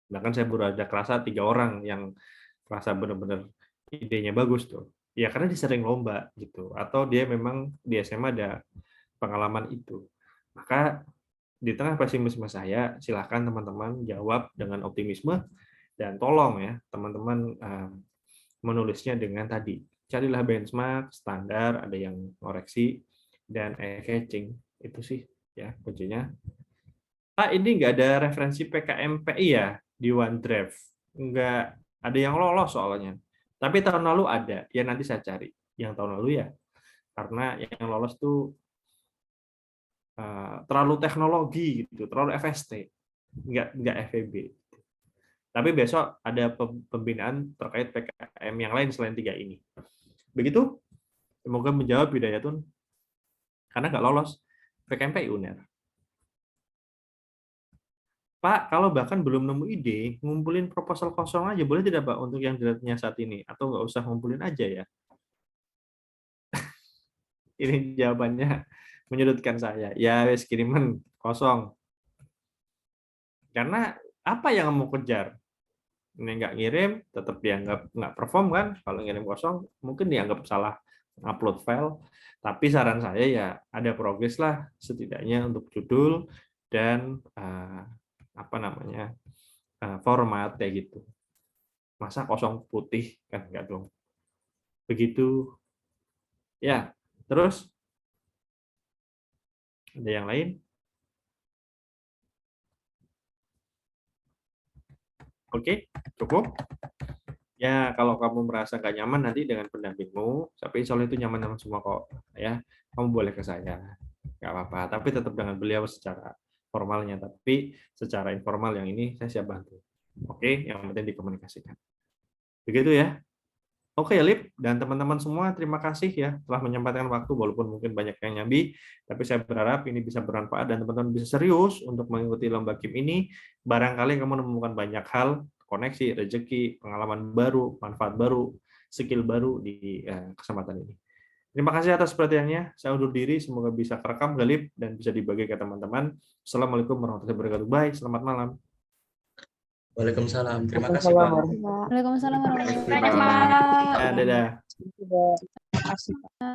Bahkan saya baru ada kerasa 3 orang yang kerasa benar-benar idenya bagus tuh. Ya karena dia sering lomba gitu. Atau dia memang di SMA ada pengalaman itu. Maka di tengah pesimisme saya, silahkan teman-teman jawab dengan optimisme dan tolong ya teman-teman menulisnya dengan tadi. Carilah benchmark, standar, ada yang koreksi, dan catching. Itu sih ya kuncinya. Ini nggak ada referensi PKMPI ya di OneDrive. Nggak ada yang lolos soalnya. Tapi tahun lalu ada. Ya nanti saya cari. Yang tahun lalu ya. Karena yang lolos tuh terlalu teknologi gitu, terlalu FST, nggak FEB. Tapi besok ada pembinaan terkait PKM yang lain selain 3 ini. Begitu, semoga menjawab Hidayatun, karena nggak lolos PKMPI UNER. Pak, kalau bahkan belum nemu ide, ngumpulin proposal kosong aja, boleh tidak Pak untuk yang dilihatnya saat ini? Atau nggak usah ngumpulin aja ya? Ini jawabannya menyudutkan saya. Ya, wes kiriman kosong. Karena apa yang mau kejar? Ini nggak ngirim, tetap dianggap nggak perform kan? Kalau ngirim kosong, mungkin dianggap salah upload file. Tapi saran saya ya ada progres lah setidaknya untuk judul dan format kayak gitu. Masa kosong putih kan nggak dong? Begitu. Ya, terus ada yang lain? Oke, cukup. Ya, kalau kamu merasa nggak nyaman nanti dengan pendampingmu, tapi insya Allah itu nyaman-nyaman semua kok. Ya, kamu boleh ke saya, nggak apa-apa. Tapi tetap dengan beliau secara formalnya, tapi secara informal yang ini saya siap bantu. Oke, yang penting dikomunikasikan. Begitu ya. Oke, Lip dan teman-teman semua, terima kasih ya telah menyempatkan waktu, walaupun mungkin banyak yang nyambi, tapi saya berharap ini bisa bermanfaat dan teman-teman bisa serius untuk mengikuti lomba KIM ini. Barangkali kamu menemukan banyak hal, koneksi, rezeki, pengalaman baru, manfaat baru, skill baru di kesempatan ini. Terima kasih atas perhatiannya. Saya undur diri, semoga bisa kerekam, Galip, dan bisa dibagi ke teman-teman. Assalamualaikum warahmatullahi wabarakatuh. Bye, selamat malam.
Waalaikumsalam. Terima kasih Pak.
Waalaikumsalam warahmatullahi
Terima kasih, Pak.
wabarakatuh.
Ya, dadah.
Terima kasih, Pak.